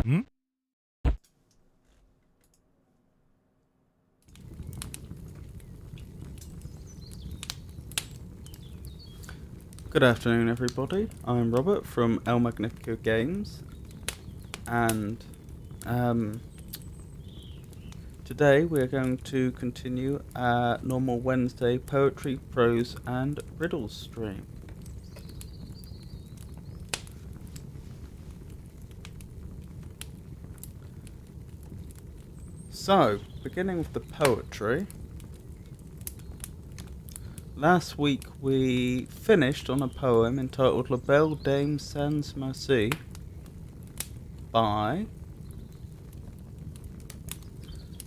Hmm? Good afternoon, everybody. I'm Robert from El Magnifico Games, and today we're going to continue our normal Wednesday poetry, prose, and riddles stream. So, beginning with the poetry. Last week we finished on a poem entitled La Belle Dame Sans Merci by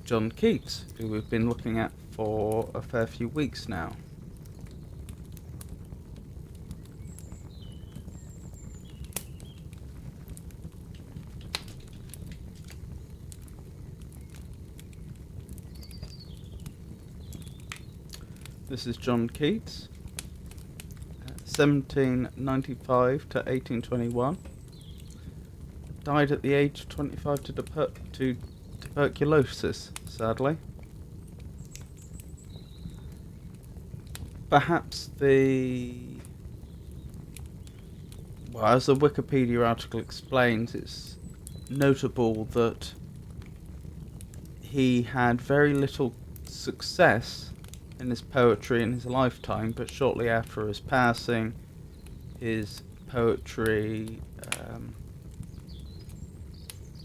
John Keats, who we've been looking at for a fair few weeks now. This is John Keats, 1795 to 1821. Died at the age of 25 to tuberculosis, sadly. Perhaps as the Wikipedia article explains, it's notable that he had very little success in his poetry in his lifetime, but shortly after his passing, his poetry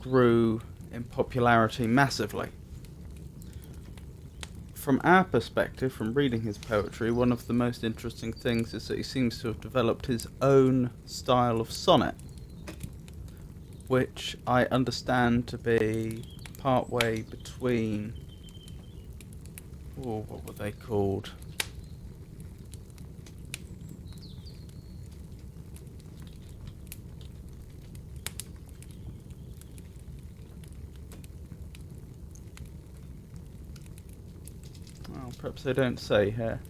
grew in popularity massively. From our perspective, from reading his poetry, one of the most interesting things is that he seems to have developed his own style of sonnet, which I understand to be partway between... what were they called? Well, perhaps they don't say here.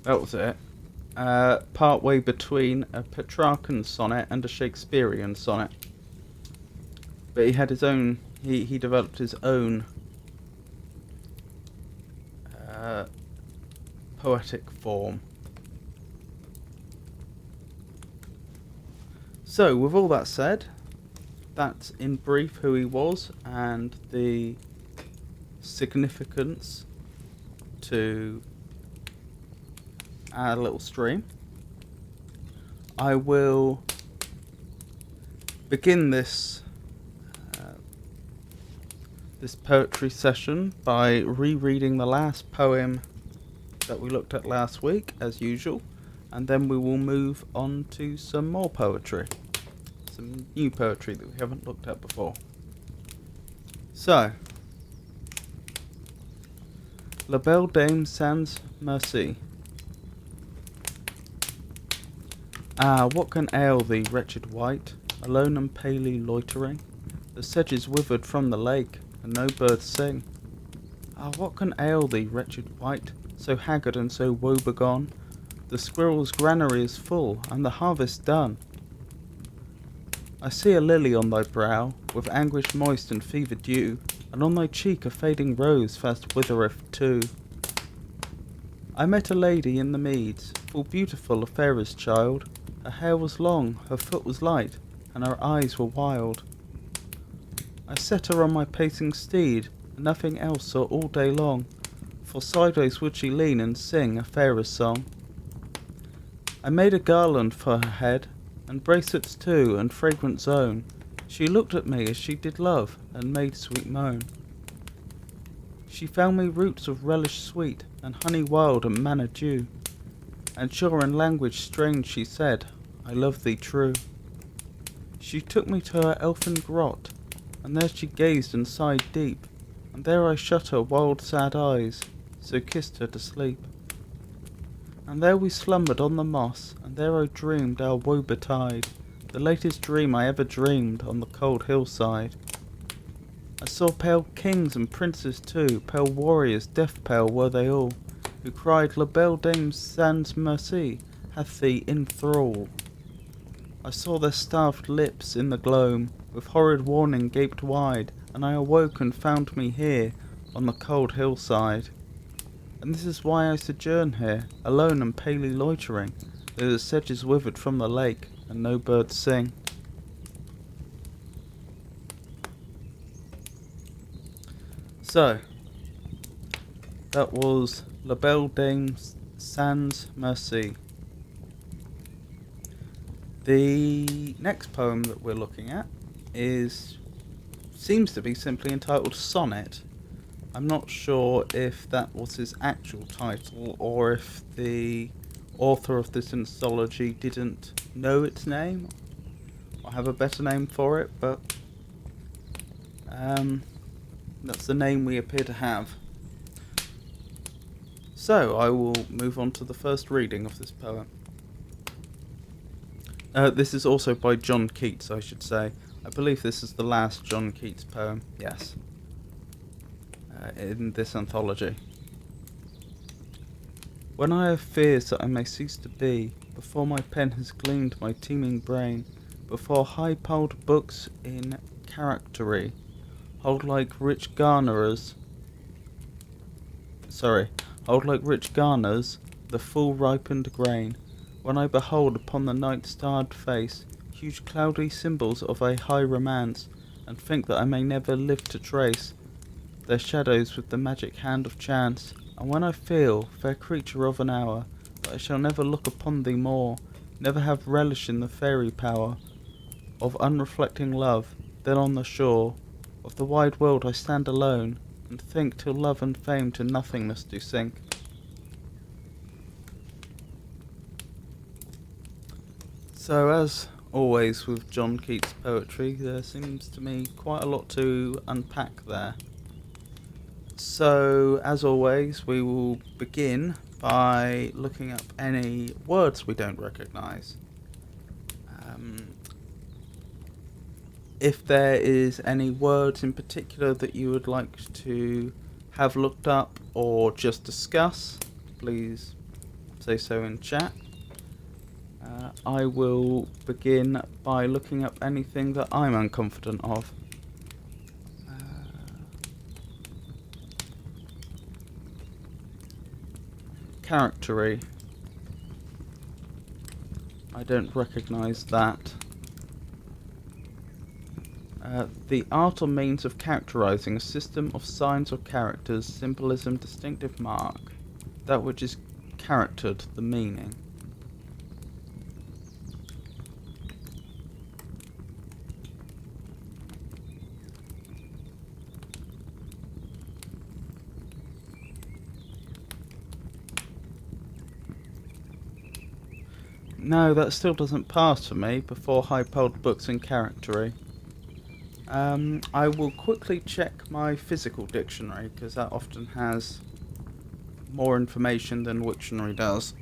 That was it. Partway between a Petrarchan sonnet and a Shakespearean sonnet. But he had his own, he developed his own poetic form. So, with all that said, that's in brief who he was and the significance to our little stream. I will begin this poetry session by rereading the last poem that we looked at last week, as usual, and then we will move on to some more poetry, some new poetry that we haven't looked at before. So, La Belle Dame Sans Merci. Ah, what can ail thee, wretched wight, alone and palely loitering? The sedges withered from the lake, and no birds sing. Ah, what can ail thee, wretched wight, so haggard and so woe-begone? The squirrel's granary is full, and the harvest done. I see a lily on thy brow, with anguish moist and fever dew, and on thy cheek a fading rose fast withereth too. I met a lady in the meads, full beautiful, a fairest child. Her hair was long, her foot was light, and her eyes were wild. I set her on my pacing steed, and nothing else saw all day long, for sideways would she lean and sing a fairer song. I made a garland for her head, and bracelets too, and fragrant zone. She looked at me as she did love, and made sweet moan. She found me roots of relish sweet, and honey wild and manna dew, and sure in language strange she said, I love thee true. She took me to her elfin grot, and there she gazed and sighed deep, and there I shut her wild sad eyes, so kissed her to sleep. And there we slumbered on the moss, and there I dreamed our woe betide, the latest dream I ever dreamed on the cold hillside. I saw pale kings and princes too, pale warriors, death pale were they all, who cried, La belle dame sans merci hath thee in thrall. I saw their starved lips in the gloam, with horrid warning gaped wide, and I awoke and found me here, on the cold hillside. And this is why I sojourn here, alone and palely loitering, though the sedge is withered from the lake, and no birds sing. So, that was La Belle Dame Sans Merci. The next poem that we're looking at seems to be simply entitled Sonnet. I'm not sure if that was his actual title or if the author of this anthology didn't know its name or have a better name for it, but that's the name we appear to have. So I will move on to the first reading of this poem. This is also by John Keats, I should say. I believe this is the last John Keats poem, yes, in this anthology. When I have fears that I may cease to be, before my pen has gleamed my teeming brain, before high-piled books in charactery hold like rich garners the full ripened grain, when I behold upon the night-starred face huge cloudy symbols of a high romance, and think that I may never live to trace their shadows with the magic hand of chance, and when I feel, fair creature of an hour, that I shall never look upon thee more, never have relish in the fairy power of unreflecting love, then on the shore of the wide world I stand alone, and think till love and fame to nothingness do sink. So as always with John Keats poetry, there seems to me quite a lot to unpack there. So as always, we will begin by looking up any words we don't recognise. If there is any words in particular that you would like to have looked up or just discuss, please say so in chat. I will begin by looking up anything that I'm unconfident of. Charactery. I don't recognise that. The art or means of characterising a system of signs or characters, symbolism, distinctive mark, that which is charactered, the meaning. No, that still doesn't pass for me before high-piled books and charactery. I will quickly check my physical dictionary, because that often has more information than Wiktionary does.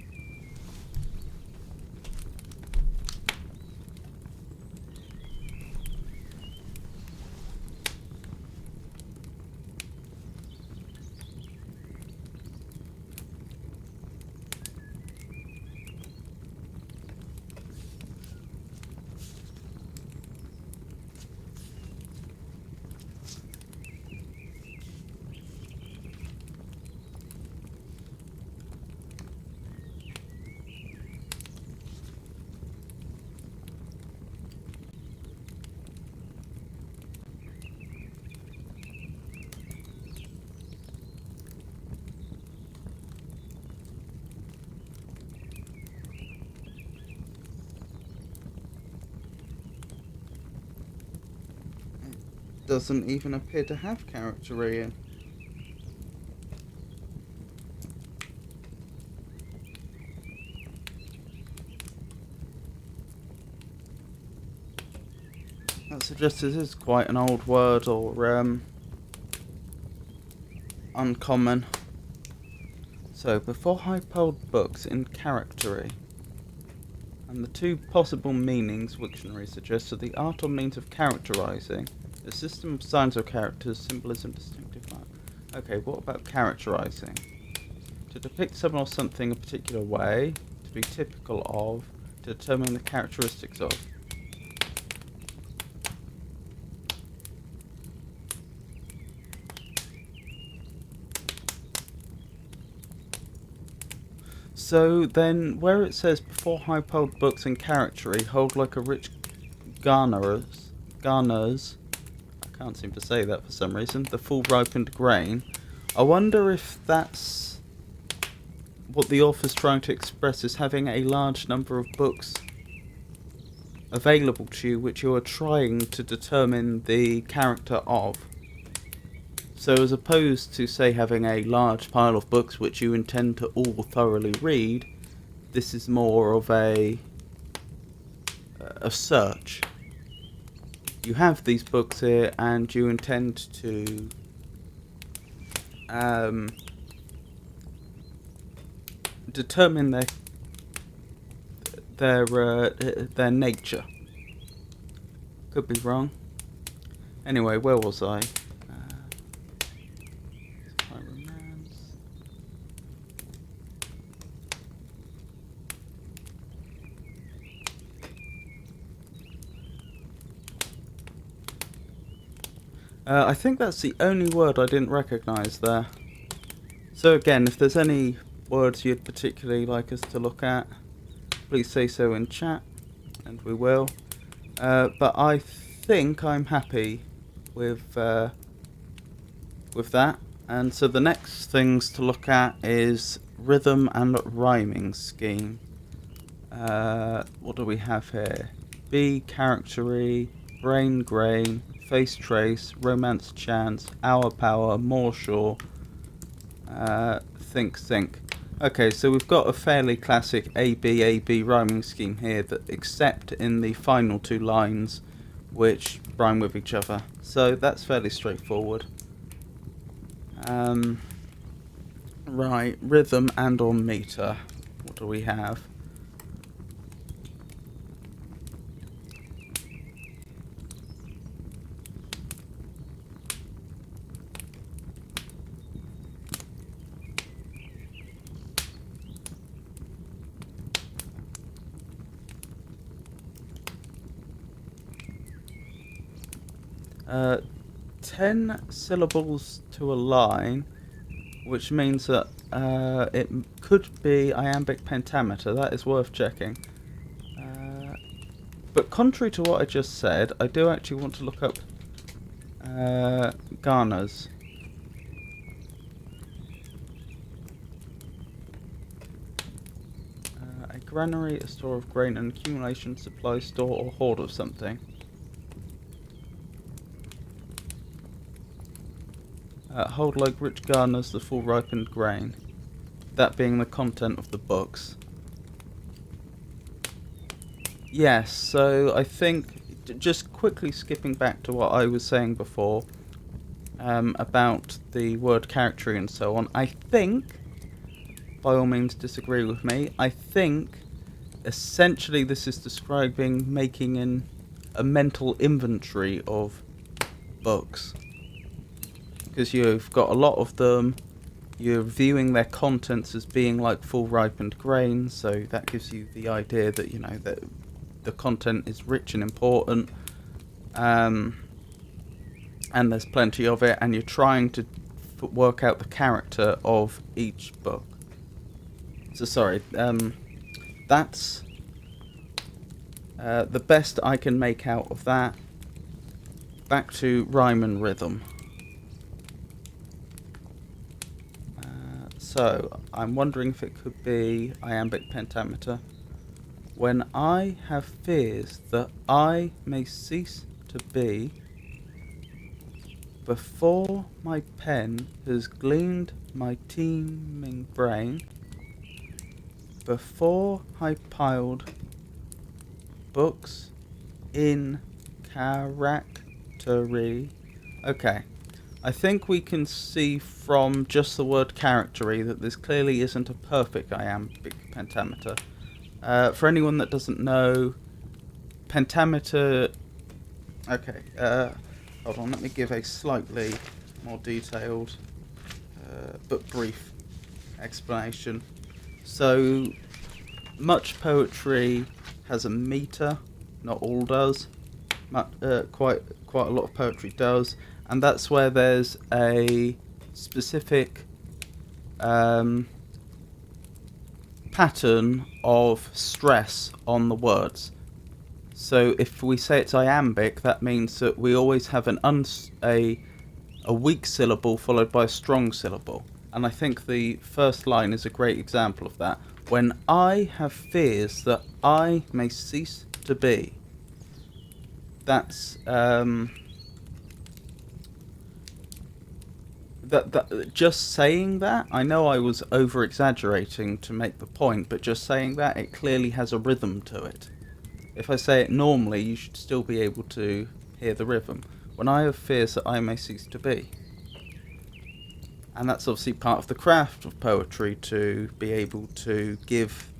Doesn't even appear to have charactery in. That suggests it is quite an old word or uncommon. So, before high-piled books in charactery. And the two possible meanings Wiktionary suggests are the art or means of characterising, a system of signs or characters, symbolism, distinctive mark. Okay, what about characterising? To depict someone or something a particular way, to be typical of, to determine the characteristics of. So then, where it says before high-piled books and charactery hold like a rich garners, I can't seem to say that for some reason, the full ripened grain, I wonder if that's what the author's trying to express, is having a large number of books available to you which you are trying to determine the character of. So as opposed to, say, having a large pile of books which you intend to all thoroughly read, this is more of a search. You have these books here and you intend to determine their nature. Could be wrong. Anyway, where was I? I think that's the only word I didn't recognise there. So again, if there's any words you'd particularly like us to look at, please say so in chat, and we will. But I think I'm happy with that. And so the next things to look at is rhythm and rhyming scheme. What do we have here? Be charactery, brain grain, face trace, romance chance, hour power, more sure, think. Okay, so we've got a fairly classic A-B rhyming scheme here, that except in the final two lines, which rhyme with each other. So that's fairly straightforward. Right, rhythm and or meter. What do we have? Uh, 10 syllables to a line, which means that it could be iambic pentameter. That is worth checking. But contrary to what I just said, I do actually want to look up garners. A granary, a store of grain, an accumulation, supply store, or hoard of something. Hold like rich garners the full ripened grain. That being the content of the books. Yes, so I think, just quickly skipping back to what I was saying before, about the word character and so on, I think, by all means disagree with me, I think essentially this is describing making a mental inventory of books. Because you've got a lot of them, you're viewing their contents as being like full ripened grain, so that gives you the idea that, you know, that the content is rich and important, and there's plenty of it, and you're trying to work out the character of each book. So sorry, that's the best I can make out of that. Back to rhyme and rhythm. So, I'm wondering if it could be iambic pentameter. When I have fears that I may cease to be, before my pen has gleaned my teeming brain, before I piled books in charactery. Okay. I think we can see from just the word charactery that this clearly isn't a perfect iambic pentameter. For anyone that doesn't know, pentameter... Okay, hold on, let me give a slightly more detailed but brief explanation. So, much poetry has a meter. Not all does. Quite a lot of poetry does, and that's where there's a specific pattern of stress on the words. So if we say it's iambic, that means that we always have a weak syllable followed by a strong syllable. And I think the first line is a great example of that. When I have fears that I may cease to be. That's just saying that, I know I was over exaggerating to make the point, but just saying that, it clearly has a rhythm to it. If I say it normally, you should still be able to hear the rhythm. When I have fears that I may cease to be. And that's obviously part of the craft of poetry, to be able to give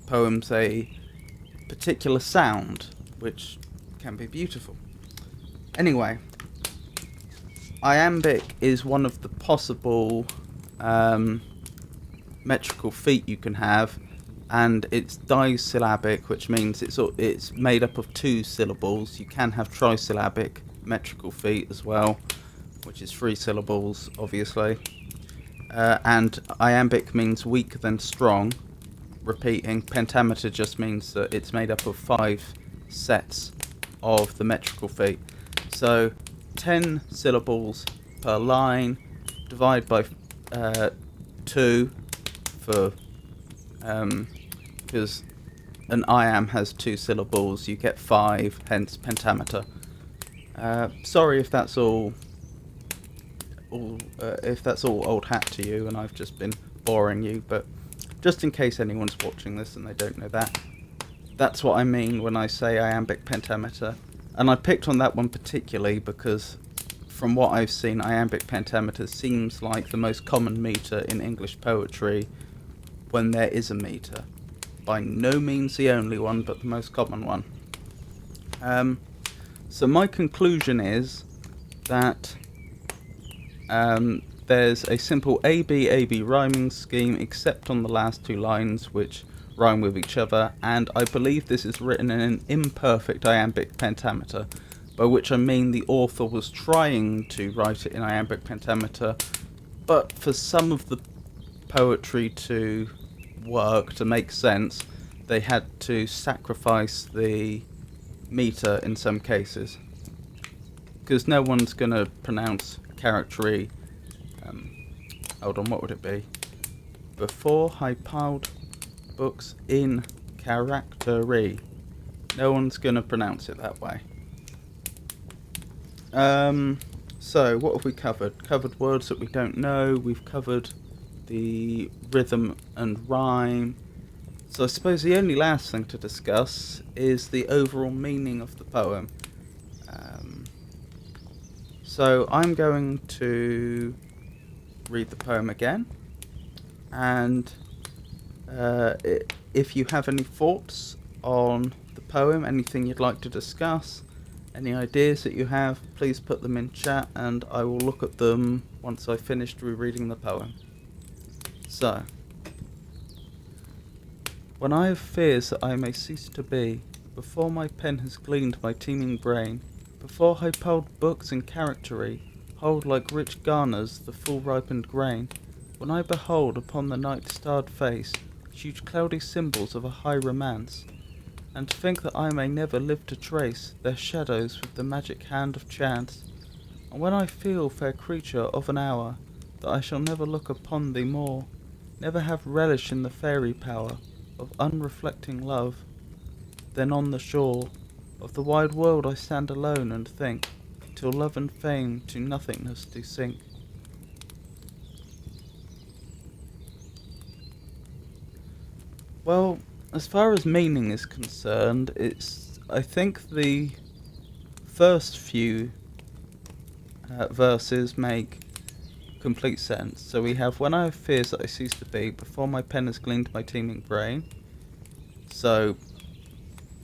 poems a particular sound, which can be beautiful. Anyway, iambic is one of the possible metrical feet you can have, and it's disyllabic, which means it's made up of 2 syllables. You can have trisyllabic metrical feet as well, which is 3 syllables, obviously. And iambic means weak then strong, repeating. Pentameter just means that it's made up of 5 sets of the metrical feet. So 10 syllables per line, divide by 2 for because an iamb has 2 syllables, you get 5, hence pentameter. Sorry if that's all old hat to you and I've just been boring you, but just in case anyone's watching this and they don't know that, that's what I mean when I say iambic pentameter. And I picked on that one particularly because from what I've seen, iambic pentameter seems like the most common meter in English poetry when there is a meter. By no means the only one, but the most common one. So my conclusion is that there's a simple AB rhyming scheme except on the last 2 lines, which rhyme with each other, and I believe this is written in an imperfect iambic pentameter, by which I mean the author was trying to write it in iambic pentameter, but for some of the poetry to work, to make sense, they had to sacrifice the meter in some cases, because no one's going to pronounce charactery. Hold on, what would it be? Before I piled books in charactery. No one's going to pronounce it that way. So, what have we covered? Covered words that we don't know. We've covered the rhythm and rhyme. So I suppose the only last thing to discuss is the overall meaning of the poem. So I'm going to read the poem again, and if you have any thoughts on the poem, anything you'd like to discuss, any ideas that you have, please put them in chat and I will look at them once I've finished rereading the poem. So, when I have fears that I may cease to be, before my pen has gleaned my teeming brain, before high piled books and charactery hold like rich garners the full ripened grain, when I behold upon the night starred face huge cloudy symbols of a high romance, and think that I may never live to trace their shadows with the magic hand of chance, and when I feel, fair creature of an hour, that I shall never look upon thee more, never have relish in the fairy power of unreflecting love, then on the shore of the wide world I stand alone and think, till love and fame to nothingness do sink. Well, as far as meaning is concerned, I think the first few verses make complete sense. So we have, when I have fears that I cease to be, before my pen has gleaned my teeming brain. So,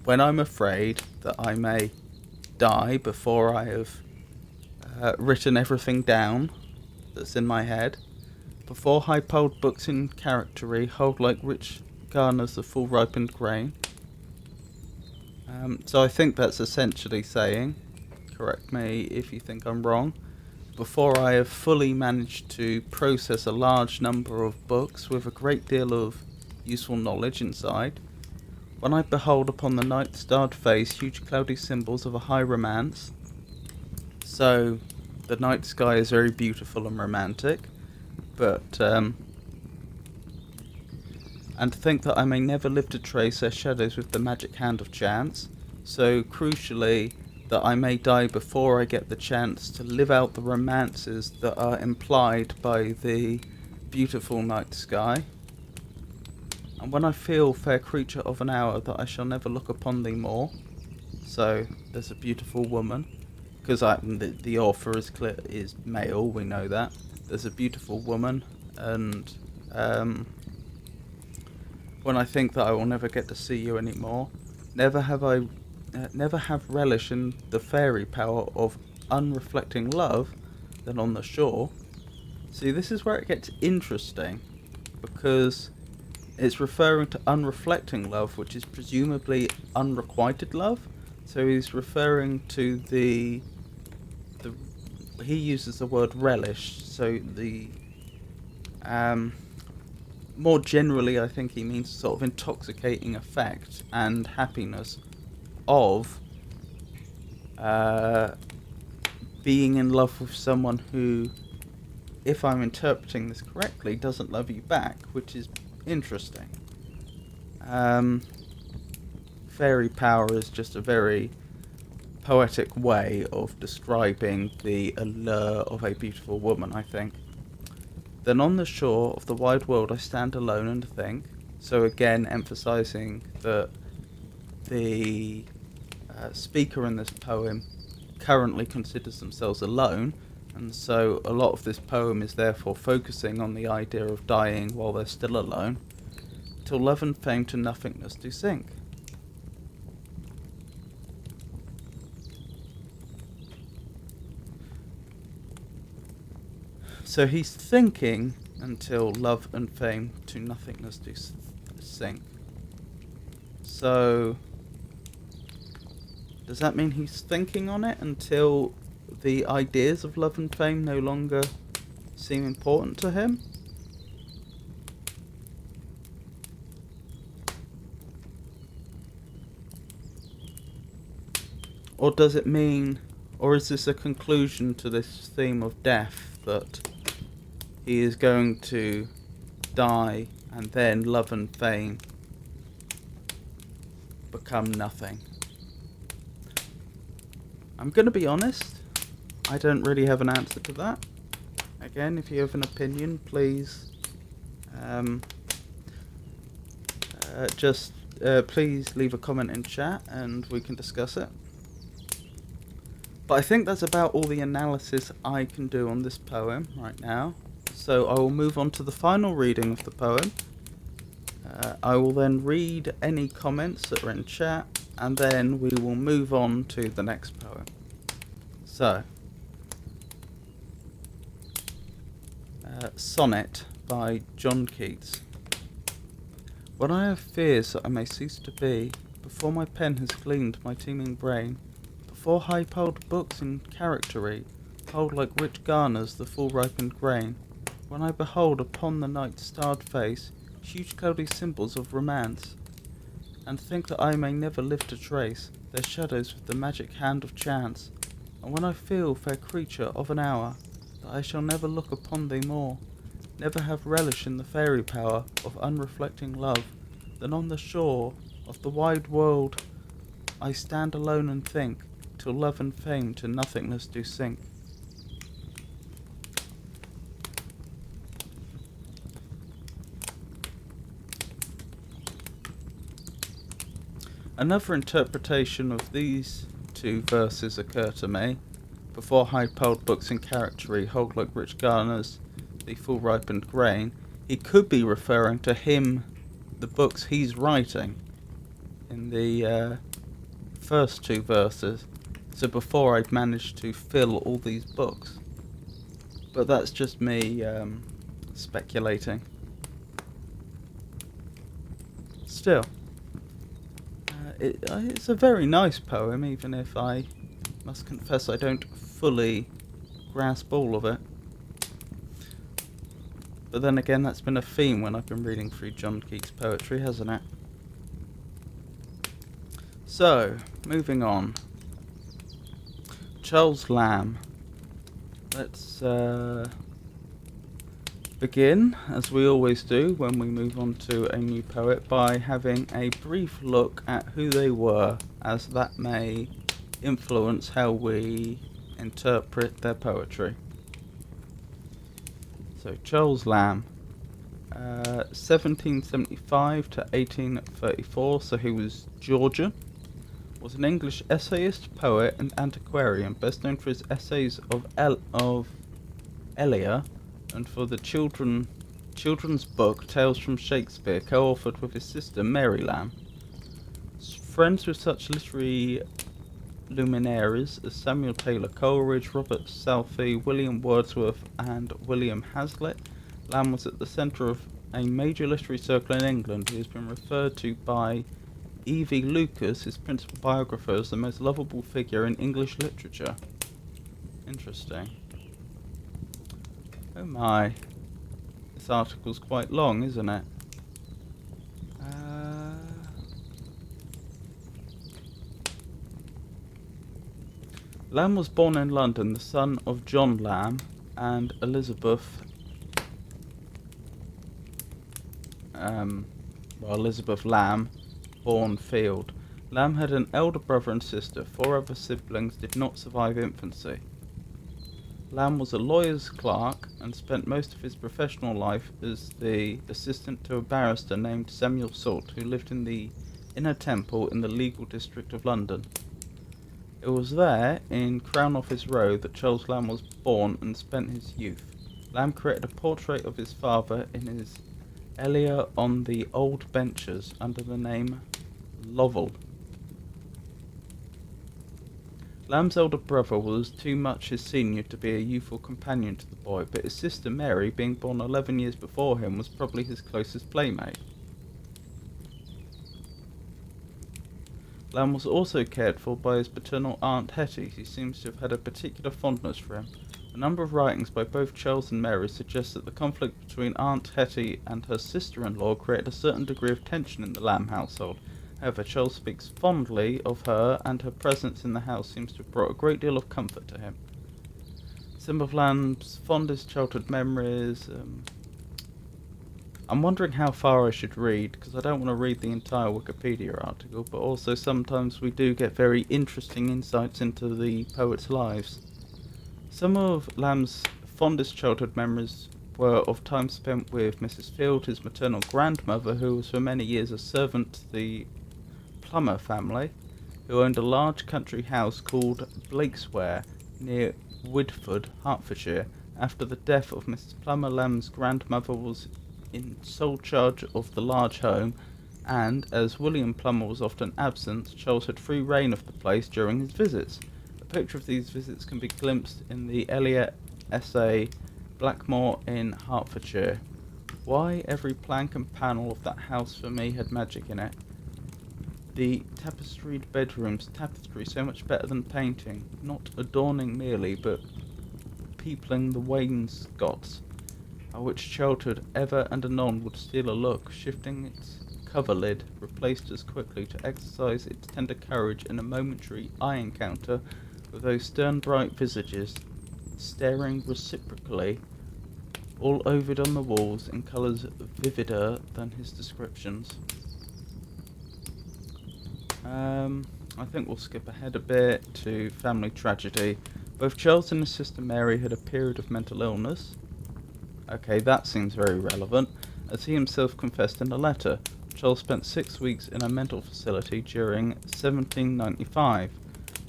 when I'm afraid that I may die before I have written everything down that's in my head, Before high-powered books in charactery hold like rich garners the full ripened grain. So I think that's essentially saying, correct me if you think I'm wrong, before I have fully managed to process a large number of books with a great deal of useful knowledge inside, when I behold upon the night starred face huge cloudy symbols of a high romance. So the night sky is very beautiful and romantic, but and think that I may never live to trace their shadows with the magic hand of chance. So crucially, that I may die before I get the chance to live out the romances that are implied by the beautiful night sky. And when I feel, fair creature of an hour, that I shall never look upon thee more. So there's a beautiful woman, because the author is male, we know that. There's a beautiful woman, and when I think that I will never get to see you anymore, never have relish in the fairy power of unreflecting love, then on the shore. See, this is where it gets interesting, because it's referring to unreflecting love, which is presumably unrequited love. So he's referring to the he uses the word relish. So the more generally, I think he means sort of intoxicating effect and happiness of being in love with someone who, if I'm interpreting this correctly, doesn't love you back, which is interesting. Fairy power is just a very poetic way of describing the allure of a beautiful woman, I think. Then on the shore of the wide world I stand alone and think. So again, emphasizing that the speaker in this poem currently considers themselves alone, and so a lot of this poem is therefore focusing on the idea of dying while they're still alone, till love and fame to nothingness do sink. So he's thinking until love and fame to nothingness do sink. So does that mean he's thinking on it until the ideas of love and fame no longer seem important to him? Or does it mean, or is this a conclusion to this theme of death, that he is going to die and then love and fame become nothing? I'm going to be honest, I don't really have an answer to that. Again, if you have an opinion, please please leave a comment in chat and we can discuss it. But I think that's about all the analysis I can do on this poem right now. So I will move on to the final reading of the poem. I will then read any comments that are in chat, and then we will move on to the next poem. So, Sonnet by John Keats. When I have fears that I may cease to be, before my pen has gleaned my teeming brain, before high-piled books in charactery hold like rich garners the full ripened grain, when I behold upon the night starred face huge cloudy symbols of romance, and think that I may never live to trace their shadows with the magic hand of chance, and when I feel, fair creature of an hour, that I shall never look upon thee more, never have relish in the fairy power of unreflecting love, then on the shore of the wide world I stand alone and think, till love and fame to nothingness do sink. Another interpretation of these two verses occur to me. Before high-piled books in charactery hold like rich garners the full ripened grain, he could be referring to the books he's writing in the first two verses. So before I'd managed to fill all these books. But that's just me speculating. Still, it's a very nice poem, even if I must confess I don't fully grasp all of it. But then again, that's been a theme when I've been reading through John Keats' poetry, hasn't it? So, moving on. Charles Lamb. Let's begin, as we always do when we move on to a new poet, by having a brief look at who they were, as that may influence how we interpret their poetry. So, Charles Lamb, 1775 to 1834, so he was Georgian, was an English essayist, poet, and antiquarian, best known for his essays of Elia, and for the children's book Tales from Shakespeare, co-authored with his sister Mary Lamb. Friends with such literary luminaries as Samuel Taylor Coleridge, Robert Southey, William Wordsworth, and William Hazlitt, Lamb was at the centre of a major literary circle in England. He has been referred to by E.V. Lucas, his principal biographer, as the most lovable figure in English literature. Interesting. Oh my. This article's quite long, isn't it? Lamb was born in London, the son of John Lamb and Elizabeth Lamb, born Field. Lamb had an elder brother and sister. 4 other siblings did not survive infancy. Lamb was a lawyer's clerk and spent most of his professional life as the assistant to a barrister named Samuel Salt, who lived in the Inner Temple in the legal district of London. It was there, in Crown Office Row, that Charles Lamb was born and spent his youth. Lamb created a portrait of his father in his Elia on the Old Benches under the name Lovell. Lamb's elder brother was too much his senior to be a youthful companion to the boy, but his sister Mary, being born 11 years before him, was probably his closest playmate. Lamb was also cared for by his paternal aunt Hetty, who seems to have had a particular fondness for him. A number of writings by both Charles and Mary suggest that the conflict between Aunt Hetty and her sister-in-law created a certain degree of tension in the Lamb household. However, Charles speaks fondly of her, and her presence in the house seems to have brought a great deal of comfort to him. Some of Lamb's fondest childhood memories. I'm wondering how far I should read, because I don't want to read the entire Wikipedia article, but also sometimes we do get very interesting insights into the poets' lives. Some of Lamb's fondest childhood memories were of time spent with Mrs. Field, his maternal grandmother, who was for many years a servant to the Plummer family, who owned a large country house called Blakesware near Woodford, Hertfordshire. After the death of Mrs. Plummer, Lamb's grandmother was in sole charge of the large home, and as William Plummer was often absent, Charles had free reign of the place during his visits. A picture of these visits can be glimpsed in the Eliot essay Blackmore in Hertfordshire. Why every plank and panel of that house for me had magic in it. The tapestried bedrooms, tapestry so much better than painting, not adorning merely, but peopling the wainscots, at which childhood ever and anon would steal a look, shifting its coverlid, replaced as quickly to exercise its tender courage in a momentary eye encounter with those stern bright visages, staring reciprocally, all ovid on the walls in colours vivider than his descriptions. I think we'll skip ahead a bit to family tragedy. Both Charles and his sister Mary had a period of mental illness. Okay, that seems very relevant, as he himself confessed in a letter. Charles spent 6 weeks in a mental facility during 1795.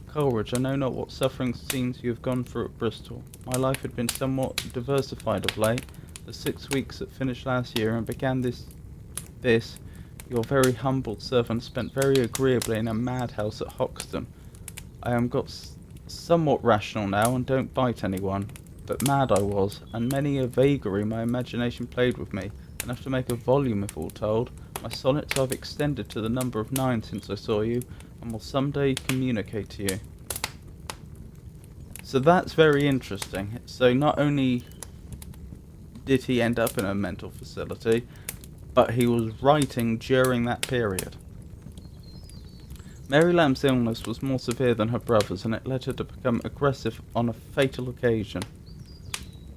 Coleridge, I know not what suffering scenes you have gone through at Bristol. My life had been somewhat diversified of late. The 6 weeks that finished last year and began this, your very humble servant spent very agreeably in a madhouse at Hoxton. I am got somewhat rational now and don't bite anyone. but mad I was, and many a vagary my imagination played with me, enough to make a volume if all told. My sonnets I've extended to the number of 9 since I saw you, and will some day communicate to you. So that's very interesting. So not only did he end up in a mental facility, but he was writing during that period. Mary Lamb's illness was more severe than her brother's, and it led her to become aggressive on a fatal occasion.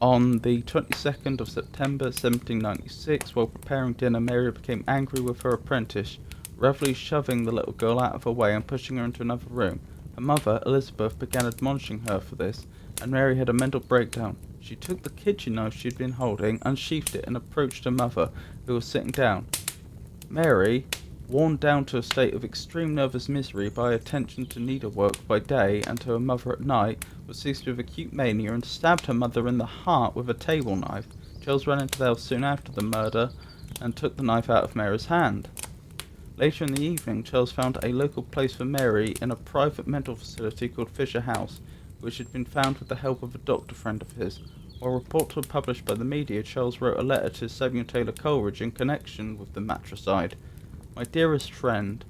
On the 22nd of September 1796, while preparing dinner, Mary became angry with her apprentice, roughly shoving the little girl out of her way and pushing her into another room. Her mother, Elizabeth, began admonishing her for this, and Mary had a mental breakdown. She took the kitchen knife she had been holding, unsheathed it, and approached her mother, who was sitting down. Mary, worn down to a state of extreme nervous misery by attention to needlework by day and to her mother at night, was seized with acute mania and stabbed her mother in the heart with a table knife. Charles ran into the house soon after the murder and took the knife out of Mary's hand. Later in the evening, Charles found a local place for Mary in a private mental facility called Fisher House, which had been found with the help of a doctor friend of his. While reports were published by the media, Charles wrote a letter to Samuel Taylor Coleridge in connection with the matricide. My dearest friend,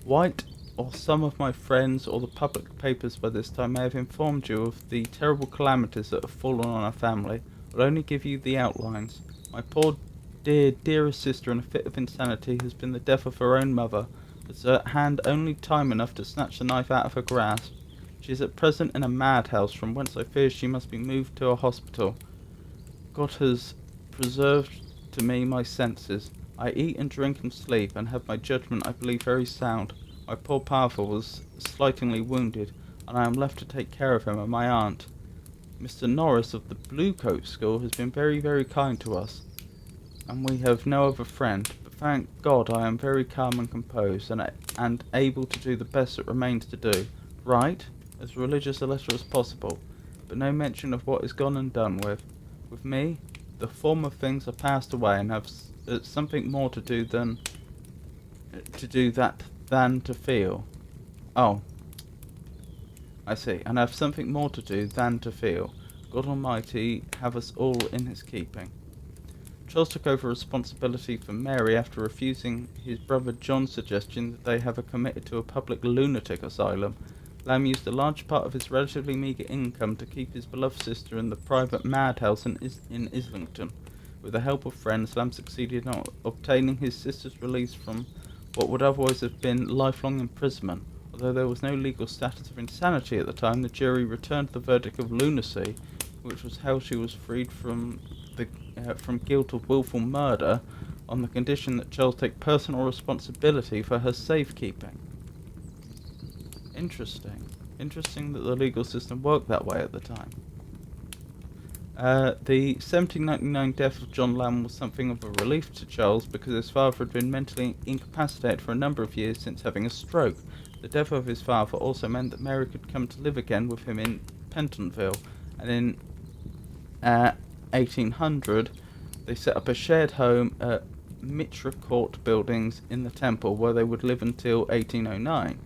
White or some of my friends or the public papers by this time may have informed you of the terrible calamities that have fallen on our family. I'll only give you the outlines. My poor dearest sister in a fit of insanity has been the death of her own mother, has at hand only time enough to snatch the knife out of her grasp. She is at present in a madhouse, from whence I fear she must be moved to a hospital. God has preserved to me my senses. I eat and drink and sleep, and have my judgment, I believe, very sound. My poor father was slightingly wounded, and I am left to take care of him and my aunt. Mr. Norris of the Blue Coat School has been very, very kind to us, and we have no other friend, but thank God I am very calm and composed, and able to do the best that remains to do. Write as religious a letter as possible, but no mention of what is gone and done with. With me, the former things are passed away, and have something more to do than to feel. Oh, I see. And have something more to do than to feel. God Almighty have us all in his keeping. Charles took over responsibility for Mary after refusing his brother John's suggestion that they have her committed to a public lunatic asylum. Lamb used a large part of his relatively meagre income to keep his beloved sister in the private madhouse in Islington. With the help of friends, Lamb succeeded in obtaining his sister's release from what would otherwise have been lifelong imprisonment. Although there was no legal status of insanity at the time, the jury returned the verdict of lunacy, which was how she was freed from guilt of willful murder, on the condition that Charles take personal responsibility for her safekeeping. Interesting. Interesting that the legal system worked that way at the time. The 1799 death of John Lamb was something of a relief to Charles, because his father had been mentally incapacitated for a number of years since having a stroke. The death of his father also meant that Mary could come to live again with him in Pentonville, and in 1800 they set up a shared home at Mitra Court Buildings in the Temple, where they would live until 1809.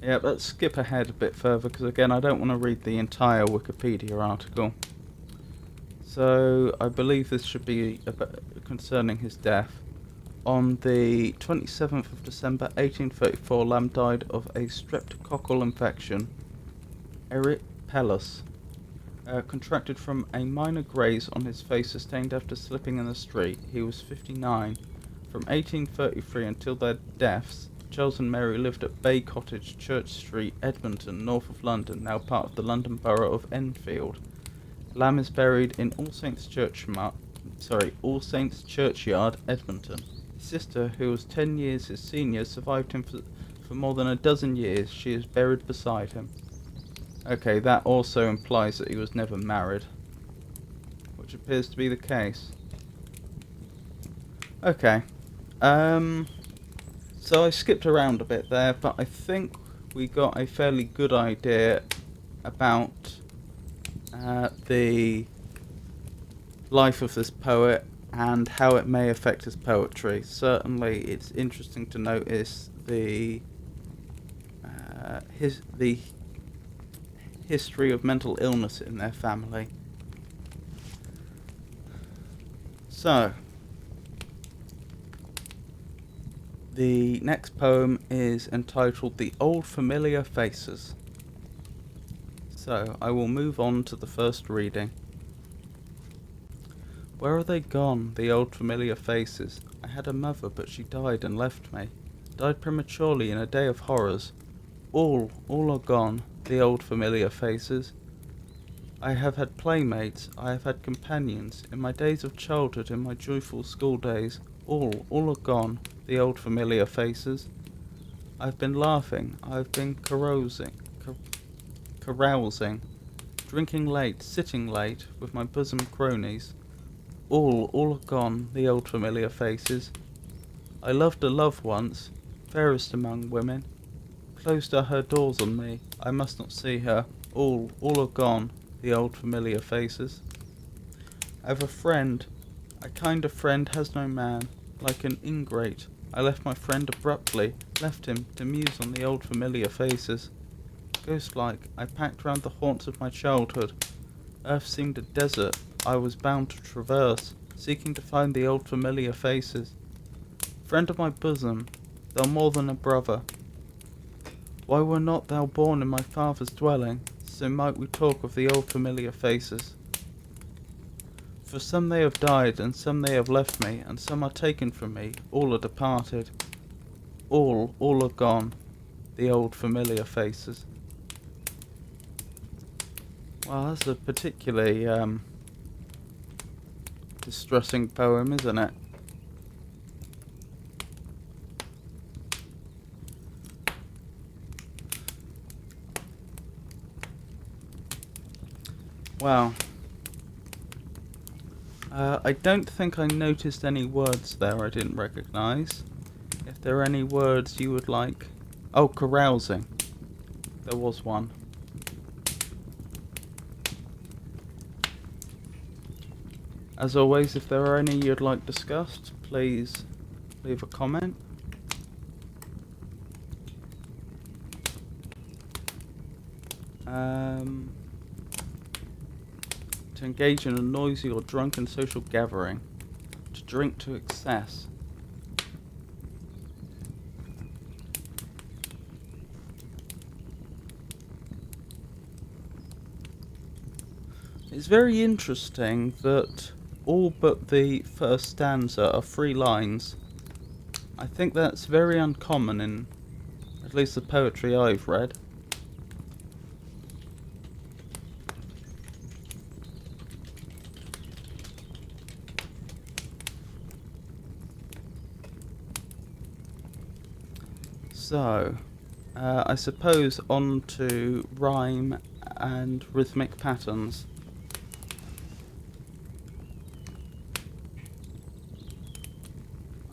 Yeah, let's skip ahead a bit further, because again I don't want to read the entire Wikipedia article. So I believe this should be concerning his death. On the 27th of December 1834, Lamb died of a streptococcal infection, erypelus, contracted from a minor graze on his face sustained after slipping in the street. He was 59. From 1833 until their deaths, Charles and Mary lived at Bay Cottage, Church Street, Edmonton, north of London, now part of the London Borough of Enfield. Lamb is buried in All Saints Churchyard, Edmonton. His sister, who was 10 years his senior, survived him for more than a dozen years. She is buried beside him. Okay, that also implies that he was never married, which appears to be the case. Okay, so I skipped around a bit there, but I think we got a fairly good idea about the life of this poet and how it may affect his poetry. Certainly, it's interesting to notice the history of mental illness in their family. So, the next poem is entitled "The Old Familiar Faces." So, I will move on to the first reading. Where are they gone, the old familiar faces? I had a mother, but she died and left me. Died prematurely in a day of horrors. All are gone, the old familiar faces. I have had playmates, I have had companions, in my days of childhood, in my joyful school days. All are gone, the old familiar faces. I have been laughing, I have been carousing, drinking late, sitting late, with my bosom cronies. All are gone, the old familiar faces. I loved a love once, fairest among women. Closed are her doors on me, I must not see her. All are gone, the old familiar faces. I have a friend, a kind of friend has no man, like an ingrate. I left my friend abruptly, left him to muse on the old familiar faces. Ghost-like, I packed round the haunts of my childhood. Earth seemed a desert I was bound to traverse, seeking to find the old familiar faces. Friend of my bosom, thou more than a brother, why were not thou born in my father's dwelling, so might we talk of the old familiar faces? For some they have died, and some they have left me, and some are taken from me, all are departed. All are gone, the old familiar faces. Well, that's a particularly distressing poem, isn't it? Wow. I don't think I noticed any words there I didn't recognise. If there are any words you would like... Oh, carousing. There was one. As always, if there are any you'd like discussed, please leave a comment. To engage in a noisy or drunken social gathering. To drink to excess. It's very interesting that all but the first stanza are 3 lines. I think that's very uncommon in at least the poetry I've read. So, I suppose on to rhyme and rhythmic patterns.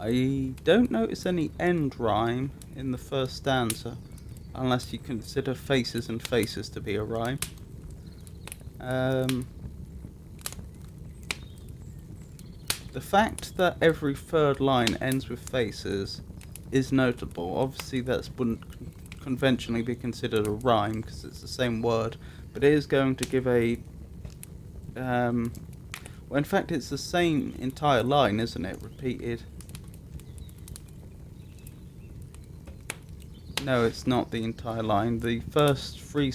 I don't notice any end rhyme in the first stanza, unless you consider faces and faces to be a rhyme. The fact that every third line ends with faces is notable. Obviously that wouldn't conventionally be considered a rhyme because it's the same word, but it is going to give a... well, in fact it's the same entire line, isn't it? Repeated. No, it's not the entire line. The first 4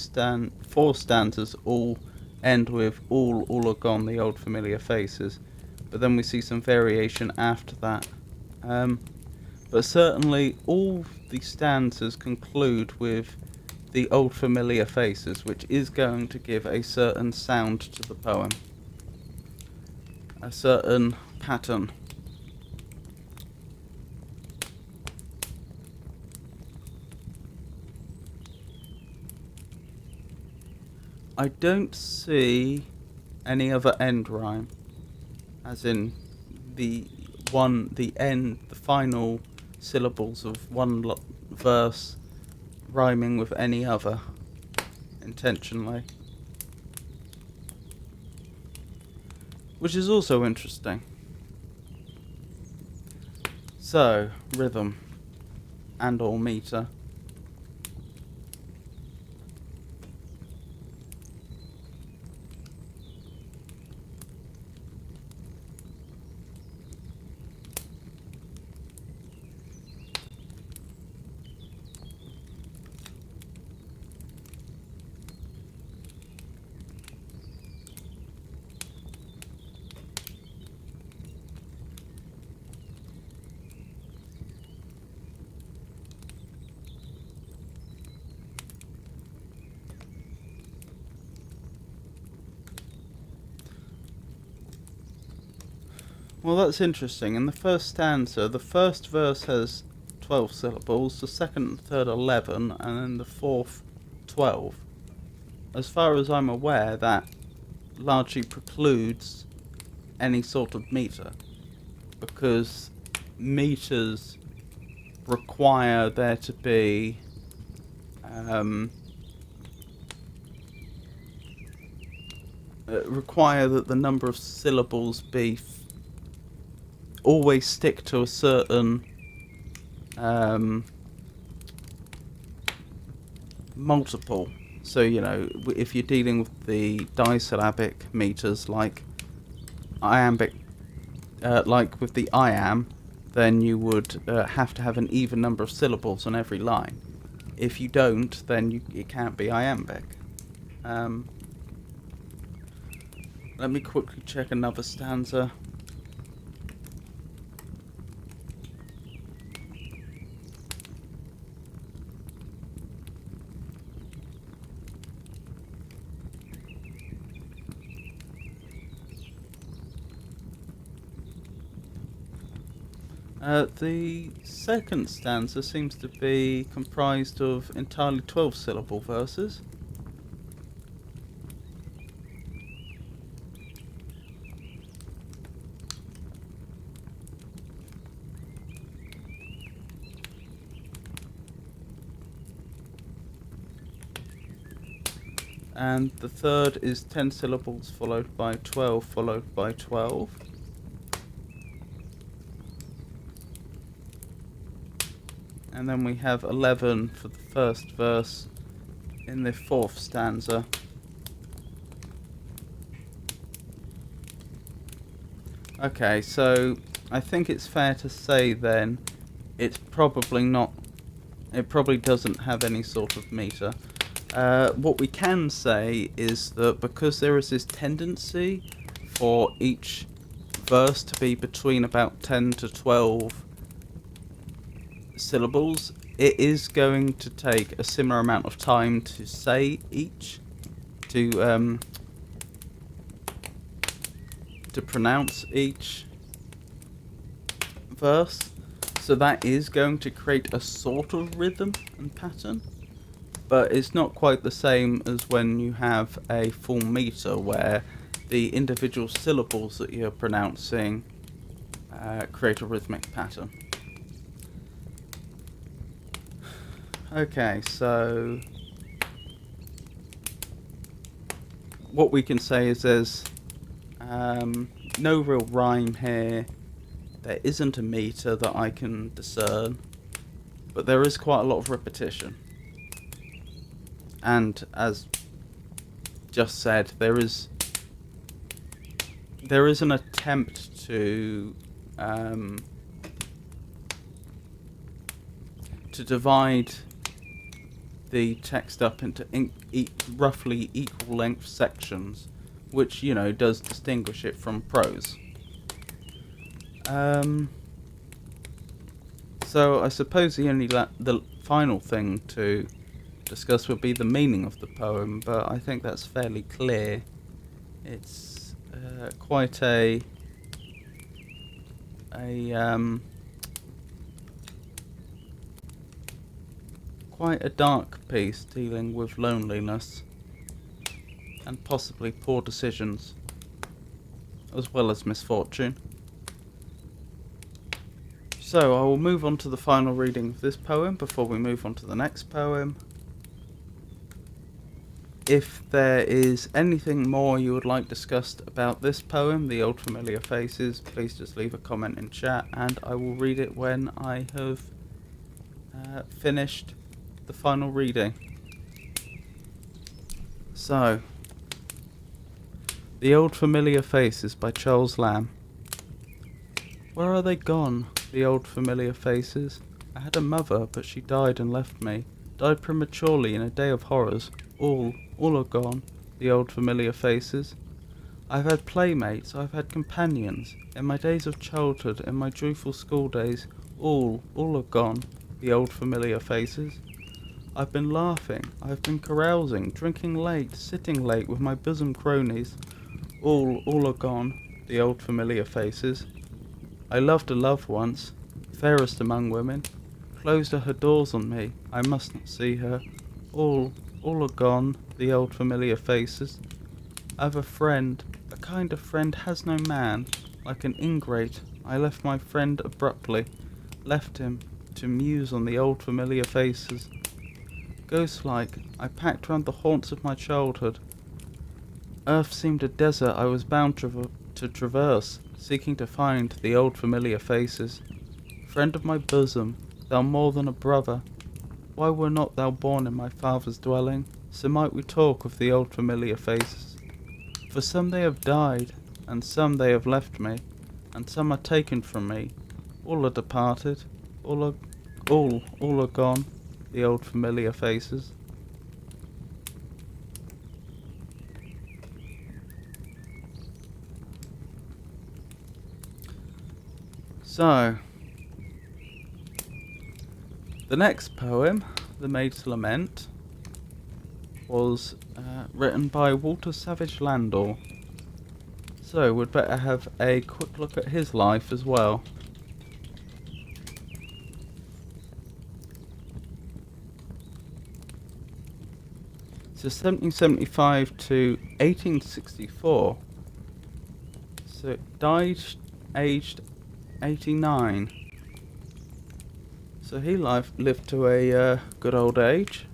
stanzas all end with all are gone, the old familiar faces. But then we see some variation after that. But certainly all the stanzas conclude with the old familiar faces, which is going to give a certain sound to the poem. A certain pattern. I don't see any other end rhyme, as in the final syllables of one verse rhyming with any other intentionally, which is also interesting. So, rhythm and or meter. Well, that's interesting. In the first stanza, the first verse has 12 syllables, the second and third 11, and then the fourth 12. As far as I'm aware, that largely precludes any sort of meter, because meters require there to be require that the number of syllables be always stick to a certain multiple. So, you know, if you're dealing with the disyllabic meters like iambic, like with the iamb, then you would have to have an even number of syllables on every line. If you don't, then it can't be iambic. Let me quickly check another stanza. The second stanza seems to be comprised of entirely 12-syllable verses. And the third is 10 syllables followed by 12 followed by 12. And then we have 11 for the first verse in the fourth stanza. Okay, so I think it's fair to say then it probably doesn't have any sort of meter. What we can say is that because there is this tendency for each verse to be between about 10 to 12 syllables, it is going to take a similar amount of time to say each, to pronounce each verse. So that is going to create a sort of rhythm and pattern, but it's not quite the same as when you have a full meter where the individual syllables that you're pronouncing create a rhythmic pattern. Okay, so what we can say is there's no real rhyme here. There isn't a meter that I can discern, but there is quite a lot of repetition. And as just said, there is an attempt to divide the text up into roughly equal length sections, which, you know, does distinguish it from prose. So I suppose the final thing to discuss would be the meaning of the poem, but I think that's fairly clear. It's quite a dark piece dealing with loneliness and possibly poor decisions, as well as misfortune. So I will move on to the final reading of this poem before we move on to the next poem. If there is anything more you would like discussed about this poem, The Old Familiar Faces, please just leave a comment in chat and I will read it when I have finished the final reading. So, The Old Familiar Faces by Charles Lamb. Where are they gone, the old familiar faces? I had a mother, but she died and left me. Died prematurely in a day of horrors. All are gone, the old familiar faces. I've had playmates, I've had companions. In my days of childhood, in my joyful school days, all are gone, the old familiar faces. I've been laughing, I've been carousing, drinking late, sitting late with my bosom cronies. All are gone, the old familiar faces. I loved a love once, fairest among women. Closed her doors on me, I must not see her. All are gone, the old familiar faces. I've a friend, a kind of friend has no man. Like an ingrate, I left my friend abruptly, left him to muse on the old familiar faces. Ghost-like, I packed round the haunts of my childhood. Earth seemed a desert I was bound to traverse, seeking to find the old familiar faces. Friend of my bosom, thou more than a brother, why were not thou born in my father's dwelling? So might we talk of the old familiar faces. For some they have died, and some they have left me, and some are taken from me. All are departed, all are gone, the old familiar faces. So, the next poem, The Maid's Lament, was written by Walter Savage Landor. So, we'd better have a quick look at his life as well. So 1775 to 1864. So, died aged 89. So he lived to a good old age.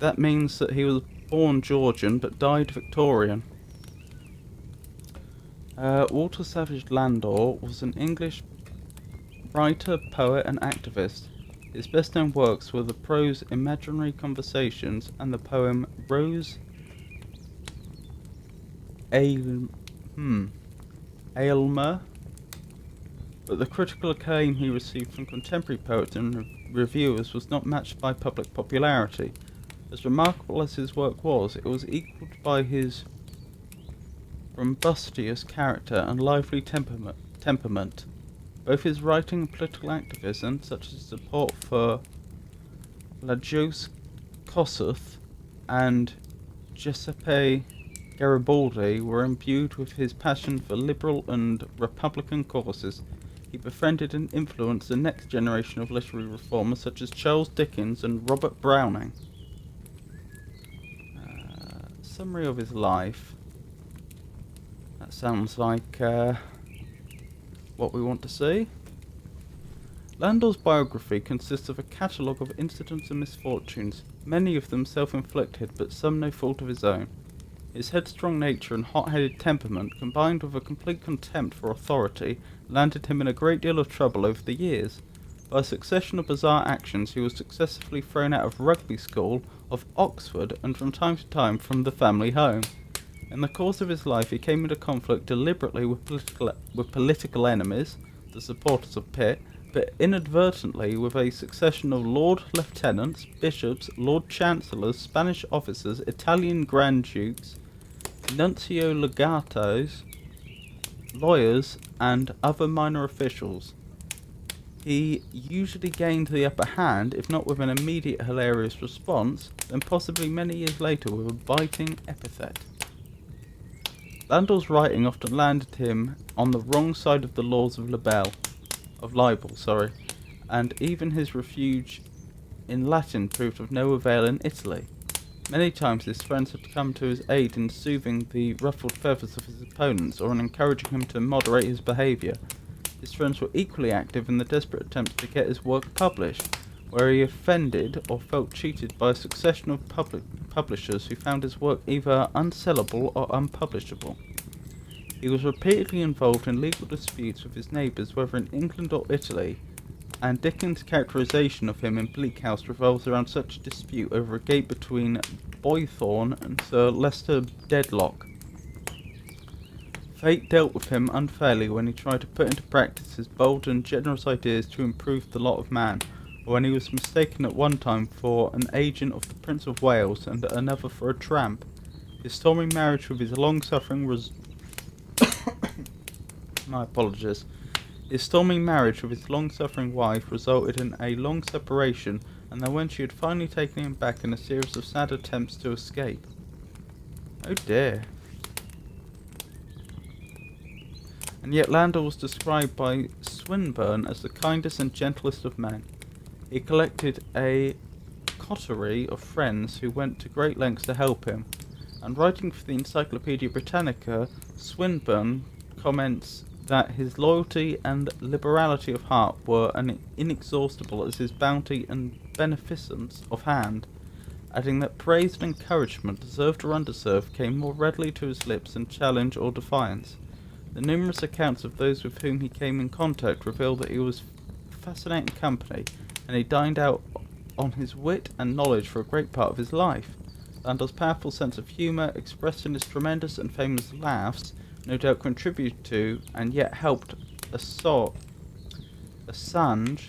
That means that he was born Georgian but died Victorian. Walter Savage Landor was an English writer, poet and activist. His best known works were the prose Imaginary Conversations and the poem Rose Aylmer. But the critical acclaim he received from contemporary poets and reviewers was not matched by public popularity. As remarkable as his work was, it was equalled by his rumbustious character and lively temperament. Both his writing and political activism, such as support for Lajos Kossuth and Giuseppe Garibaldi, were imbued with his passion for liberal and republican causes. He befriended and influenced the next generation of literary reformers such as Charles Dickens and Robert Browning. Summary of his life. That sounds like what we want to see. Landor's biography consists of a catalogue of incidents and misfortunes, many of them self-inflicted, but some no fault of his own. His headstrong nature and hot-headed temperament, combined with a complete contempt for authority, landed him in a great deal of trouble over the years. By a succession of bizarre actions, he was successively thrown out of Rugby School, of Oxford, and from time to time from the family home. In the course of his life, he came into conflict deliberately with political enemies, the supporters of Pitt, but inadvertently with a succession of Lord Lieutenants, Bishops, Lord Chancellors, Spanish officers, Italian Grand Dukes, Nuncio Legatos, lawyers, and other minor officials. He usually gained the upper hand, if not with an immediate hilarious response, then possibly many years later with a biting epithet. Landor's writing often landed him on the wrong side of the laws of libel, and even his refuge in Latin proved of no avail in Italy. Many times his friends had come to his aid in soothing the ruffled feathers of his opponents or in encouraging him to moderate his behaviour. His friends were equally active in the desperate attempts to get his work published, where he offended or felt cheated by a succession of publishers who found his work either unsellable or unpublishable. He was repeatedly involved in legal disputes with his neighbours, whether in England or Italy, and Dickens' characterisation of him in Bleak House revolves around such a dispute over a gate between Boythorn and Sir Leicester Dedlock. Fate dealt with him unfairly when he tried to put into practice his bold and generous ideas to improve the lot of man, or when he was mistaken at one time for an agent of the Prince of Wales and at another for a tramp. His stormy marriage with his long-suffering My apologies. His stormy marriage with his long-suffering wife resulted in a long separation, and then when she had finally taken him back in a series of sad attempts to escape. Oh dear. And yet Landor was described by Swinburne as the kindest and gentlest of men. He collected a coterie of friends who went to great lengths to help him, and writing for the Encyclopaedia Britannica, Swinburne comments that his loyalty and liberality of heart were inexhaustible as his bounty and beneficence of hand, adding that praise and encouragement, deserved or undeserved, came more readily to his lips than challenge or defiance. The numerous accounts of those with whom he came in contact reveal that he was fascinating company, and he dined out on his wit and knowledge for a great part of his life. Landor's powerful sense of humour, expressed in his tremendous and famous laughs, no doubt contributed to, and yet helped assuage the slings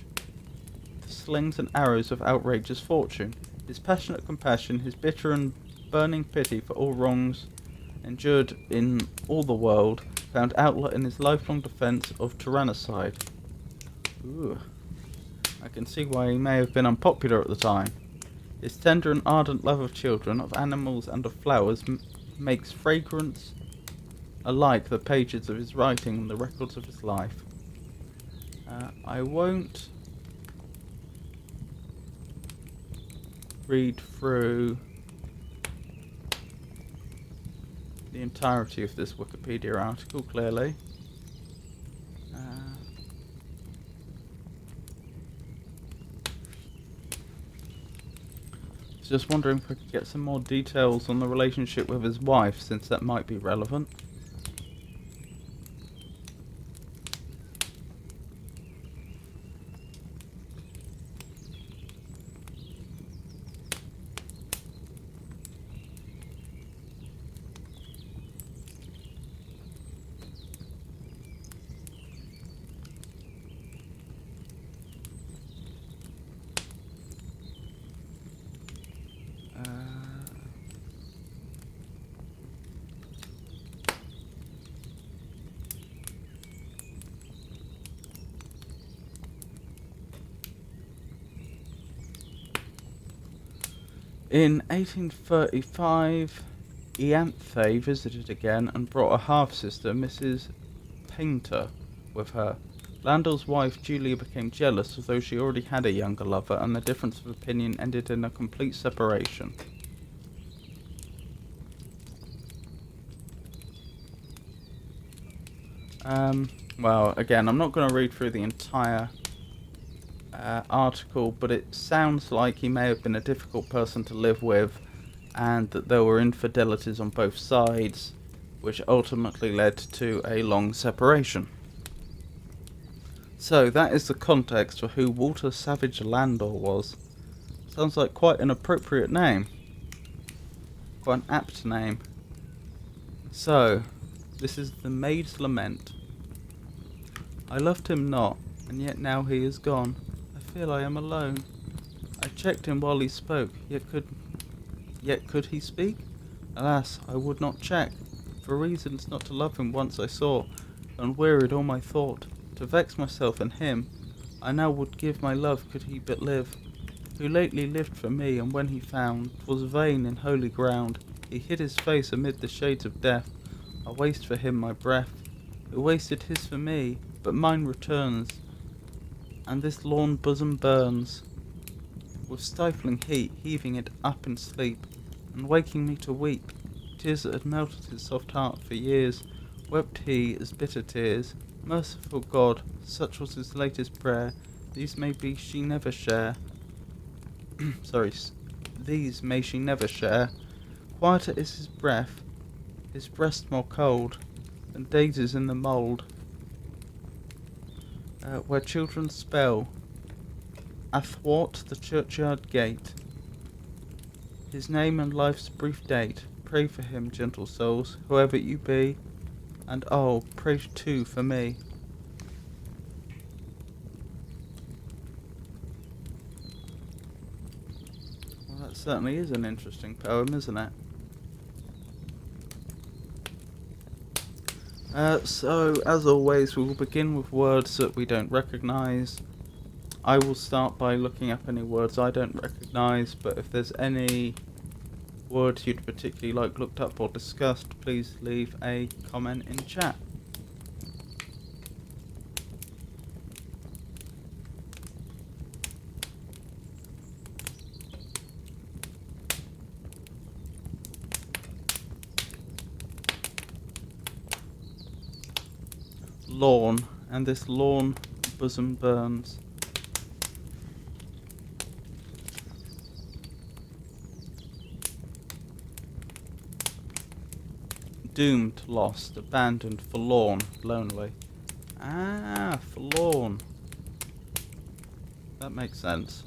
and arrows of outrageous fortune. His passionate compassion, his bitter and burning pity for all wrongs endured in all the world, found outlet in his lifelong defence of tyrannicide. Ooh. I can see why he may have been unpopular at the time. His tender and ardent love of children, of animals and of flowers makes fragrance alike the pages of his writing and the records of his life. I won't read through the entirety of this Wikipedia article, clearly. Just wondering if I could get some more details on the relationship with his wife, since that might be relevant. In 1835, Ianthe visited again and brought a half-sister, Mrs. Painter, with her. Landor's wife Julia became jealous, although she already had a younger lover, and the difference of opinion ended in a complete separation. Well, again, I'm not going to read through the entire article, but it sounds like he may have been a difficult person to live with, and that there were infidelities on both sides, which ultimately led to a long separation. So that is the context for who Walter Savage Landor was. Sounds like quite an appropriate name. Quite an apt name. So, this is The Maid's Lament. I loved him not, and yet now he is gone. I feel I am alone. I checked him while he spoke, yet could he speak? Alas, I would not check, for reasons not to love him once I saw, and wearied all my thought, to vex myself and him. I now would give my love could he but live, who lately lived for me, and when he found 'twas vain in holy ground, he hid his face amid the shades of death. I waste for him my breath, who wasted his for me, but mine returns, and this lorn bosom burns with stifling heat, heaving it up in sleep, and waking me to weep. Tears that had melted his soft heart for years, wept he as bitter tears. Merciful God, such was his latest prayer, these may be she never share, sorry, these may she never share. Quieter is his breath, his breast more cold than daisies in the mould. Where children spell athwart the churchyard gate, his name and life's brief date. Pray for him, gentle souls, whoever you be, and oh, pray too for me. Well, that certainly is an interesting poem, isn't it? So, as always, we will begin with words that we don't recognise. I will start by looking up any words I don't recognise, but if there's any words you'd particularly like looked up or discussed, please leave a comment in chat. Lawn, and this lawn bosom burns. Doomed, lost, abandoned, forlorn, lonely. Ah, forlorn. That makes sense.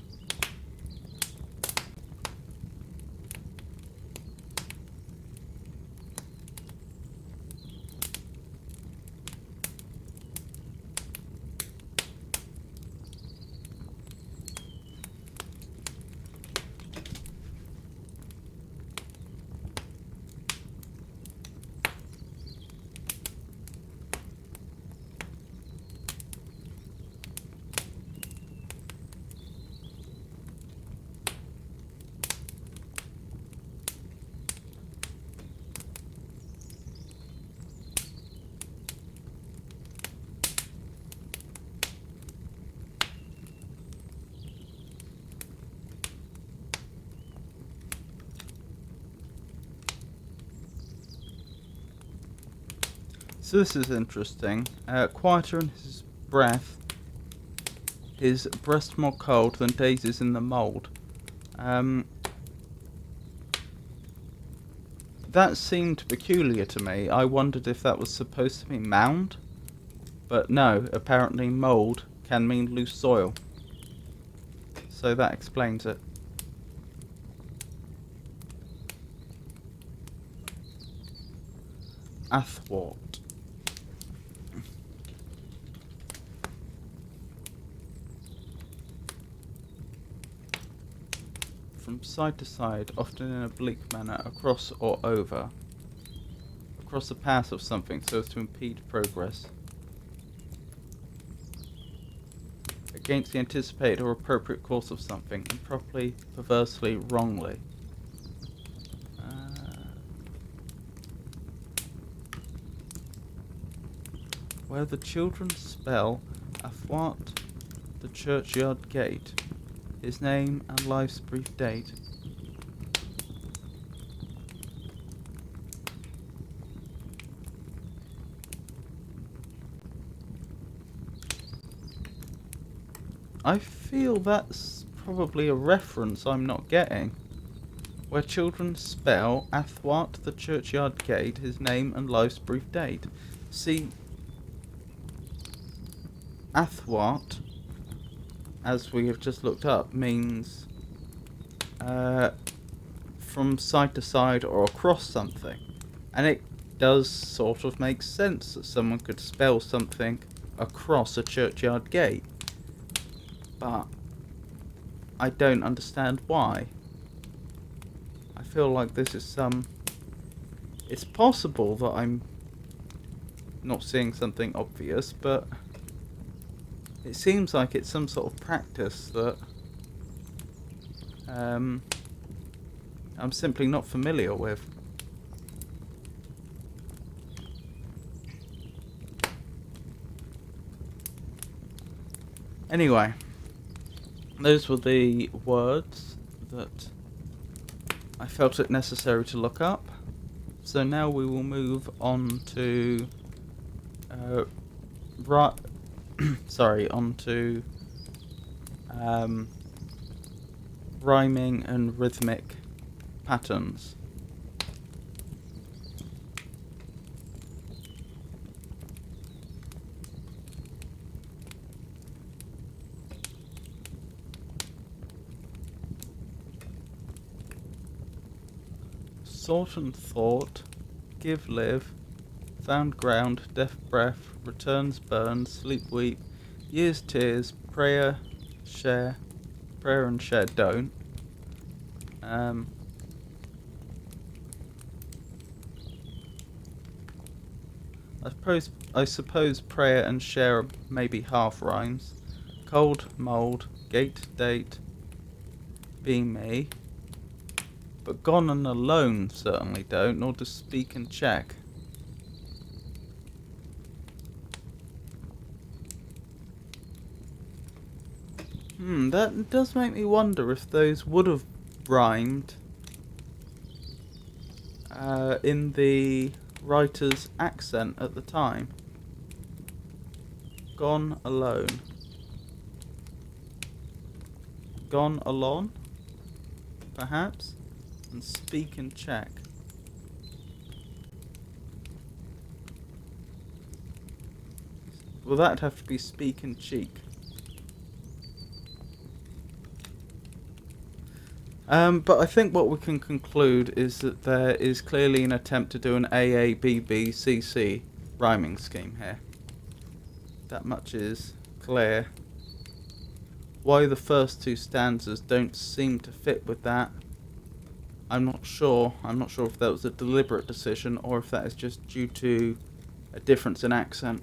So this is interesting. Quieter in his breath, his breast more cold than daisies in the mould. That seemed peculiar to me. I wondered if that was supposed to be mound, but no, apparently mould can mean loose soil. So that explains it. Athwart. From side to side, often in a oblique manner, across or over. Across the path of something so as to impede progress. Against the anticipated or appropriate course of something, improperly, perversely, wrongly. Where the children spell athwart the churchyard gate, his name and life's brief date. I feel that's probably a reference I'm not getting. Where children spell athwart the churchyard gate, his name and life's brief date. See, athwart, as we have just looked up, means from side to side or across something. And it does sort of make sense that someone could spell something across a churchyard gate. But I don't understand why. I feel like this is it's possible that I'm not seeing something obvious, but it seems like it's some sort of practice that I'm simply not familiar with. Anyway, those were the words that I felt it necessary to look up. So now we will move on to rhyming and rhythmic patterns. Sought and thought, give live, found ground, death breath, returns burn, sleep weep, years tears, prayer and share don't. I suppose prayer and share are maybe half rhymes. Cold, mould, gate, date, be me. But gone and alone certainly don't, nor does speak and check. That does make me wonder if those would have rhymed in the writer's accent at the time. Gone alone. Gone alone, perhaps? And speak and check. Well, that'd have to be speak and cheek. But I think what we can conclude is that there is clearly an attempt to do an AABBCC rhyming scheme here. That much is clear. Why the first two stanzas don't seem to fit with that, I'm not sure. I'm not sure if that was a deliberate decision or if that is just due to a difference in accent.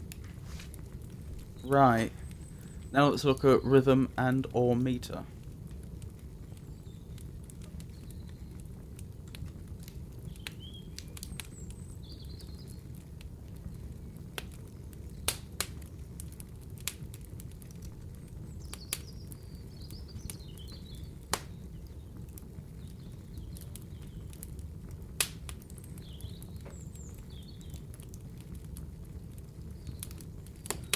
Right. Now let's look at rhythm and or meter.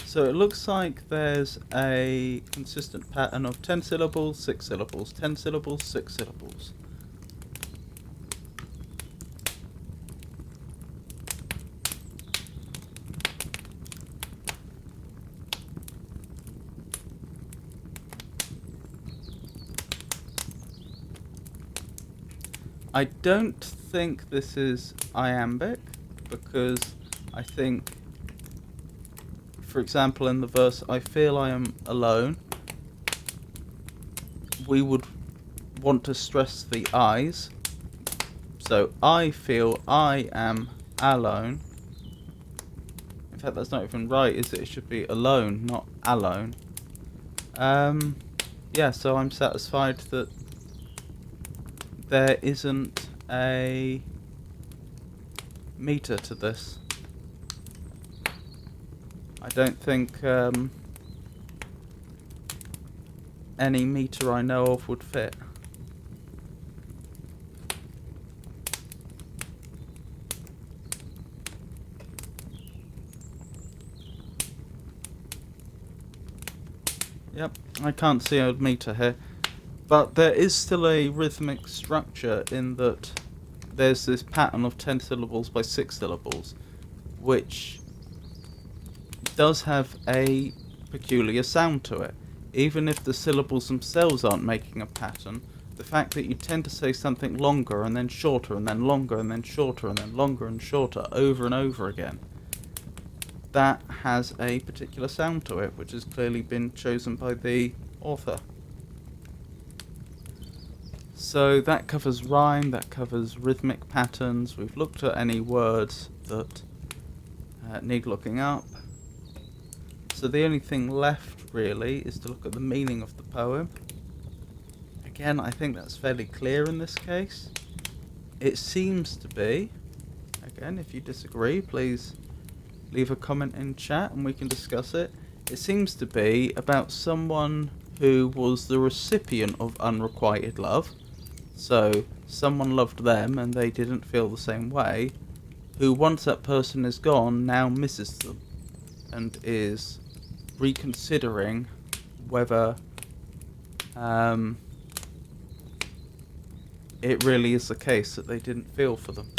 So it looks like there's a consistent pattern of 10 syllables, 6 syllables, 10 syllables, 6 syllables. I don't think this is iambic, because I think, for example, in the verse, I feel I am alone, we would want to stress the I's. So, I feel I am alone. In fact, that's not even right, is it? It should be alone, not alone. Yeah, so I'm satisfied that there isn't a meter to this. I don't think any meter I know of would fit. Yep, I can't see a meter here. But there is still a rhythmic structure in that there's this pattern of 10 syllables by 6 syllables, which does have a peculiar sound to it. Even if the syllables themselves aren't making a pattern, the fact that you tend to say something longer and then shorter and then longer and then shorter and then longer and shorter over and over again, that has a particular sound to it, which has clearly been chosen by the author. So that covers rhyme, that covers rhythmic patterns. We've looked at any words that need looking up. So the only thing left really is to look at the meaning of the poem. Again, I think that's fairly clear in this case. It seems to be, again, if you disagree, please leave a comment in chat and we can discuss it. It seems to be about someone who was the recipient of unrequited love. So someone loved them and they didn't feel the same way, who once that person is gone now misses them and is reconsidering whether it really is the case that they didn't feel for them.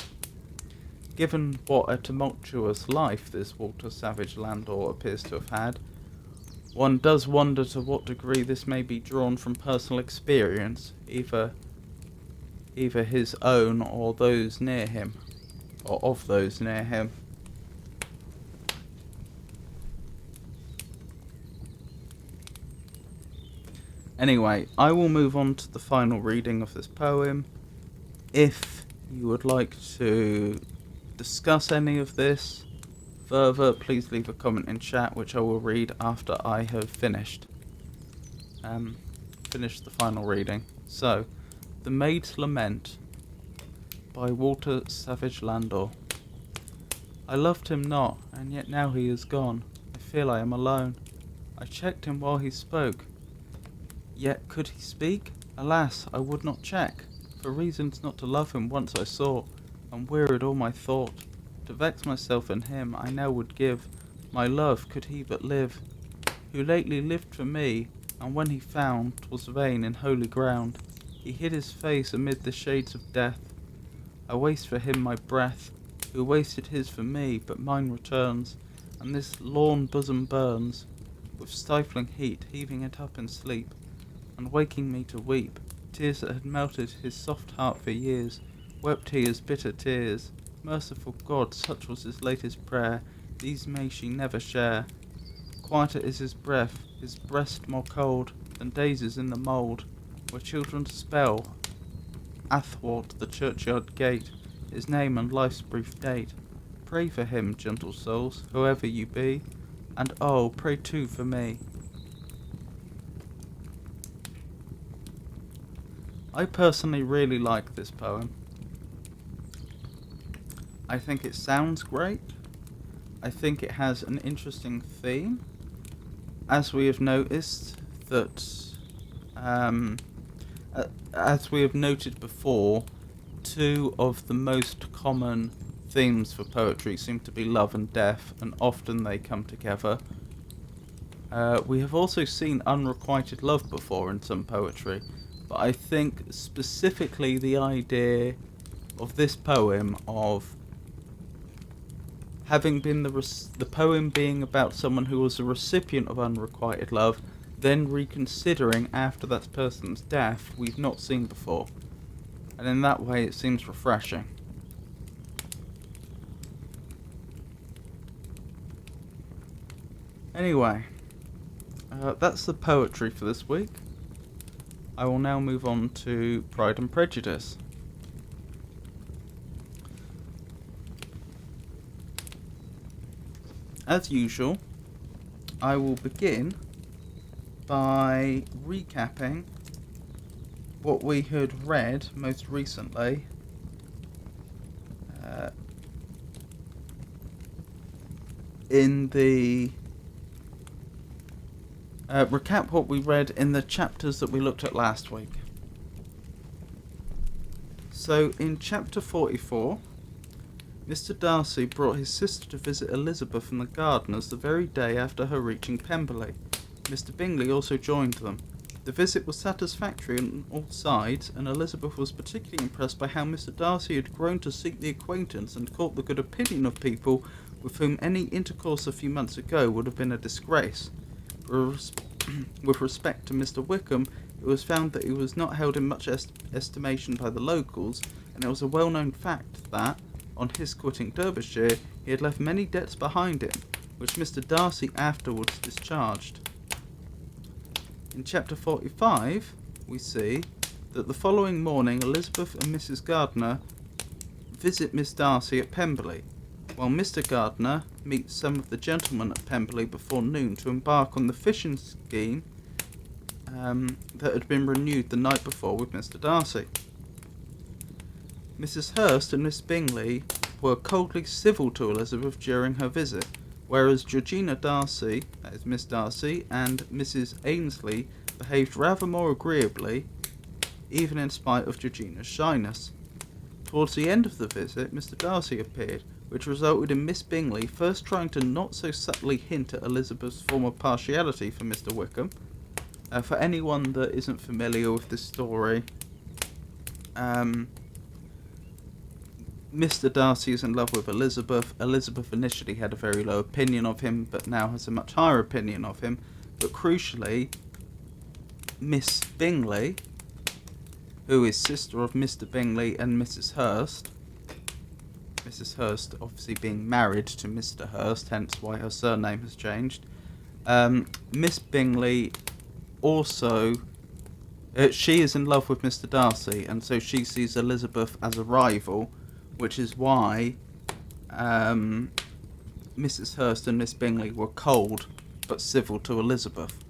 Given what a tumultuous life this Walter Savage Landor appears to have had, one does wonder to what degree this may be drawn from personal experience, either his own or those near him, or of those near him. Anyway, I will move on to the final reading of this poem. If you would like to discuss any of this further, please leave a comment in chat, which I will read after I have finished the final reading. So, The Maid's Lament by Walter Savage Landor. I loved him not, and yet now he is gone. I feel I am alone. I checked him while he spoke. Yet could he speak? Alas, I would not check. For reasons not to love him once I saw, and wearied all my thought. To vex myself in him I now would give my love, could he but live. Who lately lived for me, and when he found 'twas vain in holy ground, he hid his face amid the shades of death. I waste for him my breath, who wasted his for me, but mine returns, and this lorn bosom burns, with stifling heat, heaving it up in sleep, and waking me to weep. Tears that had melted his soft heart for years, wept he as bitter tears. Merciful God, such was his latest prayer, these may she never share. Quieter is his breath, his breast more cold than daisies in the mould, where children spell athwart the churchyard gate his name and life's brief date. Pray for him, gentle souls, whoever you be, and oh, pray too for me. I personally really like this poem. I think it sounds great. I think it has an interesting theme. As we have noticed that, as we have noted before, two of the most common themes for poetry seem to be love and death, and often they come together. We have also seen unrequited love before in some poetry, but I think specifically the idea of this poem of having been the poem being about someone who was a recipient of unrequited love, then reconsidering after that person's death, we've not seen before. And in that way it seems refreshing. Anyway, that's the poetry for this week. I will now move on to Pride and Prejudice. As usual, I will begin by recapping what we had read most recently in the recap what we read in the chapters that we looked at last week. So in chapter 44, Mr. Darcy brought his sister to visit Elizabeth and the gardeners the very day after her reaching Pemberley. Mr. Bingley also joined them. The visit was satisfactory on all sides, and Elizabeth was particularly impressed by how Mr. Darcy had grown to seek the acquaintance and court the good opinion of people with whom any intercourse a few months ago would have been a disgrace. With respect to Mr. Wickham, it was found that he was not held in much estimation by the locals, and it was a well-known fact that, on his quitting Derbyshire, he had left many debts behind him, which Mr. Darcy afterwards discharged. In chapter 45, we see that the following morning Elizabeth and Mrs. Gardiner visit Miss Darcy at Pemberley, while Mr. Gardiner meets some of the gentlemen at Pemberley before noon to embark on the fishing scheme that had been renewed the night before with Mr. Darcy. Mrs. Hurst and Miss Bingley were coldly civil to Elizabeth during her visit, whereas Georgina Darcy, that is Miss Darcy, and Mrs. Ainsley behaved rather more agreeably, even in spite of Georgina's shyness. Towards the end of the visit, Mr. Darcy appeared, which resulted in Miss Bingley first trying to not so subtly hint at Elizabeth's former partiality for Mr. Wickham. For anyone that isn't familiar with this story, Mr. Darcy is in love with Elizabeth. Elizabeth initially had a very low opinion of him, but now has a much higher opinion of him. But crucially, Miss Bingley, who is sister of Mr. Bingley and Mrs. Hurst, Mrs. Hurst obviously being married to Mr. Hurst, hence why her surname has changed. Miss Bingley also, she is in love with Mr. Darcy, and so she sees Elizabeth as a rival, which is why Mrs. Hurst and Miss Bingley were cold but civil to Elizabeth,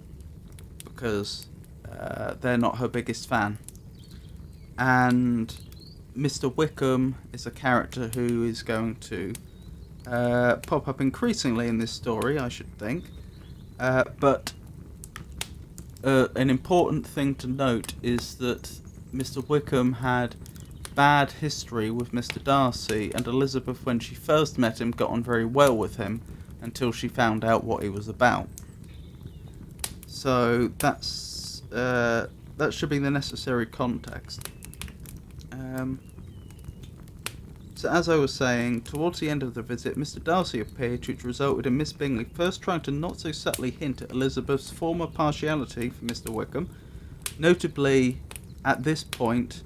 because they're not her biggest fan. And Mr. Wickham is a character who is going to pop up increasingly in this story, I should think. But an important thing to note is that Mr. Wickham had bad history with Mr. Darcy, and Elizabeth, when she first met him, got on very well with him until she found out what he was about. So that should be the necessary context. So as I was saying, towards the end of the visit, Mr. Darcy appeared, which resulted in Miss Bingley first trying to not so subtly hint at Elizabeth's former partiality for Mr. Wickham. Notably, at this point,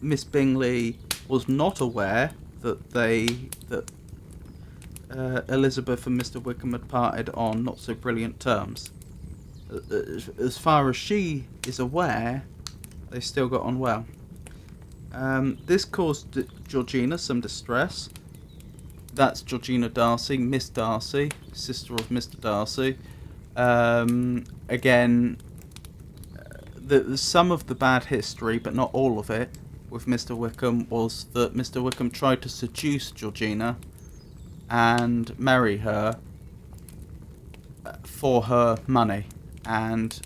Miss Bingley was not aware that Elizabeth and Mr. Wickham had parted on not so brilliant terms. As far as she is aware, they still got on well. This caused Georgina some distress. That's Georgina Darcy, Miss Darcy, sister of Mr. Darcy. Again, some of the bad history, but not all of it, with Mr. Wickham was that Mr. Wickham tried to seduce Georgina and marry her for her money, and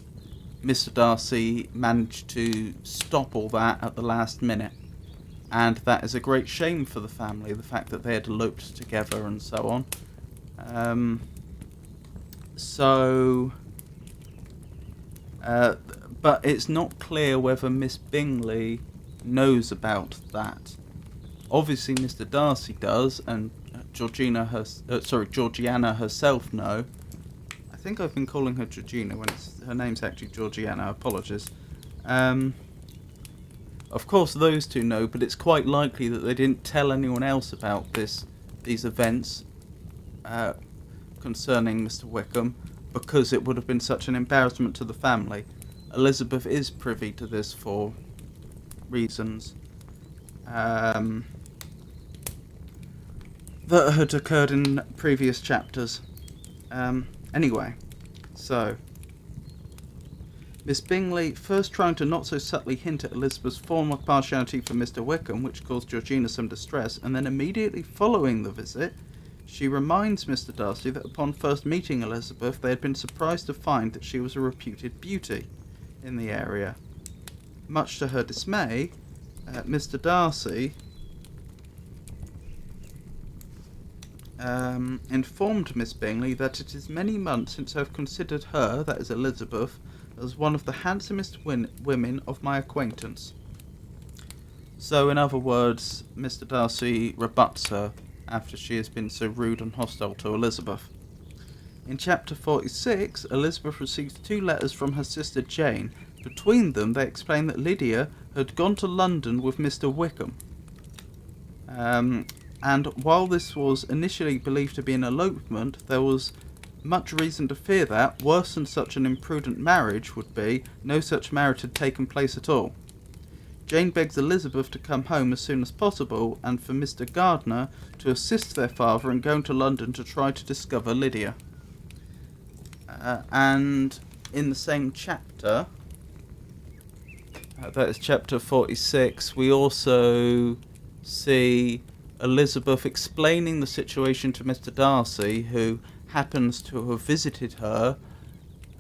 Mr. Darcy managed to stop all that at the last minute, and that is a great shame for the family, the fact that they had eloped together and so on. But it's not clear whether Miss Bingley knows about that. Obviously Mr. Darcy does, and Georgiana herself know. I think I've been calling her Georgina when her name's actually Georgiana. Apologies. Of course those two know, but it's quite likely that they didn't tell anyone else about these events concerning Mr. Wickham, because it would have been such an embarrassment to the family. Elizabeth is privy to this for reasons that had occurred in previous chapters. Anyway, so Miss Bingley first trying to not so subtly hint at Elizabeth's former partiality for Mr. Wickham, which caused Georgina some distress, and then immediately following the visit, she reminds Mr. Darcy that upon first meeting Elizabeth, they had been surprised to find that she was a reputed beauty in the area. Much to her dismay, Mr. Darcy informed Miss Bingley that it is many months since I have considered her, that is Elizabeth, as one of the handsomest women of my acquaintance. So, in other words, Mr. Darcy rebuts her after she has been so rude and hostile to Elizabeth. In chapter 46, Elizabeth receives 2 letters from her sister Jane. Between them, they explain that Lydia had gone to London with Mr. Wickham. And while this was initially believed to be an elopement, there was much reason to fear that, worse than such an imprudent marriage would be, no such marriage had taken place at all. Jane begs Elizabeth to come home as soon as possible, and for Mr. Gardiner to assist their father in going to London to try to discover Lydia. And in the same chapter, that is chapter 46, we also see Elizabeth explaining the situation to Mr. Darcy, who happens to have visited her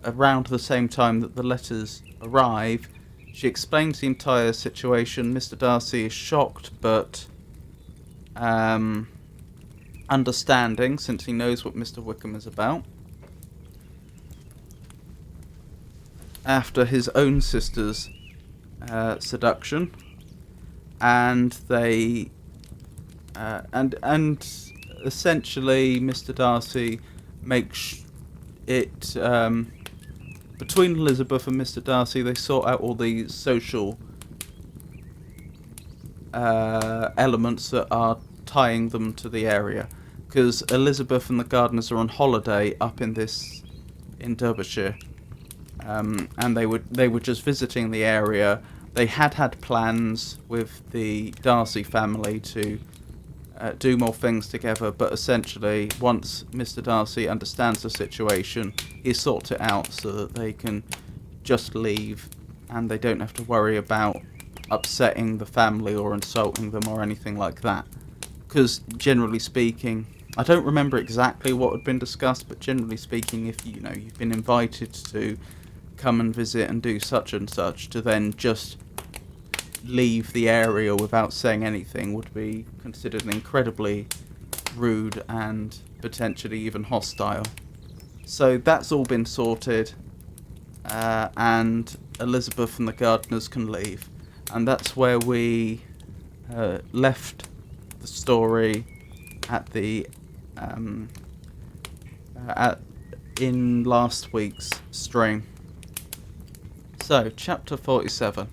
around the same time that the letters arrive. She explains the entire situation. Mr. Darcy is shocked but understanding, since he knows what Mr. Wickham is about. After his own sisters seduction, and they and essentially Mr. Darcy makes it between Elizabeth and Mr. Darcy. They sort out all the social elements that are tying them to the area, because Elizabeth and the Gardners are on holiday up in Derbyshire, and they were just visiting the area. They had plans with the Darcy family to do more things together, but essentially once Mr. Darcy understands the situation, he sorts it out so that they can just leave and they don't have to worry about upsetting the family or insulting them or anything like that. Because generally speaking, I don't remember exactly what had been discussed, but generally speaking, if you've been invited to come and visit and do such and such, to then just leave the area without saying anything would be considered incredibly rude and potentially even hostile. So that's all been sorted, and Elizabeth and the Gardners can leave. And that's where we left the story at in last week's stream. So, chapter 47.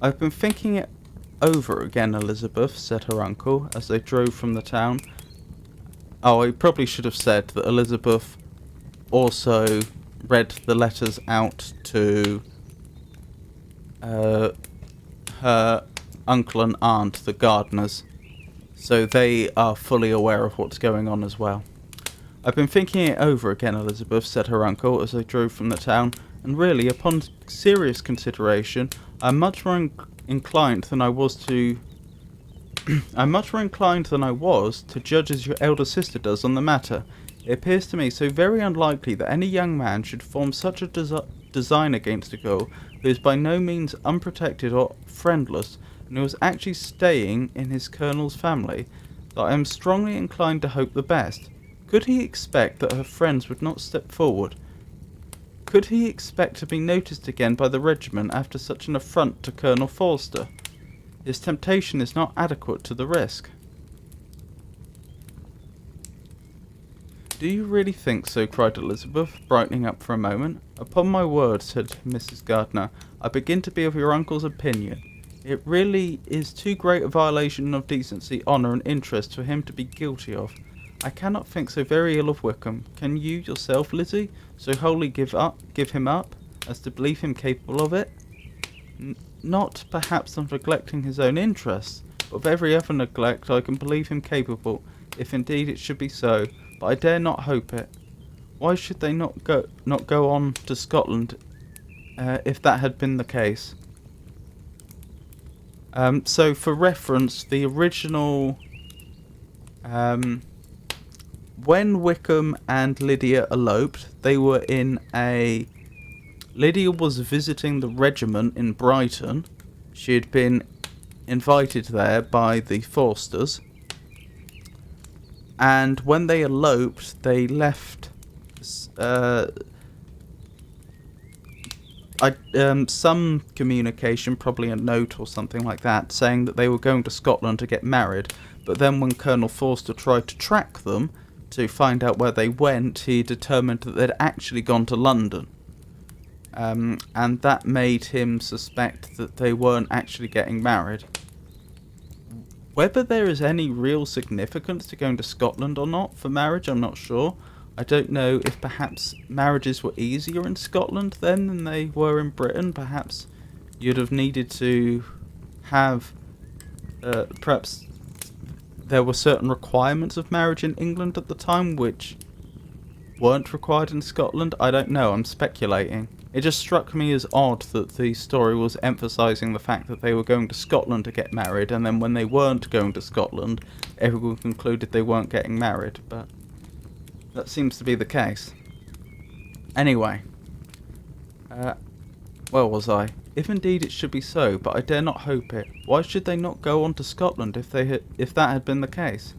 I've been thinking it over again, Elizabeth, said her uncle, as they drove from the town. Oh, I probably should have said that Elizabeth also read the letters out to her uncle and aunt, the Gardners, so they are fully aware of what's going on as well. I've been thinking it over again, Elizabeth, said her uncle, as they drove from the town, and really, upon serious consideration, I'm much more inclined than I was to judge as your elder sister does on the matter. It appears to me so very unlikely that any young man should form such a design against a girl who is by no means unprotected or friendless, and who is actually staying in his colonel's family, that I am strongly inclined to hope the best. Could he expect that her friends would not step forward? Could he expect to be noticed again by the regiment after such an affront to Colonel Forster? His temptation is not adequate to the risk. Do you really think so? Cried Elizabeth, brightening up for a moment. Upon my word, said Mrs. Gardner, I begin to be of your uncle's opinion. It really is too great a violation of decency, honour, and interest for him to be guilty of. I cannot think so very ill of Wickham. Can you yourself, Lizzie, so wholly give him up, as to believe him capable of it? Not perhaps of neglecting his own interests, but of every other neglect I can believe him capable, if indeed it should be so, but I dare not hope it. Why should they not go on to Scotland, if that had been the case? So for reference, the original, when Wickham and Lydia eloped, they were Lydia was visiting the regiment in Brighton. She had been invited there by the Forsters. And when they eloped, they left some communication, probably a note or something like that, saying that they were going to Scotland to get married. But then when Colonel Forster tried to track them to find out where they went, he determined that they'd actually gone to London. And that made him suspect that they weren't actually getting married. Whether there is any real significance to going to Scotland or not for marriage, I'm not sure. I don't know if perhaps marriages were easier in Scotland then than they were in Britain. Perhaps you'd have needed to have, perhaps there were certain requirements of marriage in England at the time which weren't required in Scotland. I don't know, I'm speculating. It just struck me as odd that the story was emphasising the fact that they were going to Scotland to get married, and then when they weren't going to Scotland, everyone concluded they weren't getting married, but that seems to be the case. Anyway, where was I? If indeed it should be so, but I dare not hope it. Why should they not go on to Scotland if that had been the case?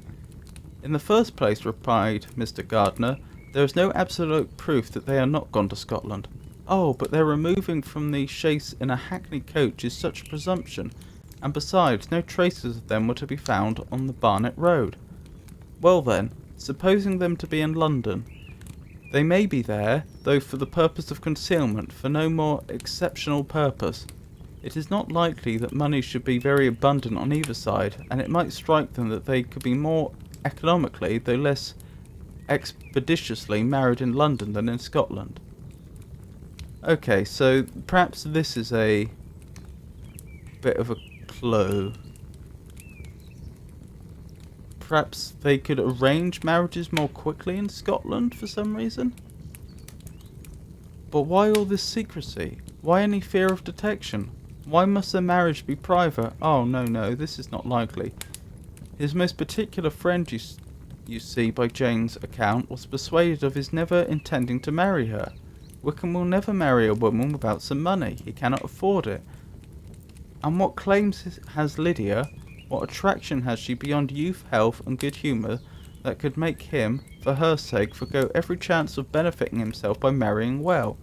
In the first place, replied Mr. Gardner, There is no absolute proof that they are not gone to Scotland. Oh, but their removing from the chaise in a hackney coach is such a presumption, and besides, no traces of them were to be found on the Barnet Road. Well then, supposing them to be in London, they may be there, though for the purpose of concealment, for no more exceptional purpose. It is not likely that money should be very abundant on either side, and it might strike them that they could be more economically, though less expeditiously, married in London than in Scotland. Okay, so perhaps this is a bit of a clue. Perhaps they could arrange marriages more quickly in Scotland for some reason? But why all this secrecy? Why any fear of detection? Why must their marriage be private? Oh, no, this is not likely. His most particular friend, you see by Jane's account, was persuaded of his never intending to marry her. Wickham will never marry a woman without some money. He cannot afford it. And what claims has Lydia? What attraction has she beyond youth, health, and good humour that could make him, for her sake, forgo every chance of benefiting himself by marrying well?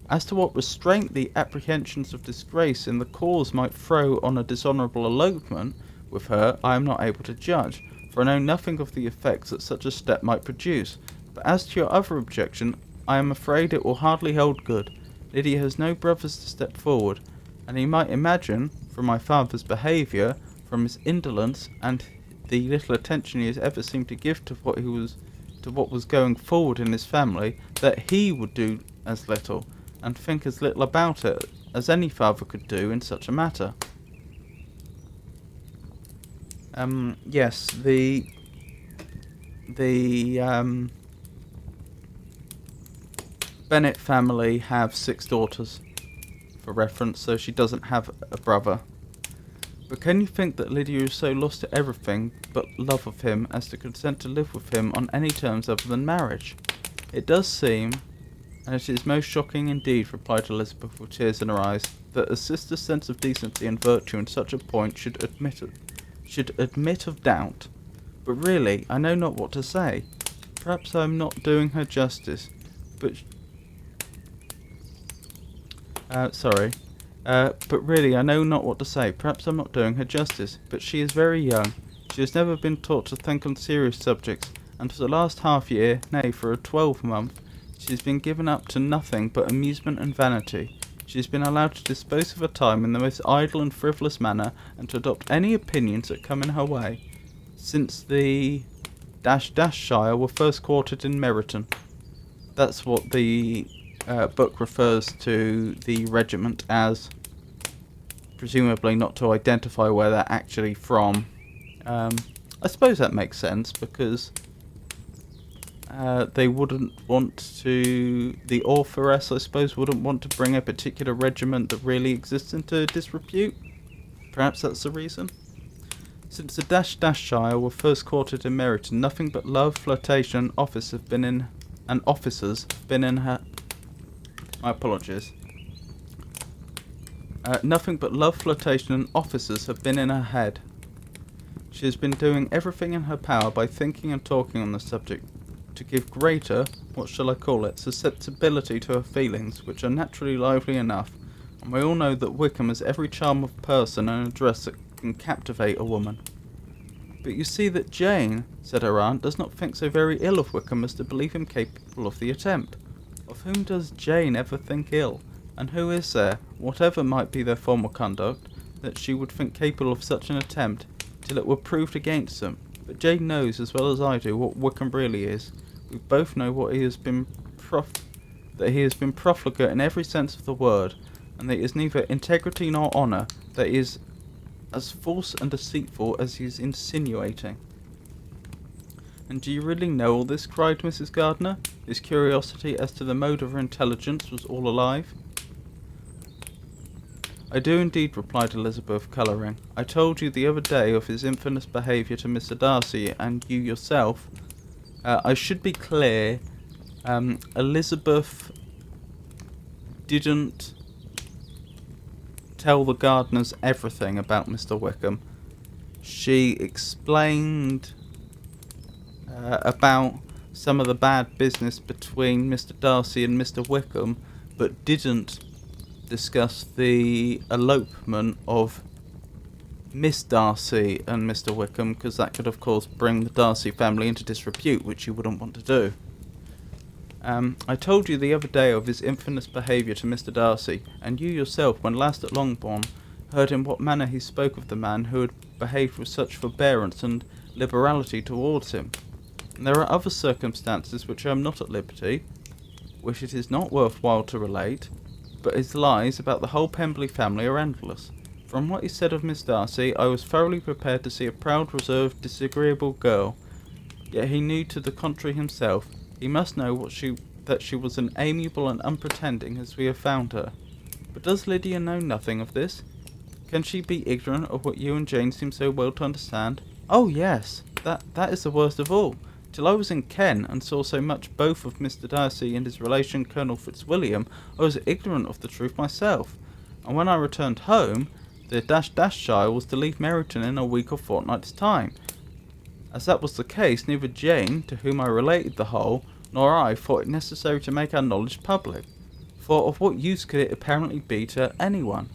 As to what restraint the apprehensions of disgrace in the cause might throw on a dishonourable elopement with her, I am not able to judge, for I know nothing of the effects that such a step might produce. But as to your other objection, I am afraid it will hardly hold good. Lydia has no brothers to step forward, and he might imagine, from my father's behaviour, from his indolence, and the little attention he has ever seemed to give to what was going forward in his family, that he would do as little, and think as little about it, as any father could do in such a matter. Yes, the Bennet family have 6 daughters, for reference, so she doesn't have a brother. But can you think that Lydia is so lost to everything but love of him as to consent to live with him on any terms other than marriage? It does seem, and it is most shocking indeed, replied Elizabeth with tears in her eyes, that a sister's sense of decency and virtue in such a point should admit of doubt. But really, I know not what to say. Perhaps I am not doing her justice, but but really, I know not what to say. Perhaps I'm not doing her justice, but she is very young. She has never been taught to think on serious subjects, and for the last half year, nay, for a 12-month, she has been given up to nothing but amusement and vanity. She has been allowed to dispose of her time in the most idle and frivolous manner, and to adopt any opinions that come in her way, since the Shire were first quartered in Meryton. That's what the book refers to the regiment as, presumably not to identify where they're actually from. I suppose that makes sense, because they wouldn't want to, the authoress I suppose wouldn't want to bring a particular regiment that really exists into disrepute. Perhaps that's the reason. Since the Shire were first quartered in Meryton, nothing but love, flirtation, and officers have been in her. My apologies. Nothing but love, flirtation, and officers have been in her head. She has been doing everything in her power by thinking and talking on the subject to give greater, what shall I call it, susceptibility to her feelings, which are naturally lively enough, and we all know that Wickham has every charm of person and address that can captivate a woman. But you see that Jane, said her aunt, does not think so very ill of Wickham as to believe him capable of the attempt. Of whom does Jane ever think ill? And who is there, whatever might be their former conduct, that she would think capable of such an attempt, till it were proved against them? But Jane knows as well as I do what Wickham really is. We both know what he has been that he has been profligate in every sense of the word, and that he is neither integrity nor honour, that he is as false and deceitful as he is insinuating. And do you really know all this? Cried Mrs. Gardiner. His curiosity as to the mode of her intelligence was all alive. I do indeed, replied Elizabeth, colouring. I told you the other day of his infamous behaviour to Mr. Darcy, and you yourself. I should be clear, Elizabeth didn't tell the Gardiners everything about Mr. Wickham. She explained about some of the bad business between Mr. Darcy and Mr. Wickham, but didn't discuss the elopement of Miss Darcy and Mr. Wickham, because that could of course bring the Darcy family into disrepute, which you wouldn't want to do. I told you the other day of his infamous behaviour to Mr. Darcy, and you yourself, when last at Longbourn, heard in what manner he spoke of the man who had behaved with such forbearance and liberality towards him. And there are other circumstances which I am not at liberty, which it is not worth while to relate, but his lies about the whole Pemberley family are endless. From what he said of Miss Darcy, I was thoroughly prepared to see a proud, reserved, disagreeable girl, yet he knew to the contrary himself. He must know that she was an amiable and unpretending as we have found her. But does Lydia know nothing of this? Can she be ignorant of what you and Jane seem so well to understand? Oh yes, that is the worst of all. Till I was in Kent and saw so much both of Mr. Darcy and his relation Colonel Fitzwilliam, I was ignorant of the truth myself. And when I returned home, the child was to leave Meryton in a week or fortnight's time. As that was the case, neither Jane, to whom I related the whole, nor I thought it necessary to make our knowledge public. For of what use could it apparently be to anyone?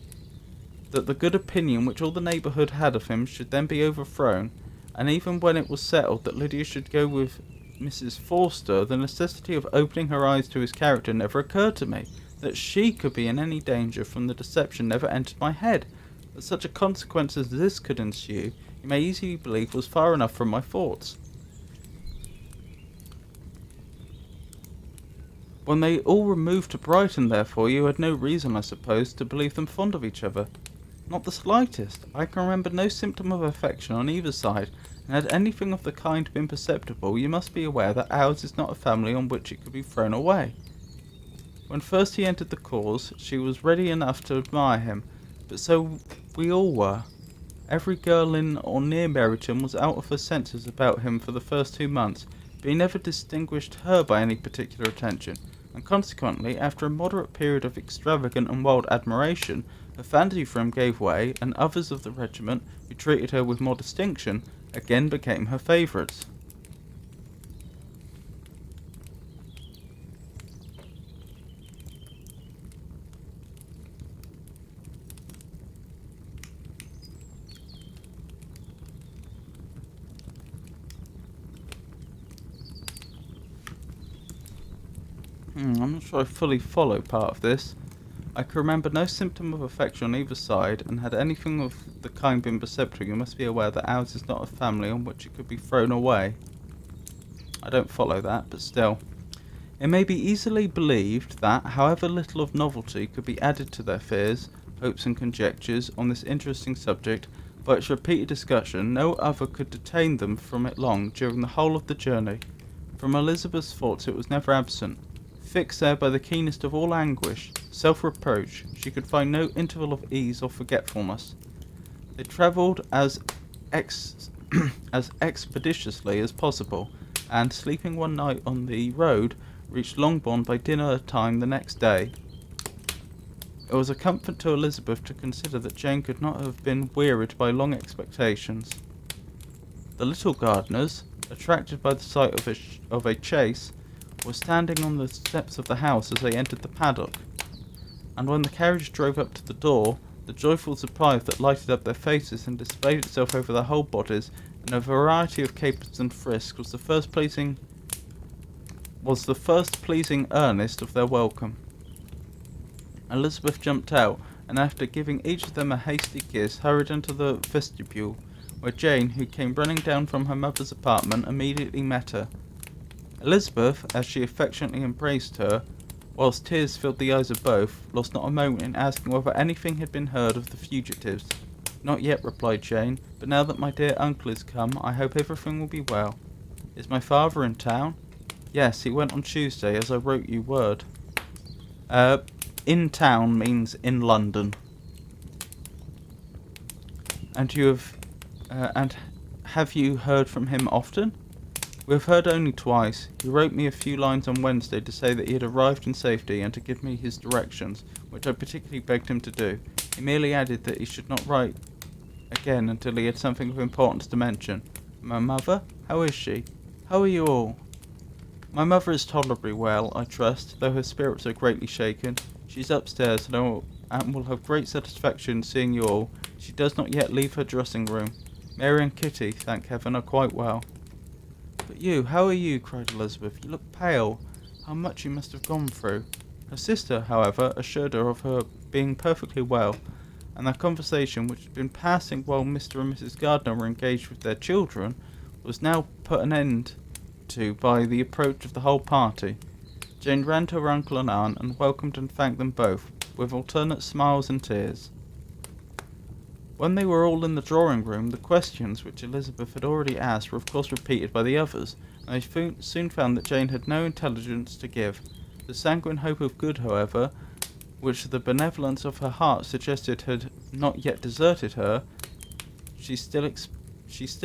That the good opinion which all the neighbourhood had of him should then be overthrown, and even when it was settled that Lydia should go with Mrs. Forster, the necessity of opening her eyes to his character never occurred to me. That she could be in any danger from the deception never entered my head. That such a consequence as this could ensue, you may easily believe was far enough from my thoughts. When they all removed to Brighton, therefore, you had no reason, I suppose, to believe them fond of each other. Not the slightest. I can remember no symptom of affection on either side, and had anything of the kind been perceptible, you must be aware that ours is not a family on which it could be thrown away. When first he entered the cause, she was ready enough to admire him, but so we all were. Every girl in or near Meryton was out of her senses about him for the first 2 months, but he never distinguished her by any particular attention, and consequently, after a moderate period of extravagant and wild admiration, her fancy for him gave way, and others of the regiment, who treated her with more distinction, again became her favourites. I'm not sure I fully follow part of this. I can remember no symptom of affection on either side, and had anything of the kind been perceptible, you must be aware that ours is not a family on which it could be thrown away. I don't follow that, but still. It may be easily believed that, however little of novelty could be added to their fears, hopes and conjectures on this interesting subject, by its repeated discussion, no other could detain them from it long during the whole of the journey. From Elizabeth's thoughts it was never absent. Fixed there by the keenest of all anguish, self-reproach, she could find no interval of ease or forgetfulness. They travelled as expeditiously as possible, and, sleeping one night on the road, reached Longbourn by dinner time the next day. It was a comfort to Elizabeth to consider that Jane could not have been wearied by long expectations. The little gardeners, attracted by the sight of a chaise, were standing on the steps of the house as they entered the paddock, and when the carriage drove up to the door, the joyful surprise that lighted up their faces and displayed itself over their whole bodies in a variety of capers and frisks was the first pleasing earnest of their welcome. Elizabeth jumped out, and after giving each of them a hasty kiss, hurried into the vestibule, where Jane, who came running down from her mother's apartment, immediately met her. Elizabeth, as she affectionately embraced her, whilst tears filled the eyes of both, lost not a moment in asking whether anything had been heard of the fugitives. Not yet, replied Jane, but now that my dear uncle is come, I hope everything will be well. Is my father in town? Yes, he went on Tuesday, as I wrote you word. In town means in London. And have you heard from him often? We have heard only twice. He wrote me a few lines on Wednesday to say that he had arrived in safety and to give me his directions, which I particularly begged him to do. He merely added that he should not write again until he had something of importance to mention. My mother? How is she? How are you all? My mother is tolerably well, I trust, though her spirits are greatly shaken. She's upstairs, and will have great satisfaction in seeing you all. She does not yet leave her dressing room. Mary and Kitty, thank heaven, are quite well. But you, how are you? Cried Elizabeth. You look pale. How much you must have gone through. Her sister, however, assured her of her being perfectly well, and their conversation, which had been passing while Mr. and Mrs. Gardiner were engaged with their children, was now put an end to by the approach of the whole party. Jane ran to her uncle and aunt and welcomed and thanked them both, with alternate smiles and tears. When they were all in the drawing-room, the questions which Elizabeth had already asked were of course repeated by the others, and they soon found that Jane had no intelligence to give. The sanguine hope of good, however, which the benevolence of her heart suggested had not yet deserted her, she still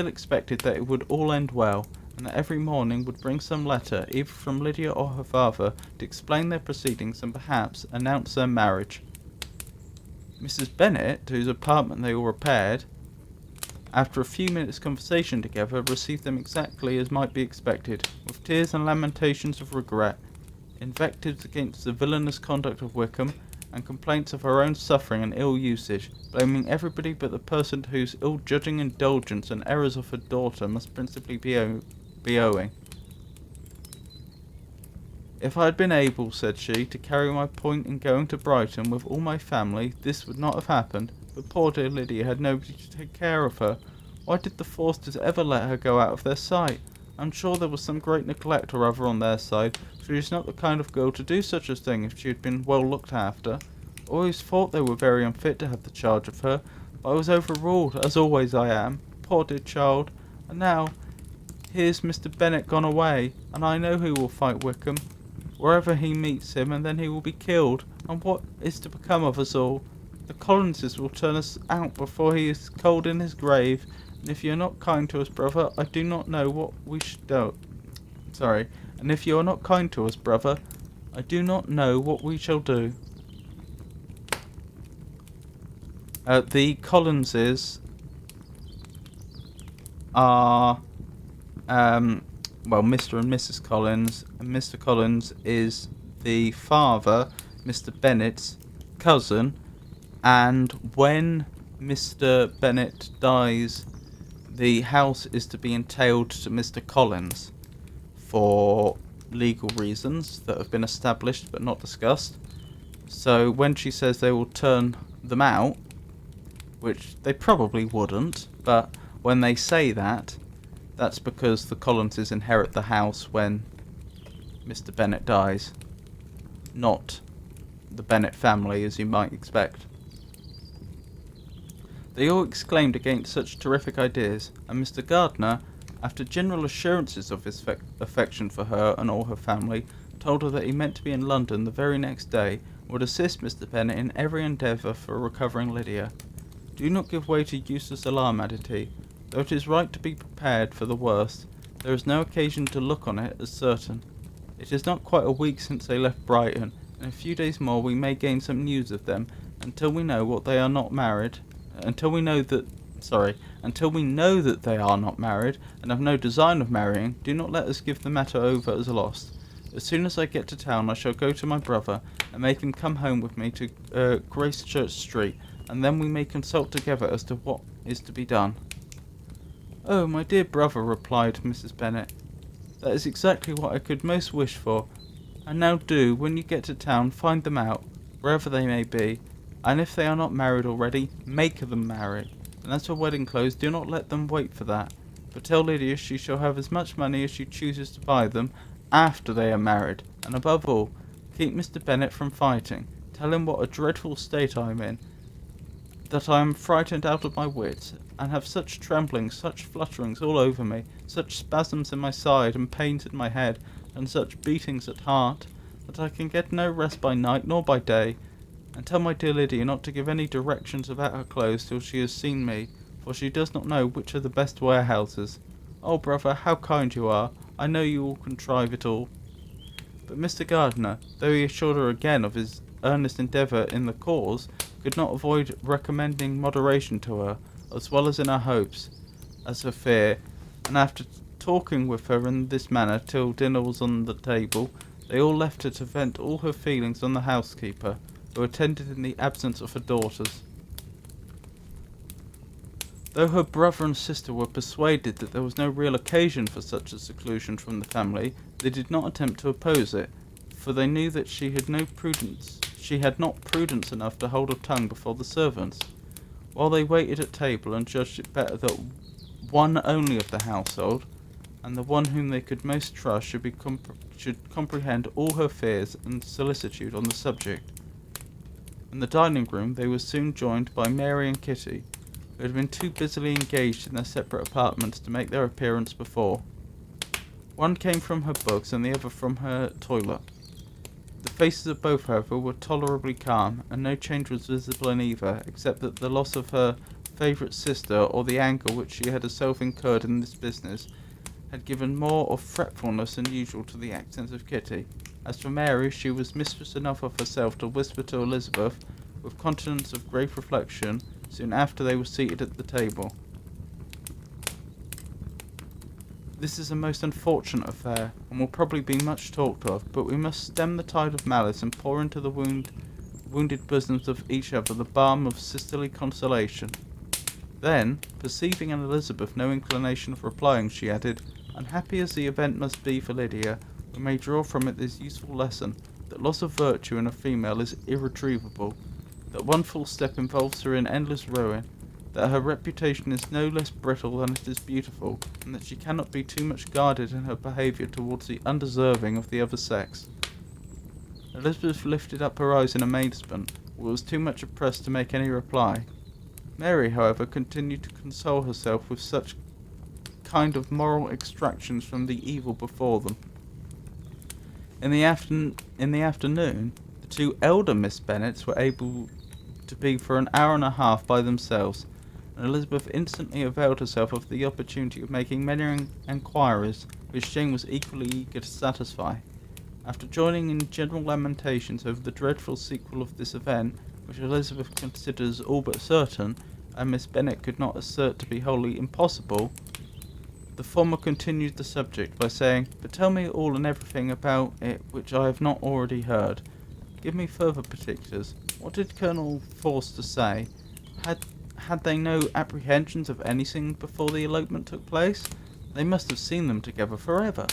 expected that it would all end well, and that every morning would bring some letter, either from Lydia or her father, to explain their proceedings and perhaps announce their marriage. Mrs. Bennet, to whose apartment they all repaired, after a few minutes' conversation together, received them exactly as might be expected, with tears and lamentations of regret, invectives against the villainous conduct of Wickham, and complaints of her own suffering and ill usage, blaming everybody but the person to whose ill-judging indulgence and errors of her daughter must principally be owing. If I had been able, said she, to carry my point in going to Brighton with all my family, this would not have happened, but poor dear Lydia had nobody to take care of her. Why did the Forsters ever let her go out of their sight? I'm sure there was some great neglect or other on their side, for she is not the kind of girl to do such a thing if she had been well looked after. I always thought they were very unfit to have the charge of her, but I was overruled, as always I am. Poor dear child. And now, here's Mr. Bennet gone away, and I know he will fight Wickham wherever he meets him, and then he will be killed, and what is to become of us all? The Collinses will turn us out before he is cold in his grave, and if you are not kind to us, brother, I do not know what we should do. And if you are not kind to us, brother, I do not know what we shall do. The Collinses are, Mr. and Mrs. Collins, and Mr. Collins is the father, Mr. Bennet's cousin, and when Mr. Bennet dies, the house is to be entailed to Mr. Collins for legal reasons that have been established but not discussed. So when she says they will turn them out, which they probably wouldn't, but when they say that, that's because the Collinses inherit the house when Mr. Bennet dies, not the Bennet family as you might expect. They all exclaimed against such terrific ideas, and Mr. Gardiner, after general assurances of his affection for her and all her family, told her that he meant to be in London the very next day, and would assist Mr. Bennet in every endeavour for recovering Lydia. Do not give way to useless alarm, added he. Though it is right to be prepared for the worst, there is no occasion to look on it as certain. It is not quite a week since they left Brighton, and in a few days more we may gain some news of them. Until we know that they are not married, and have no design of marrying, do not let us give the matter over as lost. As soon as I get to town, I shall go to my brother and make him come home with me to Gracechurch Street, and then we may consult together as to what is to be done. Oh, my dear brother, replied Mrs. Bennet, that is exactly what I could most wish for. And now do, when you get to town, find them out, wherever they may be, and if they are not married already, make them marry. And as for wedding clothes, do not let them wait for that, but tell Lydia she shall have as much money as she chooses to buy them after they are married, and above all, keep Mr. Bennet from fighting. Tell him what a dreadful state I am in, that I am frightened out of my wits, and have such tremblings, such flutterings all over me, such spasms in my side, and pains in my head, and such beatings at heart, that I can get no rest by night nor by day. And tell my dear Lydia not to give any directions about her clothes till she has seen me, for she does not know which are the best warehouses. Oh, brother, how kind you are! I know you will contrive it all. But Mr. Gardiner, though he assured her again of his earnest endeavour in the cause, could not avoid recommending moderation to her, as well as in her hopes as her fear, and after talking with her in this manner till dinner was on the table, they all left her to vent all her feelings on the housekeeper, who attended in the absence of her daughters. Though her brother and sister were persuaded that there was no real occasion for such a seclusion from the family, they did not attempt to oppose it, for they knew that she had not prudence enough to hold her tongue before the servants. While they waited at table and judged it better that one only of the household, and the one whom they could most trust, should comprehend all her fears and solicitude on the subject. In the dining room they were soon joined by Mary and Kitty, who had been too busily engaged in their separate apartments to make their appearance before. One came from her books and the other from her toilet. The faces of both, however, were tolerably calm, and no change was visible in either, except that the loss of her favourite sister, or the anger which she had herself incurred in this business, had given more of fretfulness than usual to the accents of Kitty. As for Mary, she was mistress enough of herself to whisper to Elizabeth, with countenance of grave reflection, soon after they were seated at the table, "This is a most unfortunate affair, and will probably be much talked of, but we must stem the tide of malice and pour into the wounded bosoms of each other the balm of sisterly consolation." Then, perceiving in Elizabeth no inclination of replying, she added, "Unhappy as the event must be for Lydia, we may draw from it this useful lesson, that loss of virtue in a female is irretrievable, that one false step involves her in endless ruin, that her reputation is no less brittle than it is beautiful, and that she cannot be too much guarded in her behaviour towards the undeserving of the other sex." Elizabeth lifted up her eyes in amazement, but was too much oppressed to make any reply. Mary, however, continued to console herself with such kind of moral extractions from the evil before them. In the afternoon, the two elder Miss Bennets were able to be for an hour and a half by themselves, and Elizabeth instantly availed herself of the opportunity of making many enquiries, which Jane was equally eager to satisfy. After joining in general lamentations over the dreadful sequel of this event, which Elizabeth considered as all but certain, and Miss Bennet could not assert to be wholly impossible, the former continued the subject by saying, "But tell me all and everything about it which I have not already heard. Give me further particulars. What did Colonel Forster say? Had they no apprehensions of anything before the elopement took place? They must have seen them together forever."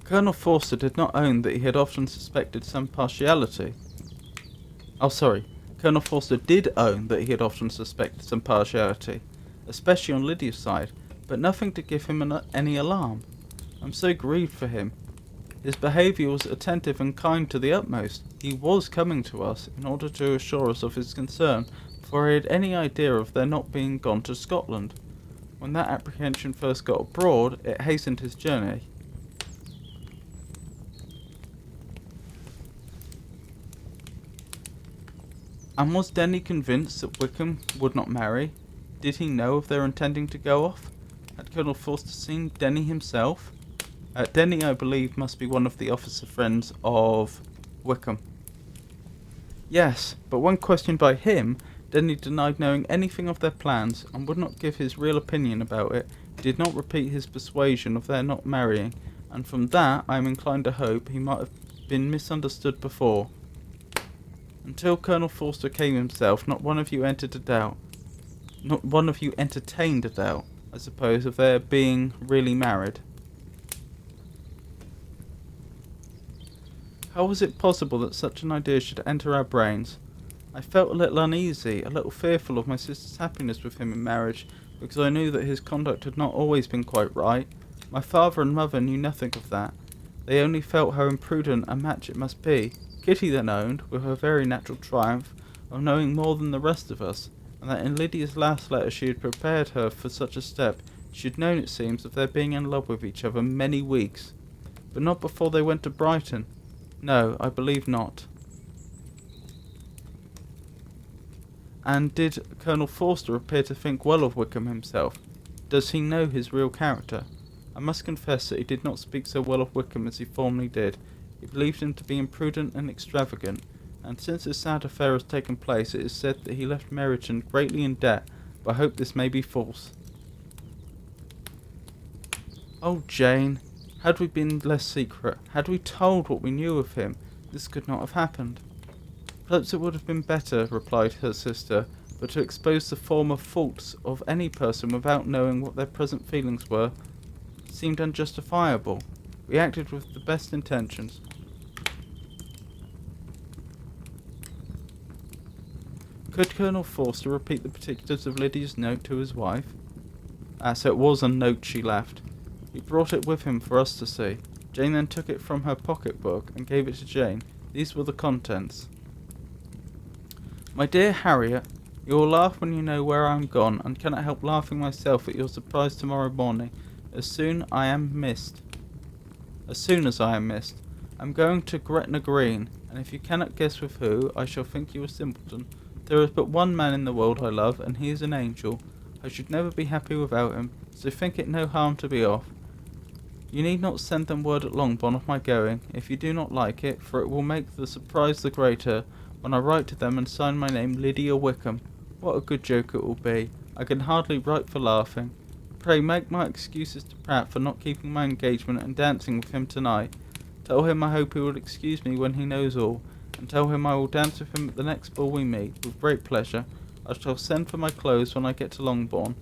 Colonel Forster did not own that he had often suspected some partiality. Colonel Forster did own that he had often suspected some partiality, especially on Lydia's side, but nothing to give him any alarm. "I'm so grieved for him. His behaviour was attentive and kind to the utmost. He was coming to us in order to assure us of his concern, before he had any idea of their not being gone to Scotland. When that apprehension first got abroad, it hastened his journey." And was Denny convinced that Wickham would not marry? Did he know of their intending to go off? Had Colonel Forster seen Denny himself? Denny, I believe, must be one of the officer friends of Wickham. Yes, but when questioned by him, Denny denied knowing anything of their plans, and would not give his real opinion about it. He did not repeat his persuasion of their not marrying, and from that I am inclined to hope he might have been misunderstood before. Until Colonel Forster came himself, not one of you entertained a doubt, I suppose, of their being really married. How was it possible that such an idea should enter our brains? I felt a little uneasy, a little fearful of my sister's happiness with him in marriage, because I knew that his conduct had not always been quite right. My father and mother knew nothing of that. They only felt how imprudent a match it must be. Kitty then owned, with her very natural triumph, of knowing more than the rest of us, and that in Lydia's last letter she had prepared her for such a step. She had known, it seems, of their being in love with each other many weeks, but not before they went to Brighton. No, I believe not. And did Colonel Forster appear to think well of Wickham himself? Does he know his real character? I must confess that he did not speak so well of Wickham as he formerly did. He believed him to be imprudent and extravagant, and since this sad affair has taken place, it is said that he left Meryton greatly in debt, but I hope this may be false. Oh, Jane, had we been less secret, had we told what we knew of him, this could not have happened. Perhaps it would have been better, replied her sister, but to expose the former faults of any person without knowing what their present feelings were seemed unjustifiable. We acted with the best intentions. Could Colonel Forster repeat the particulars of Lydia's note to his wife? So it was a note, she laughed. He brought it with him for us to see. Jane then took it from her pocket-book and gave it to Jane. These were the contents. My dear Harriet, you will laugh when you know where I am gone, and cannot help laughing myself at your surprise tomorrow morning, as soon as I am missed. I am going to Gretna Green, and if you cannot guess with who, I shall think you a simpleton. There is but one man in the world I love, and he is an angel. I should never be happy without him, so think it no harm to be off. You need not send them word at Longbourn of my going, if you do not like it, for it will make the surprise the greater when I write to them and sign my name Lydia Wickham. What a good joke it will be. I can hardly write for laughing. Pray make my excuses to Pratt for not keeping my engagement and dancing with him tonight. Tell him I hope he will excuse me when he knows all, and tell him I will dance with him at the next ball we meet, with great pleasure. I shall send for my clothes when I get to Longbourn,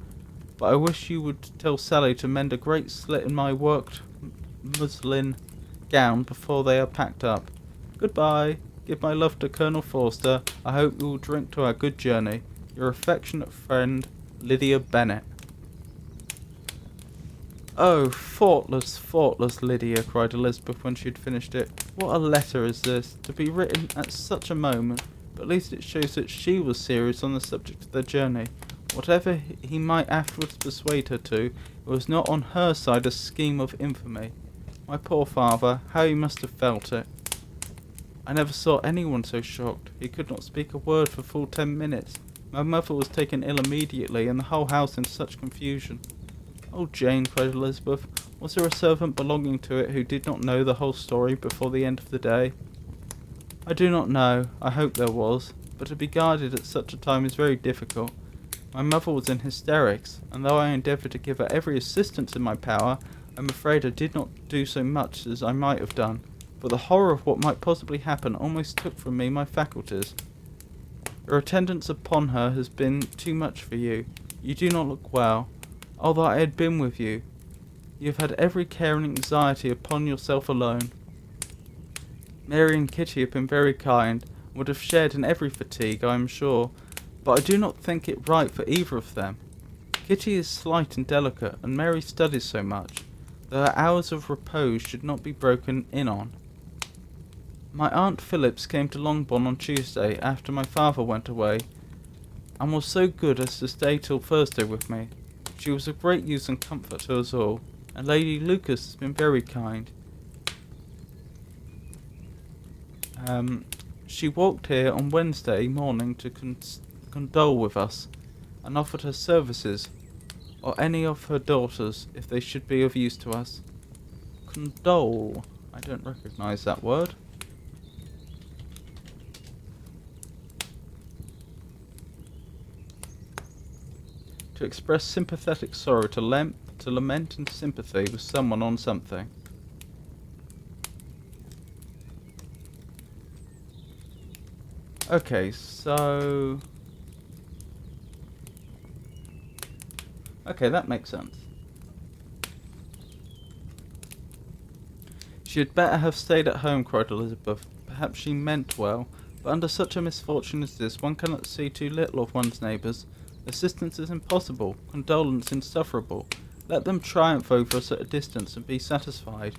but I wish you would tell Sally to mend a great slit in my worked muslin gown before they are packed up. Goodbye. Give my love to Colonel Forster. I hope you will drink to our good journey. Your affectionate friend, Lydia Bennet. Oh, thoughtless, thoughtless Lydia, cried Elizabeth when she had finished it. What a letter is this, to be written at such a moment, but at least it shows that she was serious on the subject of their journey. Whatever he might afterwards persuade her to, it was not on her side a scheme of infamy. My poor father, how he must have felt it. I never saw anyone so shocked. He could not speak a word for full 10 minutes. My mother was taken ill immediately, and the whole house in such confusion. Oh, Jane, cried Elizabeth, was there a servant belonging to it who did not know the whole story before the end of the day? I do not know. I hope there was, but to be guarded at such a time is very difficult. My mother was in hysterics, and though I endeavoured to give her every assistance in my power, I am afraid I did not do so much as I might have done, for the horror of what might possibly happen almost took from me my faculties. Your attendance upon her has been too much for you. You do not look well. Oh, that I had been with you. You have had every care and anxiety upon yourself alone. Mary and Kitty have been very kind, and would have shared in every fatigue, I am sure, but I do not think it right for either of them. Kitty is slight and delicate, and Mary studies so much, that her hours of repose should not be broken in on. My Aunt Phillips came to Longbourn on Tuesday, after my father went away, and was so good as to stay till Thursday with me. She was of great use and comfort to us all, and Lady Lucas has been very kind. She walked here on Wednesday morning to condole with us, and offered her services, or any of her daughters, if they should be of use to us. Condole. I don't recognise that word. To express sympathetic sorrow, to lament in sympathy with someone on something. Okay, so... Okay, that makes sense. She had better have stayed at home, cried Elizabeth. Perhaps she meant well, but under such a misfortune as this, one cannot see too little of one's neighbours. Assistance is impossible, condolence insufferable. Let them triumph over us at a distance and be satisfied.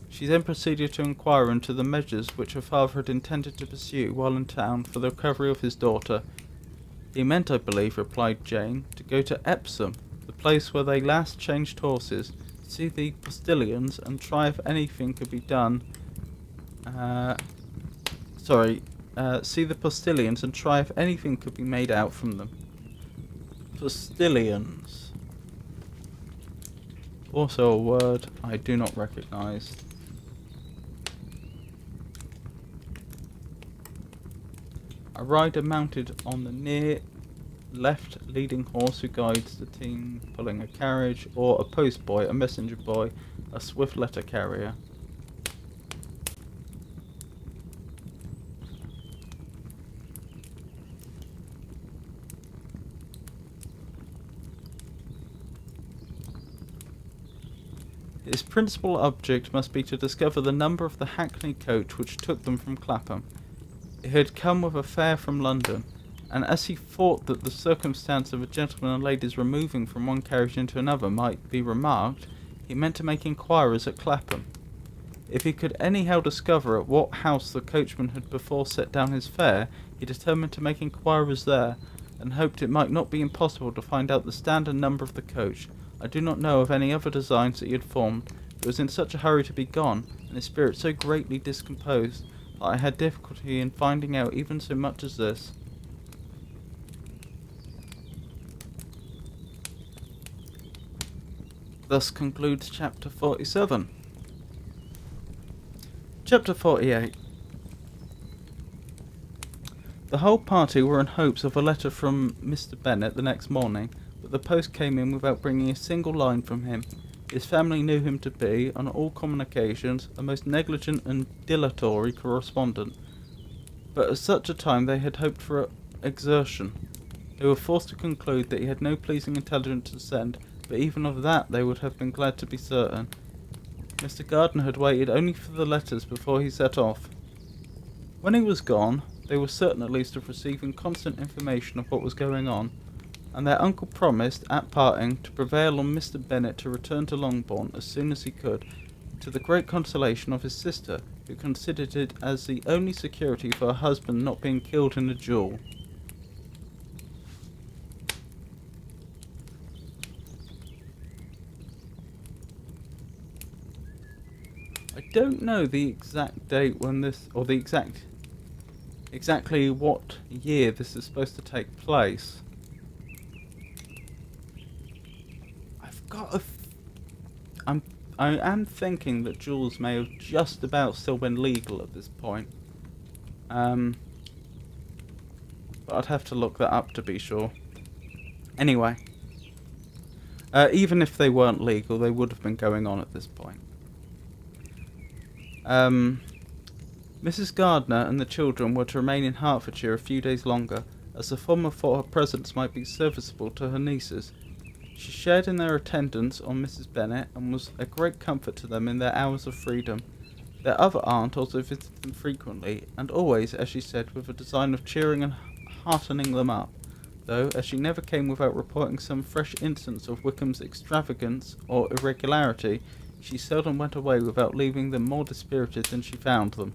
She then proceeded to inquire into the measures which her father had intended to pursue while in town for the recovery of his daughter. He meant, I believe, replied Jane, to go to Epsom, the place where they last changed horses, to see the postilions and try if anything could be done. See the postilions and try if anything could be made out from them. Postilions. Also a word I do not recognise. A rider mounted on the left leading horse who guides the team pulling a carriage, or a post boy, a messenger boy, a swift letter carrier. His principal object must be to discover the number of the hackney coach which took them from Clapham. It had come with a fare from London, and as he thought that the circumstance of a gentleman and lady's removing from one carriage into another might be remarked, he meant to make inquiries at Clapham. If he could anyhow discover at what house the coachman had before set down his fare, he determined to make inquiries there, and hoped it might not be impossible to find out the stand and number of the coach. I do not know of any other designs that he had formed, but was in such a hurry to be gone, and his spirit so greatly discomposed, that I had difficulty in finding out even so much as this. Thus concludes chapter 47. Chapter 48. The whole party were in hopes of a letter from Mr. Bennet the next morning, but the post came in without bringing a single line from him. His family knew him to be, on all common occasions, a most negligent and dilatory correspondent, but at such a time they had hoped for exertion. They were forced to conclude that he had no pleasing intelligence to send, but even of that they would have been glad to be certain. Mr. Gardiner had waited only for the letters before he set off. When he was gone, they were certain at least of receiving constant information of what was going on, and their uncle promised, at parting, to prevail on Mr. Bennet to return to Longbourn as soon as he could, to the great consolation of his sister, who considered it as the only security for her husband not being killed in a duel. I don't know the exact date when this, or the exactly what year this is supposed to take place. I am thinking that duels may have just about still been legal at this point. But I'd have to look that up to be sure. Anyway, even if they weren't legal, they would have been going on at this point. Mrs. Gardiner and the children were to remain in Hertfordshire a few days longer, as the former thought her presence might be serviceable to her nieces. She shared in their attendance on Mrs. Bennet, and was a great comfort to them in their hours of freedom. Their other aunt also visited them frequently, and always, as she said, with a design of cheering and heartening them up, though, as she never came without reporting some fresh instance of Wickham's extravagance or irregularity, she seldom went away without leaving them more dispirited than she found them.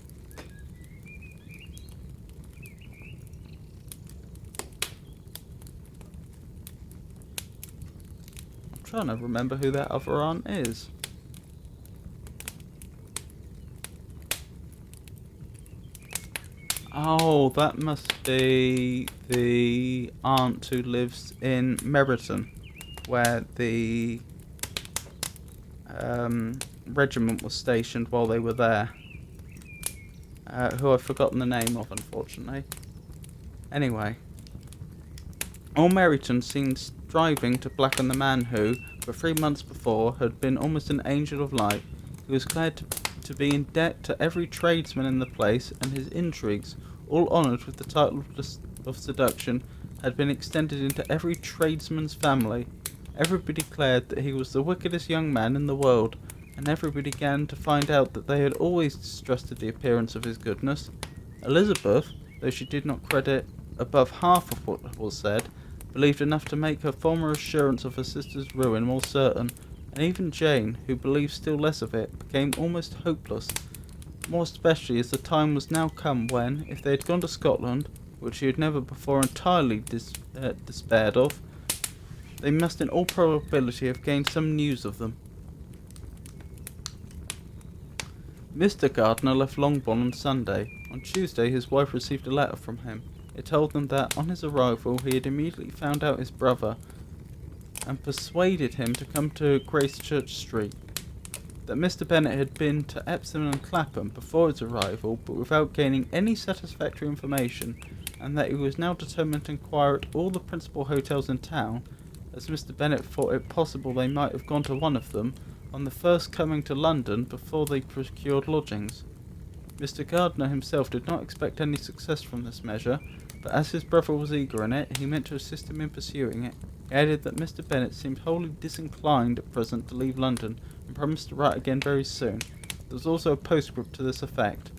I'm trying to remember who that other aunt is. Oh, that must be the aunt who lives in Meryton, where the regiment was stationed while they were there. Who I've forgotten the name of, unfortunately. Anyway, all Meryton seemed striving to blacken the man who, for 3 months before, had been almost an angel of light. He was glad to be in debt to every tradesman in the place, and his intrigues, all honoured with the title of seduction, had been extended into every tradesman's family. Everybody declared that he was the wickedest young man in the world, and everybody began to find out that they had always distrusted the appearance of his goodness. Elizabeth, though she did not credit above half of what was said, believed enough to make her former assurance of her sister's ruin more certain, and even Jane, who believed still less of it, became almost hopeless, more especially as the time was now come when, if they had gone to Scotland, which she had never before entirely despaired of, they must in all probability have gained some news of them. Mr. Gardiner left Longbourn on Sunday. On Tuesday his wife received a letter from him. It told them that, on his arrival, he had immediately found out his brother, and persuaded him to come to Gracechurch Street. That Mr. Bennet had been to Epsom and Clapham before his arrival, but without gaining any satisfactory information, and that he was now determined to inquire at all the principal hotels in town, as Mr. Bennet thought it possible they might have gone to one of them on the first coming to London before they procured lodgings. Mr. Gardiner himself did not expect any success from this measure, but as his brother was eager in it, he meant to assist him in pursuing it. He added that Mr. Bennet seemed wholly disinclined at present to leave London, and promised to write again very soon. There was also a postscript to this effect.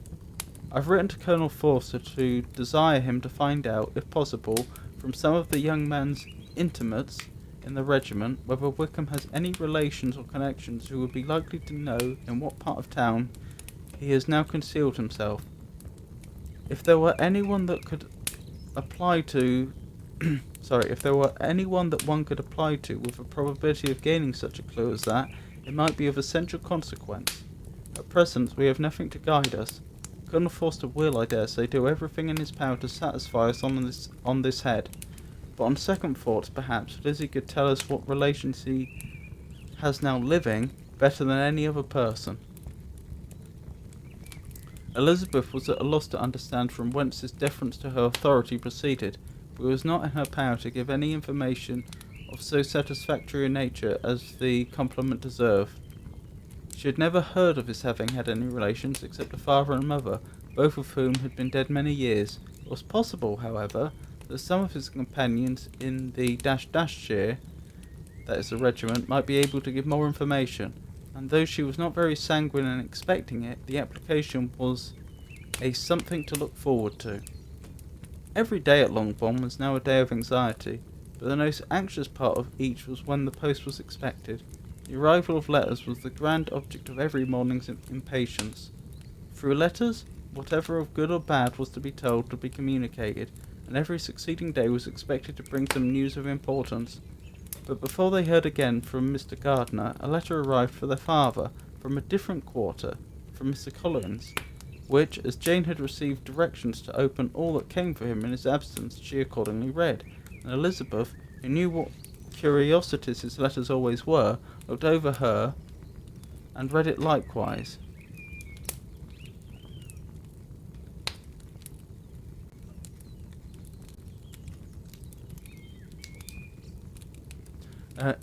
I've written to Colonel Forster to desire him to find out, if possible, from some of the young man's intimates in the regiment, whether Wickham has any relations or connections who would be likely to know in what part of town he has now concealed himself. If there were anyone that could apply to if there were anyone that one could apply to with a probability of gaining such a clue as that, it might be of essential consequence. At present we have nothing to guide us. Colonel Forster will, I dare say, do everything in his power to satisfy us on this head, but on second thoughts perhaps Lizzie could tell us what relations he has now living better than any other person. Elizabeth was at a loss to understand from whence this deference to her authority proceeded, but it was not in her power to give any information of so satisfactory a nature as the compliment deserved. She had never heard of his having had any relations except a father and mother, both of whom had been dead many years. It was possible, however, that some of his companions in the shire, that is the regiment, might be able to give more information, and though she was not very sanguine in expecting it, the application was a something to look forward to. Every day at Longbourn was now a day of anxiety, but the most anxious part of each was when the post was expected. The arrival of letters was the grand object of every morning's impatience. Through letters, whatever of good or bad was to be told would be communicated, and every succeeding day was expected to bring some news of importance. But before they heard again from Mr. Gardiner, a letter arrived for their father, from a different quarter, from Mr. Collins, which, as Jane had received directions to open all that came for him in his absence, she accordingly read, and Elizabeth, who knew what curiosities his letters always were, looked over her and read it likewise.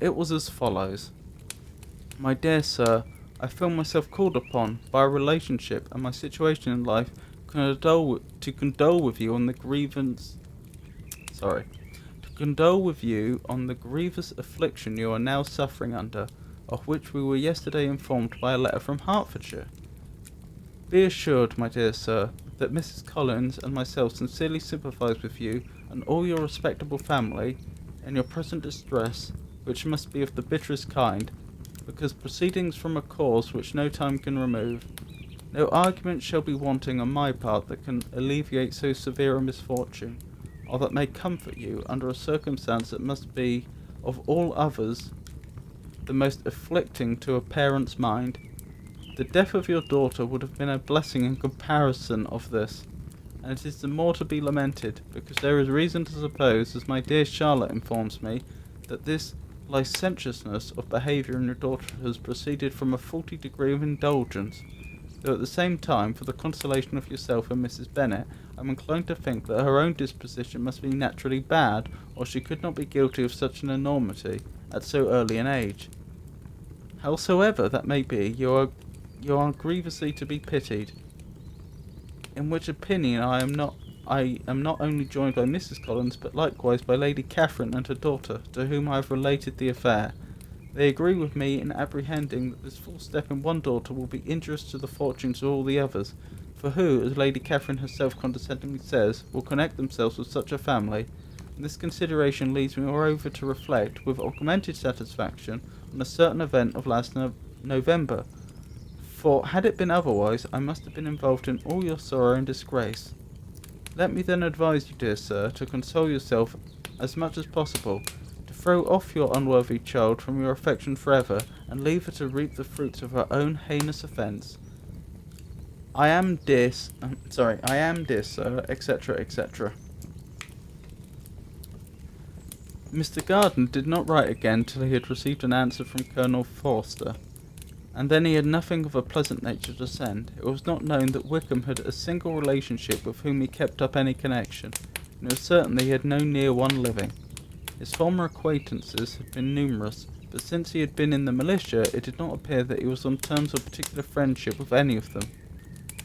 It was as follows. My dear sir, I feel myself called upon, by a relationship and my situation in life, to condole with you on the grievous affliction you are now suffering under, of which we were yesterday informed by a letter from Hertfordshire. Be assured, my dear sir, that Mrs. Collins and myself sincerely sympathise with you and all your respectable family in your present distress, which must be of the bitterest kind, because proceedings from a cause which no time can remove. No argument shall be wanting on my part that can alleviate so severe a misfortune, or that may comfort you under a circumstance that must be, of all others, the most afflicting to a parent's mind. The death of your daughter would have been a blessing in comparison of this, and it is the more to be lamented, because there is reason to suppose, as my dear Charlotte informs me, that this licentiousness of behaviour in your daughter has proceeded from a faulty degree of indulgence, though at the same time, for the consolation of yourself and Mrs. Bennet, I am inclined to think that her own disposition must be naturally bad, or she could not be guilty of such an enormity at so early an age. Howsoever that may be, you are grievously to be pitied, in which opinion I am not only joined by Mrs. Collins, but likewise by Lady Catherine and her daughter, to whom I have related the affair. They agree with me in apprehending that this false step in one daughter will be injurious to the fortunes of all the others, for who, as Lady Catherine herself condescendingly says, will connect themselves with such a family? And this consideration leads me moreover to reflect, with augmented satisfaction, on a certain event of last November, for had it been otherwise, I must have been involved in all your sorrow and disgrace. Let me then advise you, dear sir, to console yourself as much as possible, to throw off your unworthy child from your affection forever, and leave her to reap the fruits of her own heinous offence. I am, dear sir, etc., etc. Mr. Gardiner did not write again till he had received an answer from Colonel Forster, and then he had nothing of a pleasant nature to send. It was not known that Wickham had a single relationship with whom he kept up any connection. and it was certain that he had no near one living. His former acquaintances had been numerous, but since he had been in the militia, it did not appear that he was on terms of particular friendship with any of them.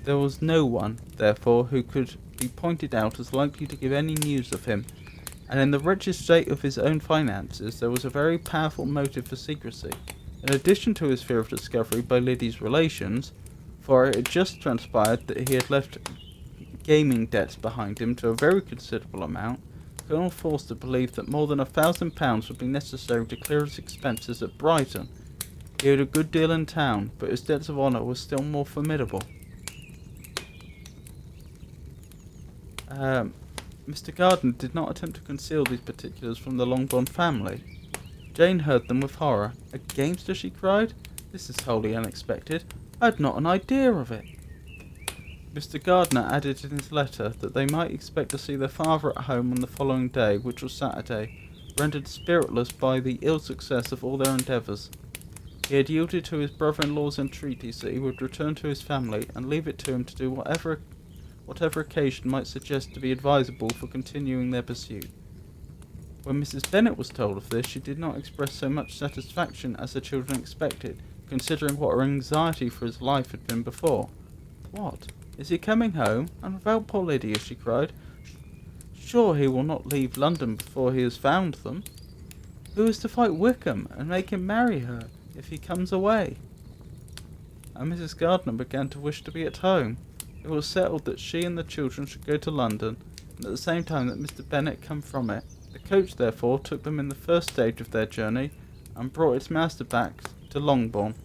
There was no one, therefore, who could be pointed out as likely to give any news of him, and in the wretched state of his own finances, there was a very powerful motive for secrecy, in addition to his fear of discovery by Liddy's relations, for it had just transpired that he had left gaming debts behind him to a very considerable amount. Colonel Forster believed that more than £1,000 would be necessary to clear his expenses at Brighton. He owed a good deal in town, but his debts of honour were still more formidable. Mr. Gardiner did not attempt to conceal these particulars from the Longbourn family. Jane heard them with horror. "A gamester?" she cried. "This is wholly unexpected. I had not an idea of it." Mr. Gardiner added in his letter that they might expect to see their father at home on the following day, which was Saturday, rendered spiritless by the ill success of all their endeavours. He had yielded to his brother-in-law's entreaties that he would return to his family, and leave it to him to do whatever occasion might suggest to be advisable for continuing their pursuit. When Mrs. Bennet was told of this, she did not express so much satisfaction as the children expected, considering what her anxiety for his life had been before. "What? Is he coming home, and without poor Lydia?" she cried. "Sure he will not leave London before he has found them. Who is to fight Wickham, and make him marry her, if he comes away?" And Mrs. Gardiner began to wish to be at home. It was settled that she and the children should go to London, and at the same time that Mr. Bennet come from it. The coach, therefore, took them in the first stage of their journey, and brought its master back to Longbourn.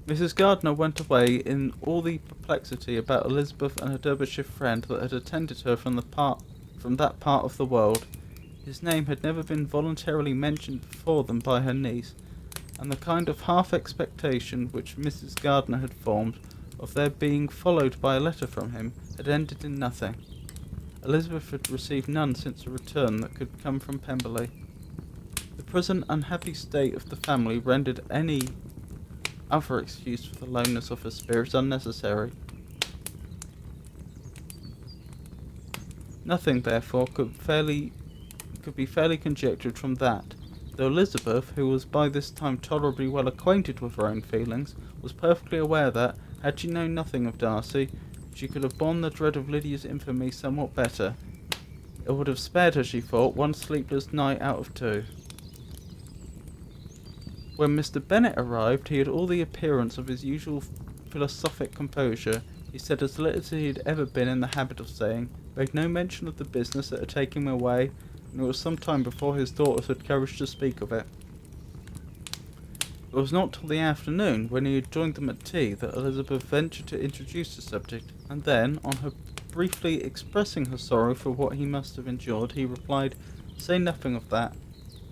Mrs. Gardiner went away in all the perplexity about Elizabeth and her Derbyshire friend that had attended her from that part of the world. His name had never been voluntarily mentioned before them by her niece, and the kind of half-expectation which Mrs. Gardiner had formed of their being followed by a letter from him had ended in nothing. Elizabeth had received none since the return that could come from Pemberley. The present unhappy state of the family rendered any other excuse for the lowness of her spirits unnecessary. Nothing, therefore, could be fairly conjectured from that, though Elizabeth, who was by this time tolerably well acquainted with her own feelings, was perfectly aware that, had she known nothing of Darcy, she could have borne the dread of Lydia's infamy somewhat better. It would have spared her, she thought, one sleepless night out of two. When Mr. Bennet arrived, he had all the appearance of his usual philosophic composure. He said as little as he had ever been in the habit of saying, made no mention of the business that had taken him away, and it was some time before his daughters had courage to speak of it. It was not till the afternoon, when he had joined them at tea, that Elizabeth ventured to introduce the subject, and then, on her briefly expressing her sorrow for what he must have endured, he replied, "Say nothing of that.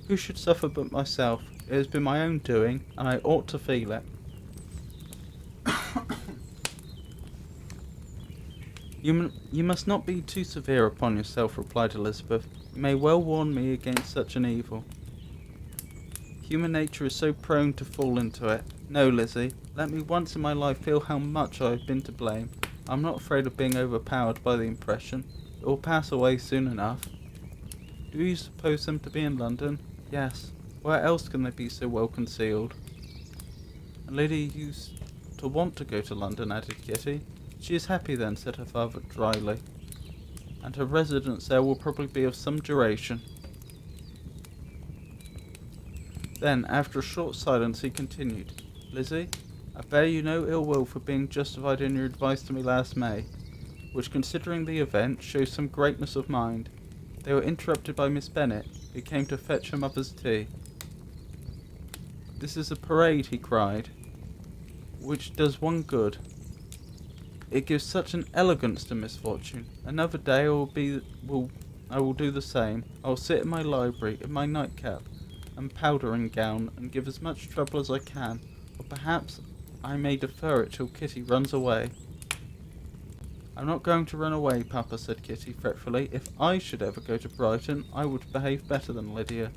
Who should suffer but myself? It has been my own doing, and I ought to feel it." You must not be too severe upon yourself," replied Elizabeth. "You may well warn me against such an evil. Human nature is so prone to fall into it. No, Lizzie, let me once in my life feel how much I have been to blame. I am not afraid of being overpowered by the impression. It will pass away soon enough." "Do you suppose them to be in London?" "Yes. Where else can they be so well concealed?" "And Lydia used to want to go to London," added Kitty. "She is happy then," said her father dryly, "and her residence there will probably be of some duration." Then, after a short silence, he continued, "Lizzie, I bear you no ill will for being justified in your advice to me last May, which, considering the event, shows some greatness of mind." They were interrupted by Miss Bennet, who came to fetch her mother's tea. "This is a parade," he cried, "which does one good. It gives such an elegance to misfortune. Another day I will do the same. I will sit in my library, in my nightcap and powdering gown, and give as much trouble as I can, or perhaps I may defer it till Kitty runs away." "I'm not going to run away, Papa," said Kitty fretfully. "If I should ever go to Brighton, I would behave better than Lydia."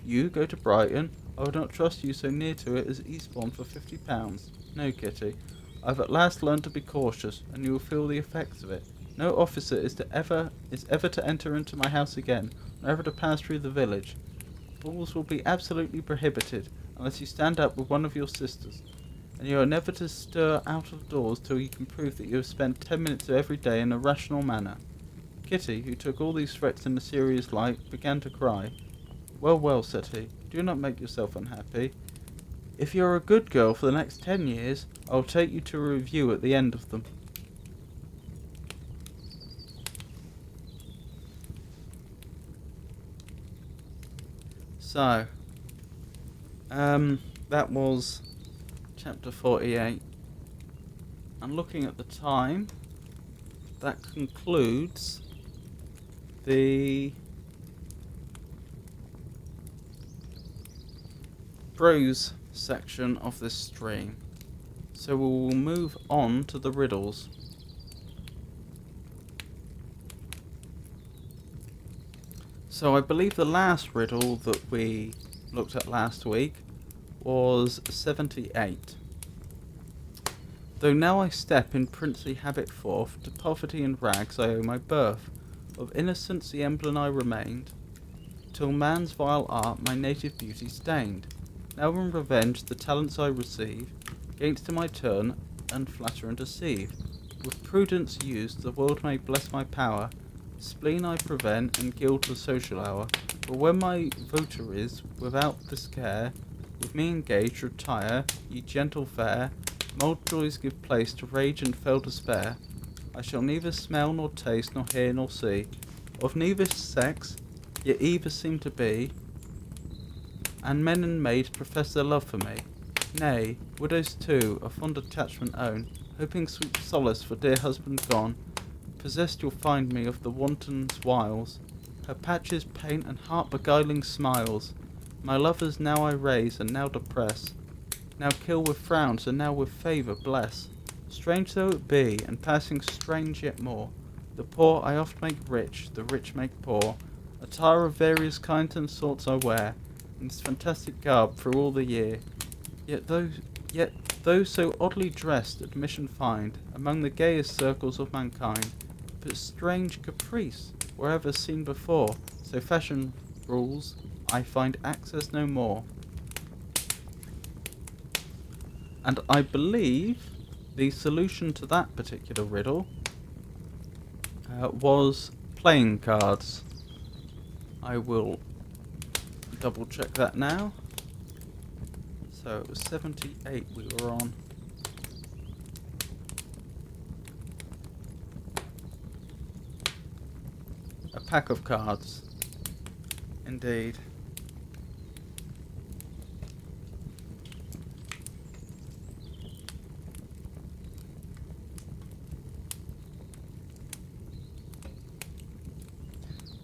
"You go to Brighton? I would not trust you so near to it as Eastbourne for £50. No, Kitty, I've at last learned to be cautious, and you will feel the effects of it. No officer is ever to enter into my house again, nor ever to pass through the village. Balls will be absolutely prohibited, unless you stand up with one of your sisters, and you are never to stir out of doors till you can prove that you have spent 10 minutes of every day in a rational manner. Kitty, who took all these threats in a serious light, began to cry. Well, well, said he, do not make yourself unhappy. If you are a good girl for the next 10 years, I will take you to a review at the end of them. So, that was chapter 48. And looking at the time, that concludes the prose section of this stream. So we will move on to the riddles. So I believe the last riddle that we looked at last week was 78. Though now I step in princely habit forth, to poverty and rags I owe my birth. Of innocence the emblem I remained, till man's vile art my native beauty stained. Now in revenge the talents I receive, gainst my turn and flatter and deceive. With prudence used the world may bless my power, spleen I prevent and gild the social hour. For when my votaries, without this care, with me engaged retire, ye gentle fair, mild joys give place to rage and fell despair. I shall neither smell nor taste nor hear nor see, of neither sex, yet either seem to be, and men and maids profess their love for me. Nay, widows too a fond attachment own, hoping sweet solace for dear husband gone. Possessed you'll find me of the wanton's wiles, her patches paint and heart beguiling smiles. My lovers now I raise and now depress, now kill with frowns and now with favour bless. Strange though it be, and passing strange yet more, the poor I oft make rich, the rich make poor. Attire of various kinds and sorts I wear, in this fantastic garb through all the year. Yet those so oddly dressed admission find among the gayest circles of mankind. But strange caprice, wherever seen before, so fashion rules, I find access no more. And I believe the solution to that particular riddle was playing cards. I will double check that now. So it was 78 we were on. A pack of cards. Indeed.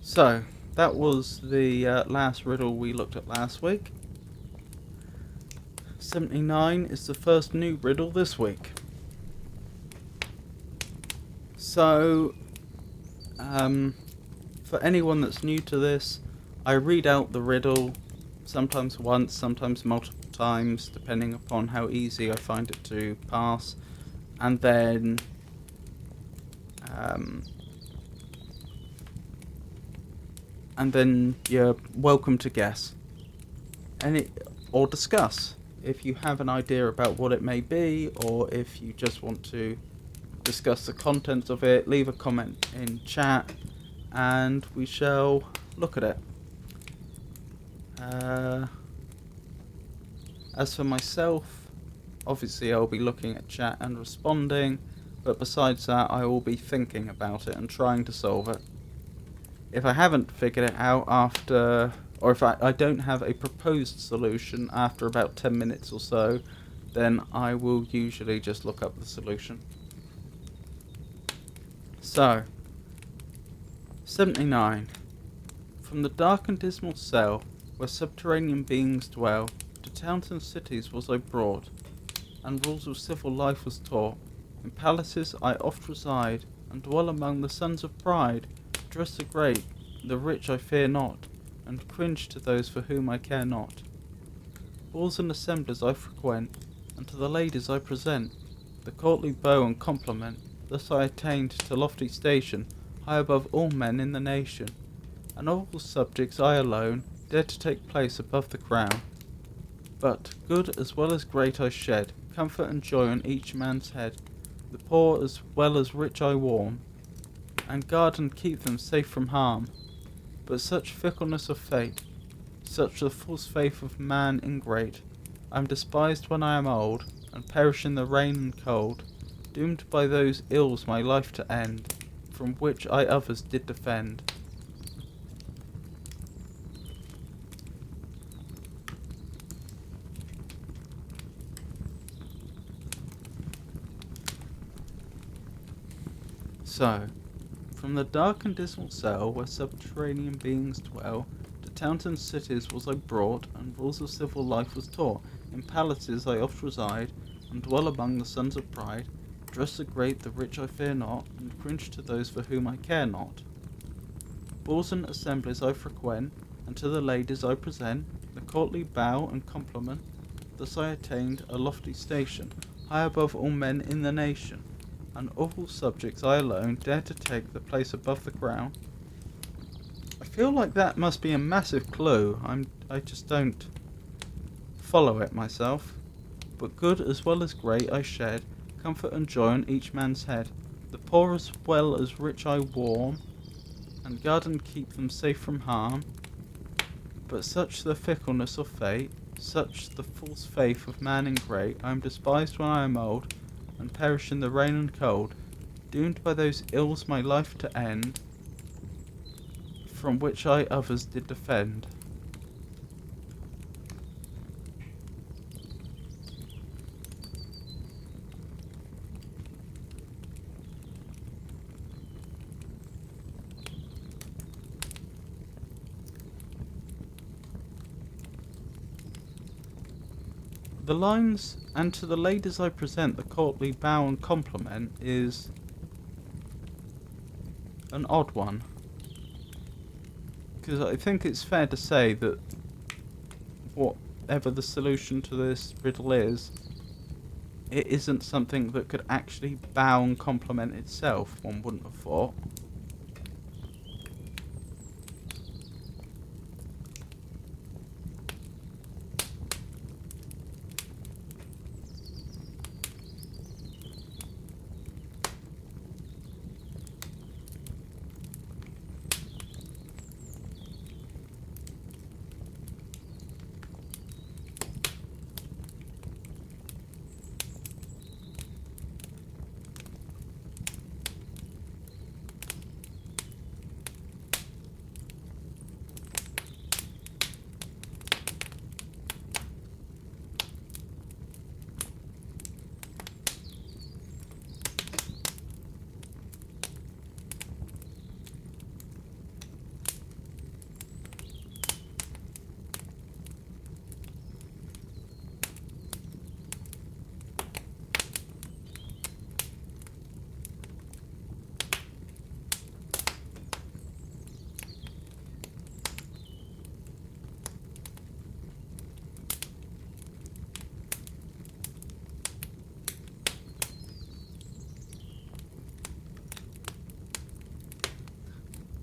So, that was the last riddle we looked at last week. 79 is the first new riddle this week. So, for anyone that's new to this, I read out the riddle sometimes once, sometimes multiple times, depending upon how easy I find it to pass, and then you're welcome to guess or discuss if you have an idea about what it may be, or if you just want to discuss the contents of it. Leave a comment in chat and we shall look at it. As for myself, obviously I'll be looking at chat and responding, but besides that I will be thinking about it and trying to solve it. If I haven't figured it out after, or if I don't have a proposed solution after about 10 minutes or so, then I will usually just look up the solution. So, 79. From the dark and dismal cell, where subterranean beings dwell, to towns and cities was I brought, and rules of civil life was taught. In palaces I oft reside, and dwell among the sons of pride. Address the great, the rich I fear not, and cringe to those for whom I care not. Balls and assemblies I frequent, and to the ladies I present the courtly bow and compliment, Thus I attained to lofty station, high above all men in the nation, and of all subjects I alone dared to take place above the crown. But good as well as great I shed comfort and joy on each man's head, the poor as well as rich I warm, and guard and keep them safe from harm. But such fickleness of fate, such the false faith of man ingrate, I am despised when I am old, and perish in the rain and cold, doomed by those ills my life to end, from which I others did defend. So, from the dark and dismal cell where subterranean beings dwell, to towns and cities was I brought, and rules of civil life was taught. In palaces I oft reside, and dwell among the sons of pride. Dress the great, the rich I fear not, and cringe to those for whom I care not. Balls and assemblies I frequent, and to the ladies I present the courtly bow and compliment. Thus I attained a lofty station, high above all men in the nation, and of all subjects I alone dare to take the place above the crown. I feel like that must be a massive clue. I just don't follow it myself. But good as well as great I shed comfort and joy on each man's head, the poor as well as rich I warm, and guard and keep them safe from harm. But such the fickleness of fate, such the false faith of man ingrate, I am despised when I am old, and perish in the rain and cold, doomed by those ills my life to end, from which I others did defend. The lines, and to the ladies I present the courtly bow and compliment, is an odd one. Because I think it's fair to say that whatever the solution to this riddle is, it isn't something that could actually bow and compliment itself, one wouldn't have thought.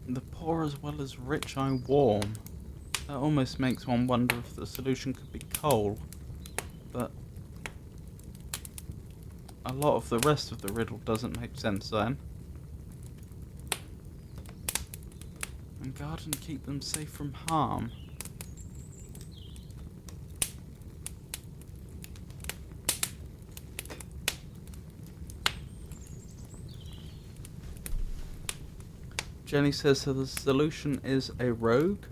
The poor as well as rich I warm. That almost makes one wonder if the solution could be coal, but a lot of the rest of the riddle doesn't make sense then. And guard and keep them safe from harm. Jenny says so the solution is a rogue.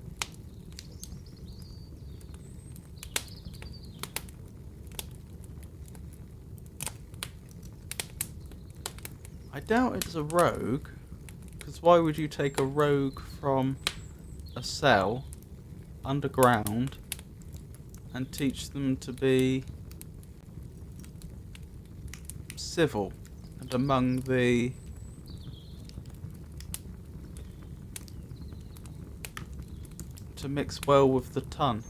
I doubt it's a rogue, because why would you take a rogue from a cell underground and teach them to be civil and among the to mix well with the ton?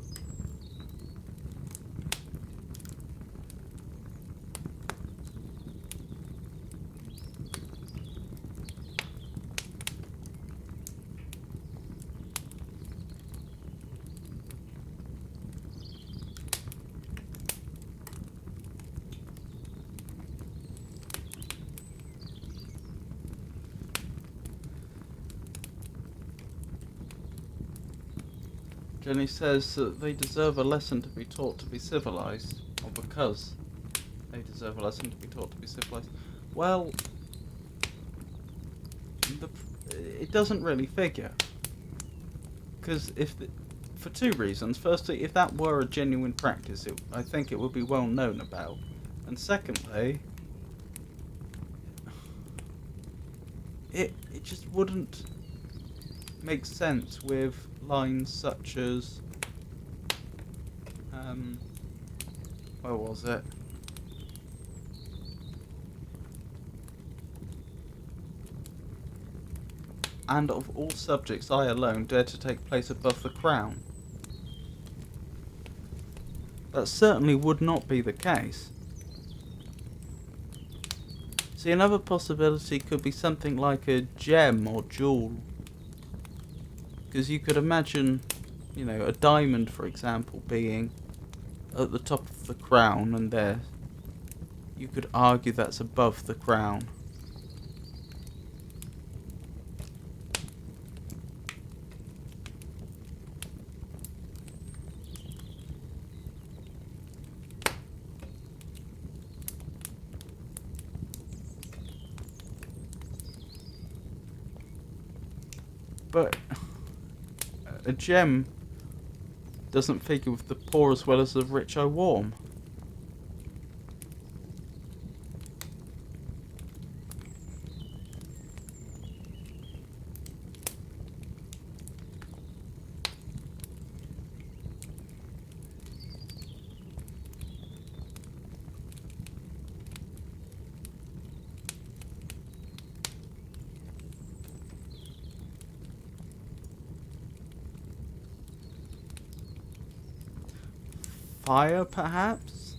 and he says that they deserve a lesson to be taught to be civilized, or because they deserve a lesson to be taught to be civilized. Well, it doesn't really figure, because for two reasons. Firstly, if that were a genuine practice, I think it would be well known about, and secondly, it just wouldn't make sense with lines such as where was it? And of all subjects, I alone dare to take place above the crown. That certainly would not be the case. See, another possibility could be something like a gem or jewel. Because you could imagine, a diamond, for example, being at the top of the crown, and there you could argue that's above the crown. But a gem doesn't figure with the poor as well as the rich are warm. Fire, perhaps?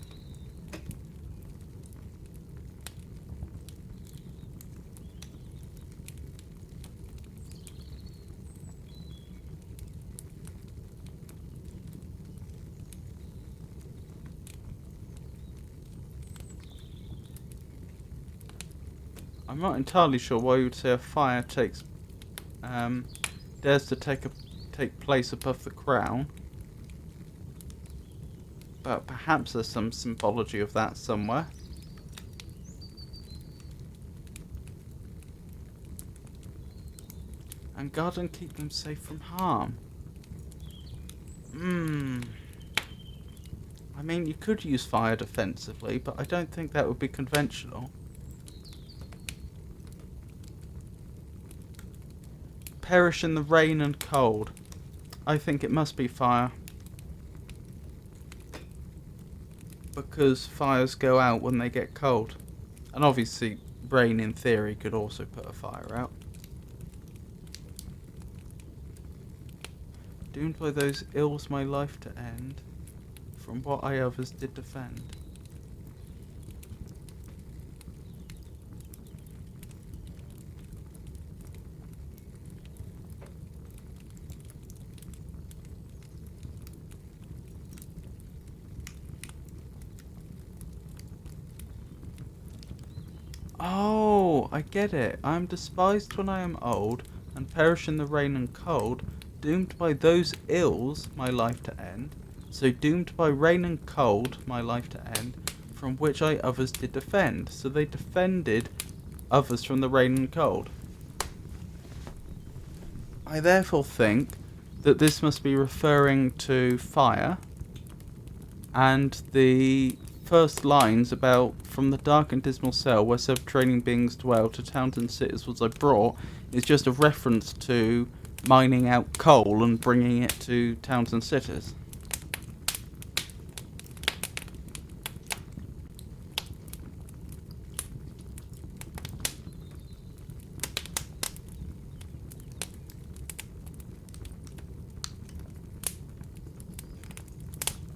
I'm not entirely sure why you would say a fire dares to take place above the crown. But perhaps there's some symbology of that somewhere. And guard and keep them safe from harm. I mean, you could use fire defensively, but I don't think that would be conventional. Perish in the rain and cold. I think it must be fire. Because fires go out when they get cold. And obviously, rain in theory could also put a fire out. Doomed by those ills my life to end, from what I others did defend. Oh, I get it. I am despised when I am old, and perish in the rain and cold, doomed by those ills my life to end. So doomed by rain and cold my life to end, from which I others did defend. So they defended others from the rain and cold. I therefore think that this must be referring to fire, and the first lines about from the dark and dismal cell where subterranean beings dwell to towns and cities was I brought is just a reference to mining out coal and bringing it to towns and cities.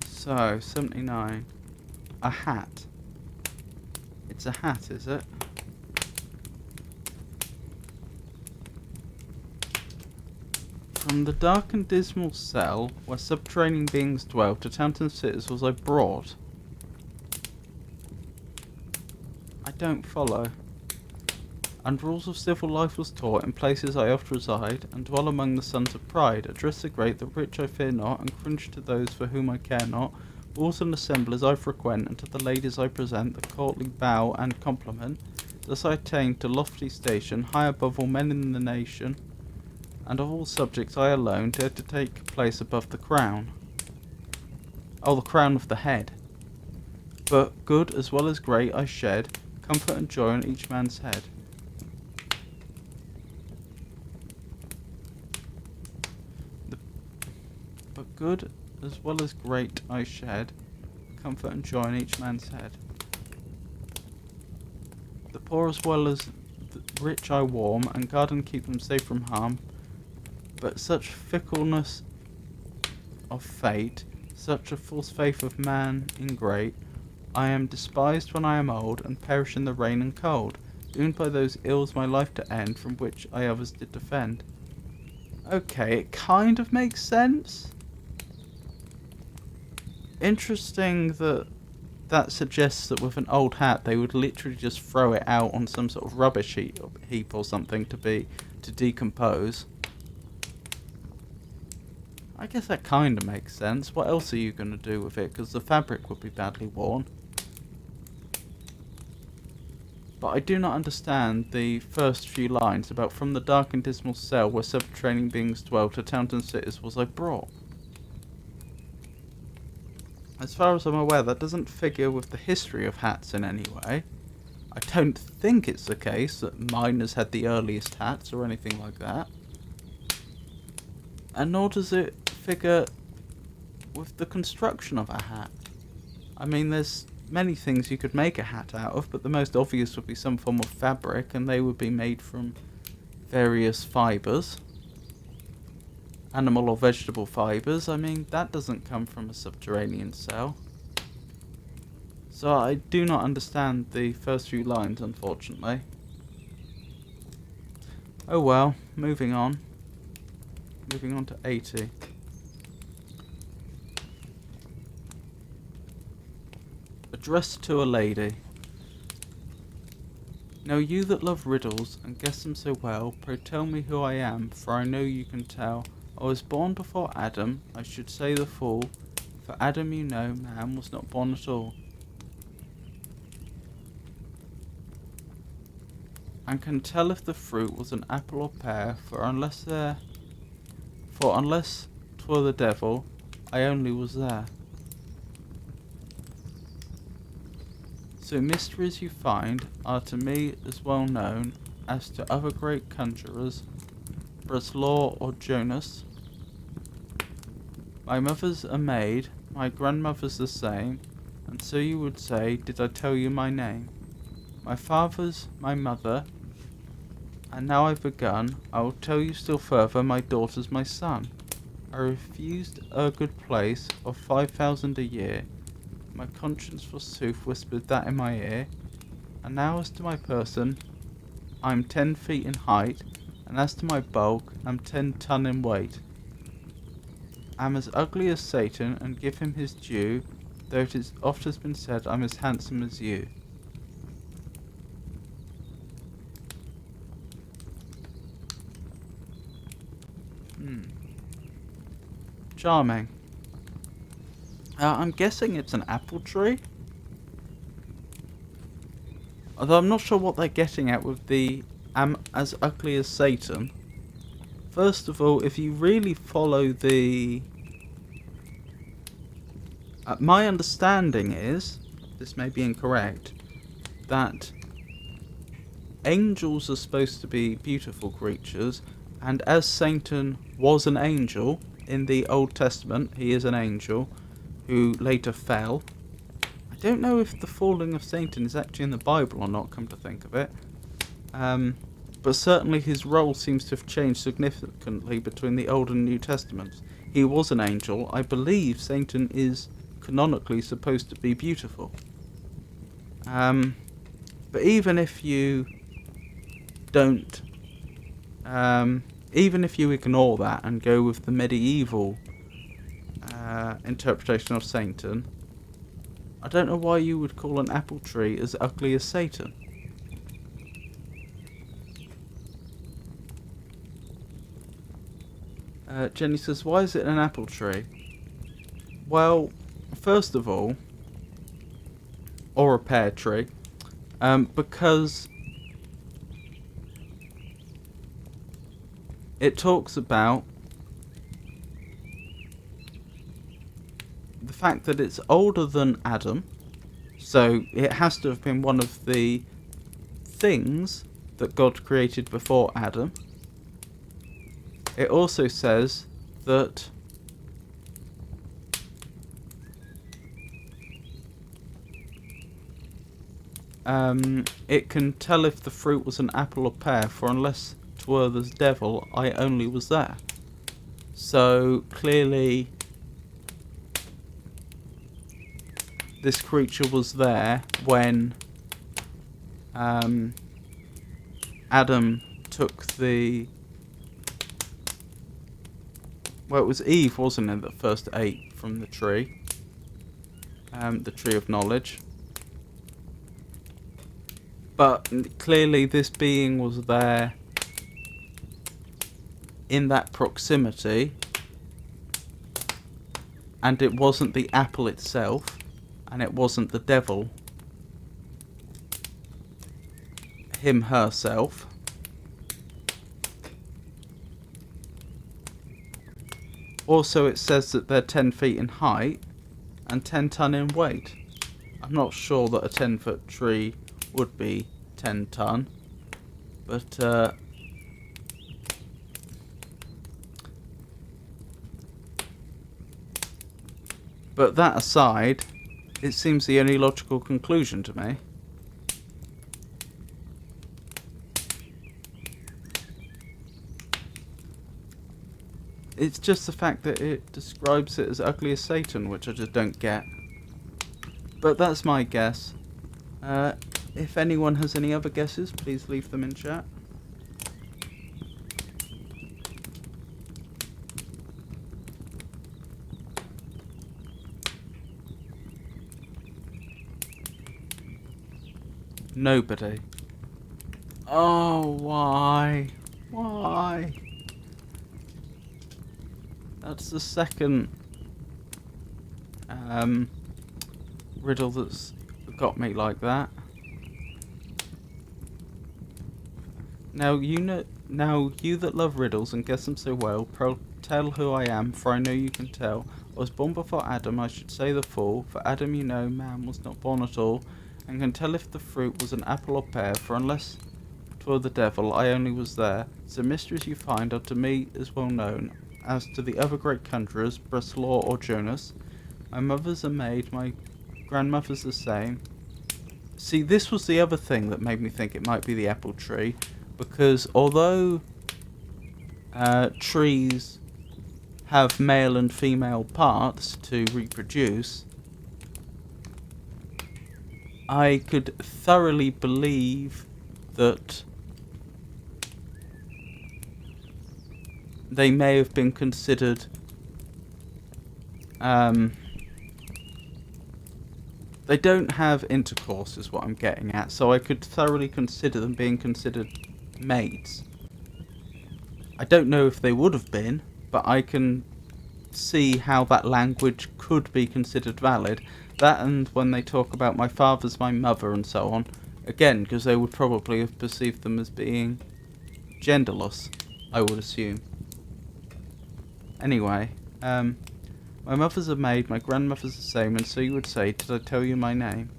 So, 79. A hat. It's a hat, is it? From the dark and dismal cell, where subterranean beings dwell, to towns and cities was I brought. I don't follow. And rules of civil life was taught in places I oft reside, and dwell among the sons of pride. Address the great, the rich I fear not, and cringe to those for whom I care not. Balls and assemblies I frequent, and to the ladies I present the courtly bow and compliment. Thus I attain to lofty station, high above all men in the nation, and of all subjects I alone dare to take place above the crown. Oh, the crown of the head. But good as well as great I shed, comfort and joy on each man's head. But good as well as great I shed, comfort and joy in each man's head. The poor as well as the rich I warm, and guard and keep them safe from harm. But such fickleness of fate, such a false faith of man ingrate, I am despised when I am old, and perish in the rain and cold, doomed by those ills my life to end, from which I others did defend. Okay, it kind of makes sense. Interesting that suggests that with an old hat they would literally just throw it out on some sort of rubbish heap or something to decompose. I guess that kind of makes sense. What else are you going to do with it? Because the fabric would be badly worn. But I do not understand the first few lines about from the dark and dismal cell where subterranean beings dwell to towns and cities was I brought. As far as I'm aware, that doesn't figure with the history of hats in any way. I don't think it's the case that miners had the earliest hats or anything like that. And nor does it figure with the construction of a hat. I mean, there's many things you could make a hat out of, but the most obvious would be some form of fabric, and they would be made from various fibres. Animal or vegetable fibres. I mean, that doesn't come from a subterranean cell. So I do not understand the first few lines, unfortunately. Oh well, moving on. Moving on to 80. Addressed to a lady. Now you that love riddles, and guess them so well, pray tell me who I am, for I know you can tell. I was born before Adam, I should say the fool, for Adam you know, man was not born at all. And can tell if the fruit was an apple or pear, for unless 'twere the devil, I only was there. So mysteries you find are to me as well known as to other great conjurers, Breslaw or Jonas. My mother's a maid, my grandmother's the same, and so you would say, did I tell you my name. My father's my mother, and now I've begun, I will tell you still further, my daughter's my son. I refused a good place of 5,000 a year, my conscience forsooth whispered that in my ear, and now as to my person, I'm 10 feet in height, and as to my bulk, I'm 10 ton in weight. I'm as ugly as Satan, and give him his due, though it is oft has been said I'm as handsome as you. Charming. I'm guessing it's an apple tree. Although I'm not sure what they're getting at with the am as ugly as Satan. First of all, if you really follow the... my understanding is, this may be incorrect, that angels are supposed to be beautiful creatures, and as Satan was an angel, in the Old Testament, he is an angel, who later fell. I don't know if the falling of Satan is actually in the Bible or not, come to think of it. But certainly his role seems to have changed significantly between the Old and New Testaments. He was an angel. I believe Satan is canonically supposed to be beautiful. But even if you don't... even if you ignore that and go with the medieval interpretation of Satan, I don't know why you would call an apple tree as ugly as Satan. Jenny says, why is it an apple tree? Well, first of all, or a pear tree, because it talks about the fact that it's older than Adam, so it has to have been one of the things that God created before Adam. It also says that it can tell if the fruit was an apple or pear, for unless 'twere the devil, I only was there. So clearly this creature was there when Adam took the... Well, it was Eve, wasn't it, that first ate from the tree. The tree of knowledge. But clearly this being was there in that proximity. And it wasn't the apple itself. And it wasn't the devil. Him, herself. Also, it says that they're 10 feet in height and 10 ton in weight. I'm not sure that a 10-foot tree would be 10 ton, but that aside, it seems the only logical conclusion to me. It's just the fact that it describes it as ugly as Satan, which I just don't get. But that's my guess. If anyone has any other guesses, please leave them in chat. Nobody. Oh, why? Why? That's the second riddle that's got me like that. Now you that love riddles and guess them so well, tell who I am, for I know you can tell. I was born before Adam, I should say the fool, for Adam you know, man was not born at all, and can tell if the fruit was an apple or pear, for unless 'twere the devil, I only was there. So mysteries you find are to me as well known as to the other great conjurers, Breslaw or Jonas. My mother's a maid, my grandmother's the same. See, this was the other thing that made me think it might be the apple tree, because although trees have male and female parts to reproduce, I could thoroughly believe that they may have been considered they don't have intercourse is what I'm getting at, so I could thoroughly consider them being considered mates. I don't know if they would have been, but I can see how that language could be considered valid. That, and when they talk about my father's my mother and so on, again, because they would probably have perceived them as being genderless, I would assume. Anyway, my mother's a maid, my grandmother's the same, and so you would say, did I tell you my name?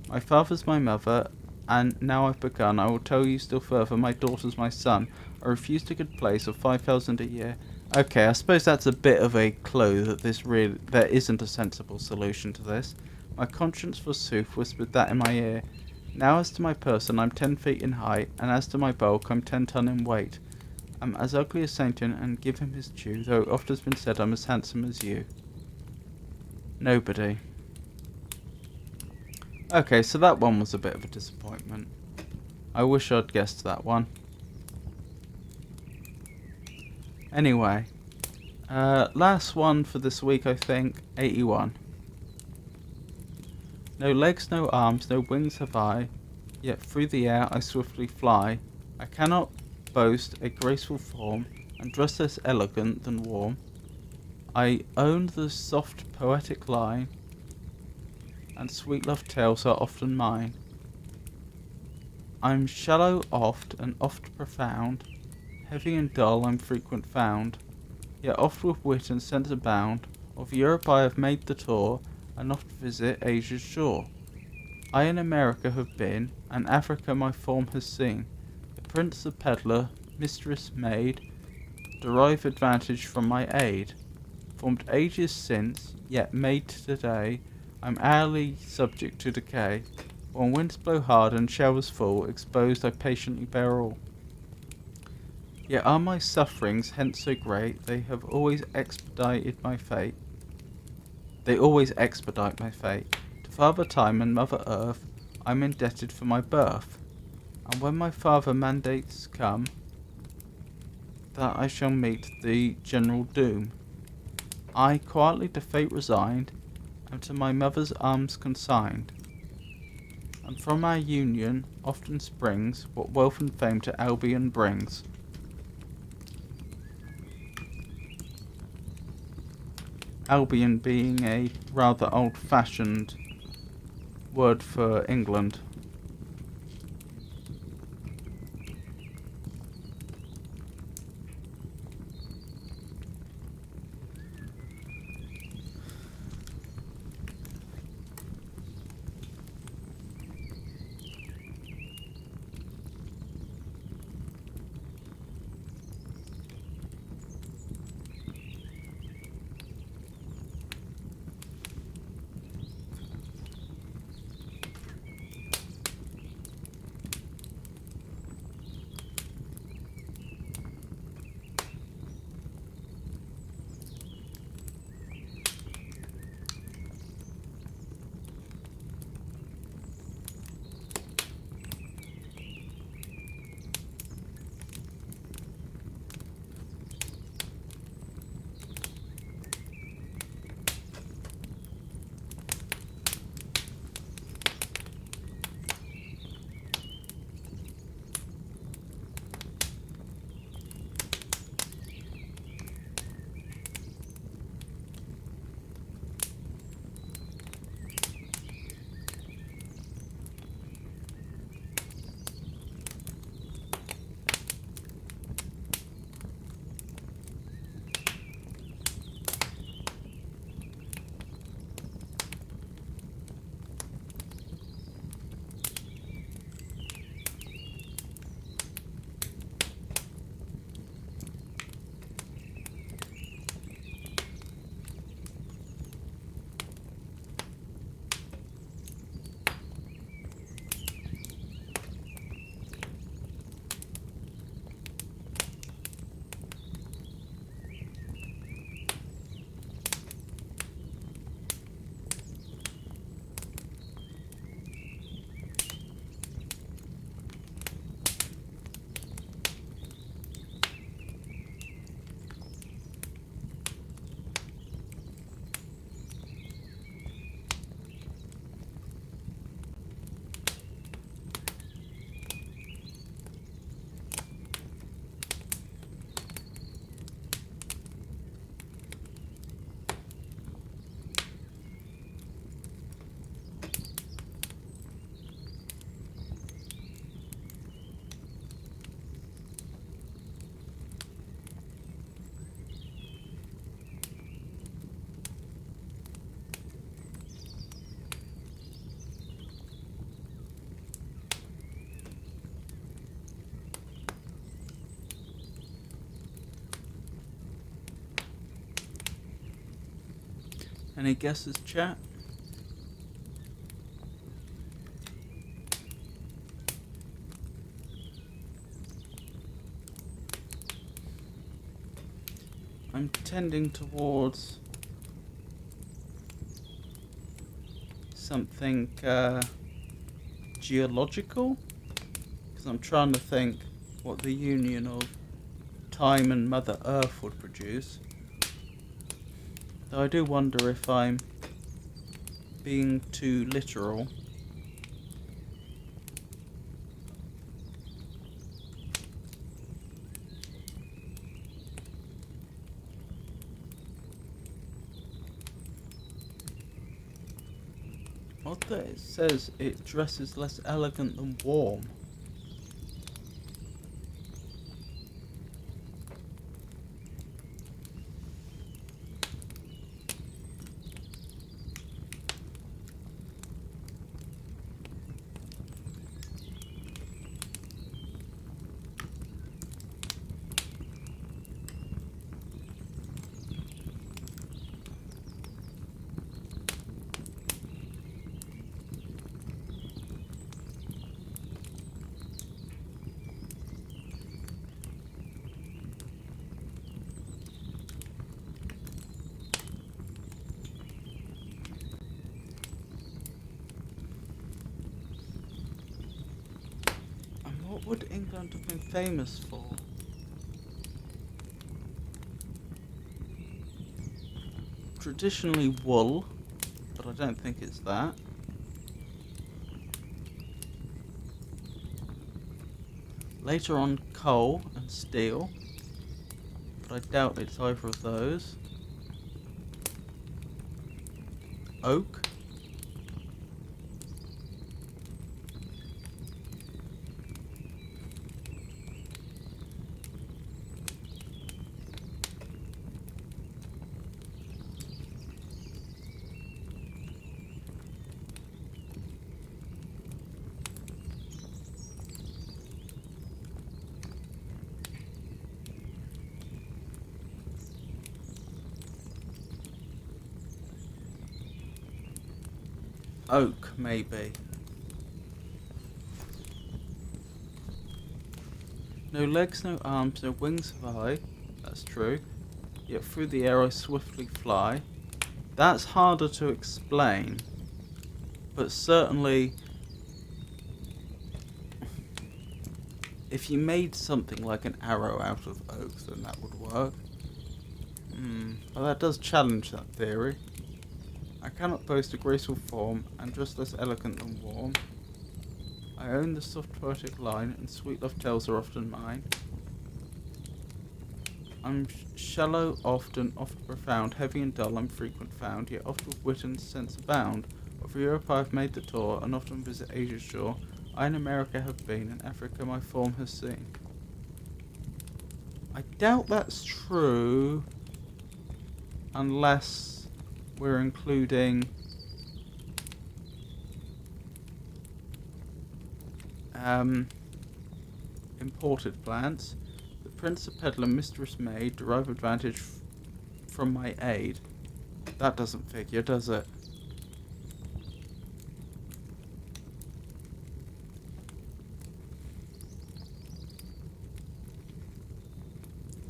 My father's my mother, and now I've begun, I will tell you still further, my daughter's my son. I refused a good place of 5,000 a year. Okay, I suppose that's a bit of a clue that there isn't a sensible solution to this. My conscience forsooth whispered that in my ear. Now as to my person, I'm 10 feet in height, and as to my bulk, I'm 10 ton in weight. I'm as ugly as Satan, and give him his due, though it oft has been said I'm as handsome as you. Nobody. Okay, so that one was a bit of a disappointment. I wish I'd guessed that one. Anyway, last one for this week, I think, 81. No legs, no arms, no wings have I, yet through the air I swiftly fly. I cannot boast a graceful form, and dress less elegant than warm. I own the soft poetic line, and sweet love tales are often mine. I'm shallow oft, and oft profound, heavy and dull I'm frequent found, yet oft with wit and sense abound. Of Europe I have made the tour, and oft visit Asia's shore. I in America have been, and Africa my form has seen. The prince, the peddler, mistress, maid, derive advantage from my aid. Formed ages since, yet made today, I'm hourly subject to decay. When winds blow hard and showers fall, exposed I patiently bear all. Yet are my sufferings hence so great, they always expedite my fate. To Father Time and Mother Earth I'm indebted for my birth. And when my father mandates come, that I shall meet the general doom, I, quietly to fate resigned, am to my mother's arms consigned. And from our union often springs what wealth and fame to Albion brings. Albion being a rather old-fashioned word for England. Any guesses, chat? I'm tending towards something geological, because I'm trying to think what the union of time and Mother Earth would produce. Though I do wonder if I'm being too literal. What that it says it dresses less elegant than warm. What would England have been famous for? Traditionally wool, but I don't think it's that. Later on coal and steel, but I doubt it's either of those. Oak. Oak, maybe. No legs, no arms, no wings have I. That's true. Yet through the air I swiftly fly. That's harder to explain. But certainly, if you made something like an arrow out of oak, then that would work. But that does challenge that theory. I cannot boast a graceful form, and just less elegant than warm. I own the soft poetic line, and sweet love tales are often mine. I'm shallow, oft profound, heavy and dull, I'm frequent found, yet oft with wit and sense abound. Of Europe I have made the tour, and often visit Asia's shore. I in America have been, and Africa my form has seen. I doubt that's true, unless we're including imported plants. The prince, the peddler, mistress, maid derive advantage from my aid. That doesn't figure, does it?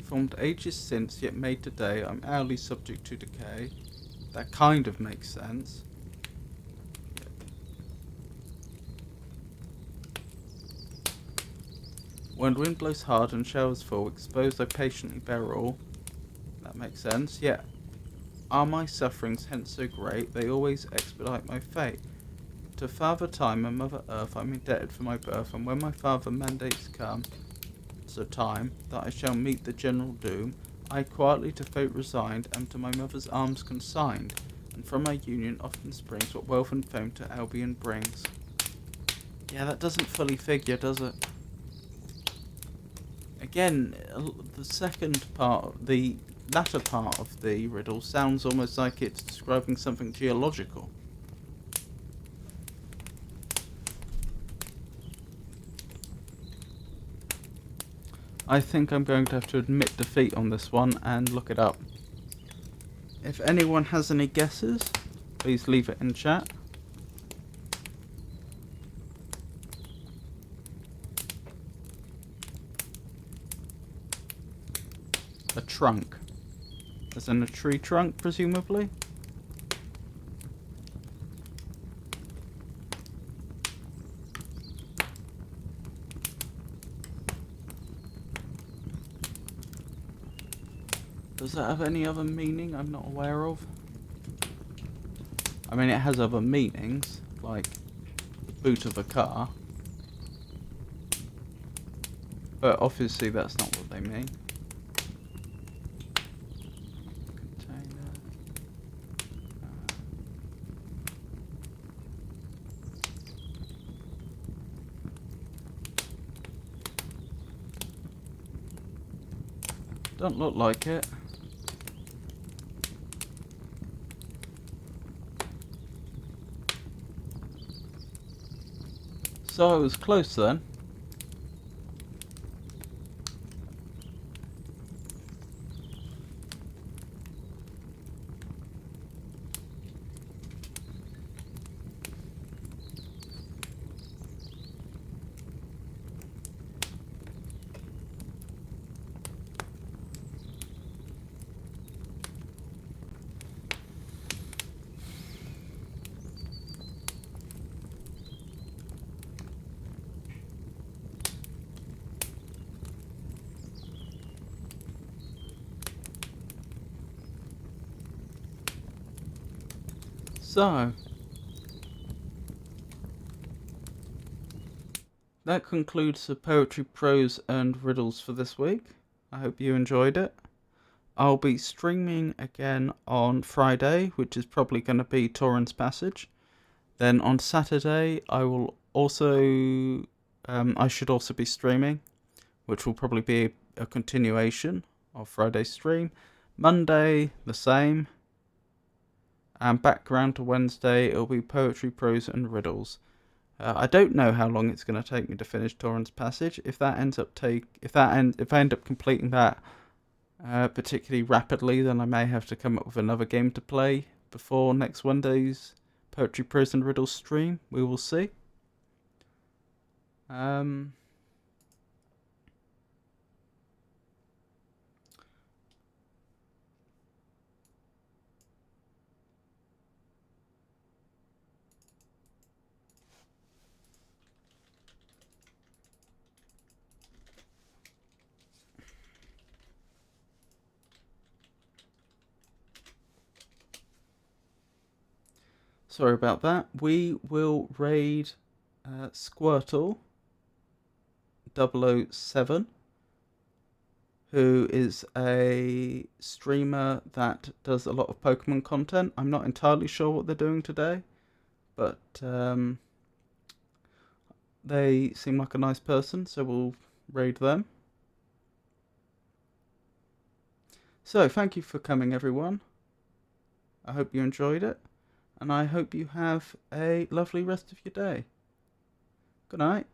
Formed ages since, yet made today, I'm hourly subject to decay. That kind of makes sense. When wind blows hard and showers fall, exposed I patiently bear all. That makes sense. Yet are my sufferings hence so great, they always expedite my fate. To Father Time and Mother Earth I'm indebted for my birth, and when my father mandates come, so time, that I shall meet the general doom, I quietly to fate resigned, am to my mother's arms consigned, and from my union often springs what wealth and fame to Albion brings. Yeah, that doesn't fully figure, does it? Again, the second part, the latter part of the riddle sounds almost like it's describing something geological. I think I'm going to have to admit defeat on this one and look it up. If anyone has any guesses, please leave it in chat. A trunk. As in a tree trunk, presumably? Does that have any other meaning I'm not aware of? I mean, it has other meanings, like the boot of a car. But obviously that's not what they mean. Container. Don't look like it. So I was close then. So, that concludes the poetry, prose, and riddles for this week. I hope you enjoyed it. I'll be streaming again on Friday, which is probably going to be Torrance Passage. Then on Saturday, I will also, I should also be streaming, which will probably be a continuation of Friday's stream. Monday, the same. And back round to Wednesday, it'll be poetry, prose, and riddles. I don't know how long it's going to take me to finish Torrance Passage. If I end up completing that particularly rapidly, then I may have to come up with another game to play before next Monday's poetry, prose, and riddles stream. We will see. Sorry about that. We will raid Squirtle 007, who is a streamer that does a lot of Pokemon content. I'm not entirely sure what they're doing today, but they seem like a nice person, so we'll raid them. So, thank you for coming, everyone. I hope you enjoyed it, and I hope you have a lovely rest of your day. Good night.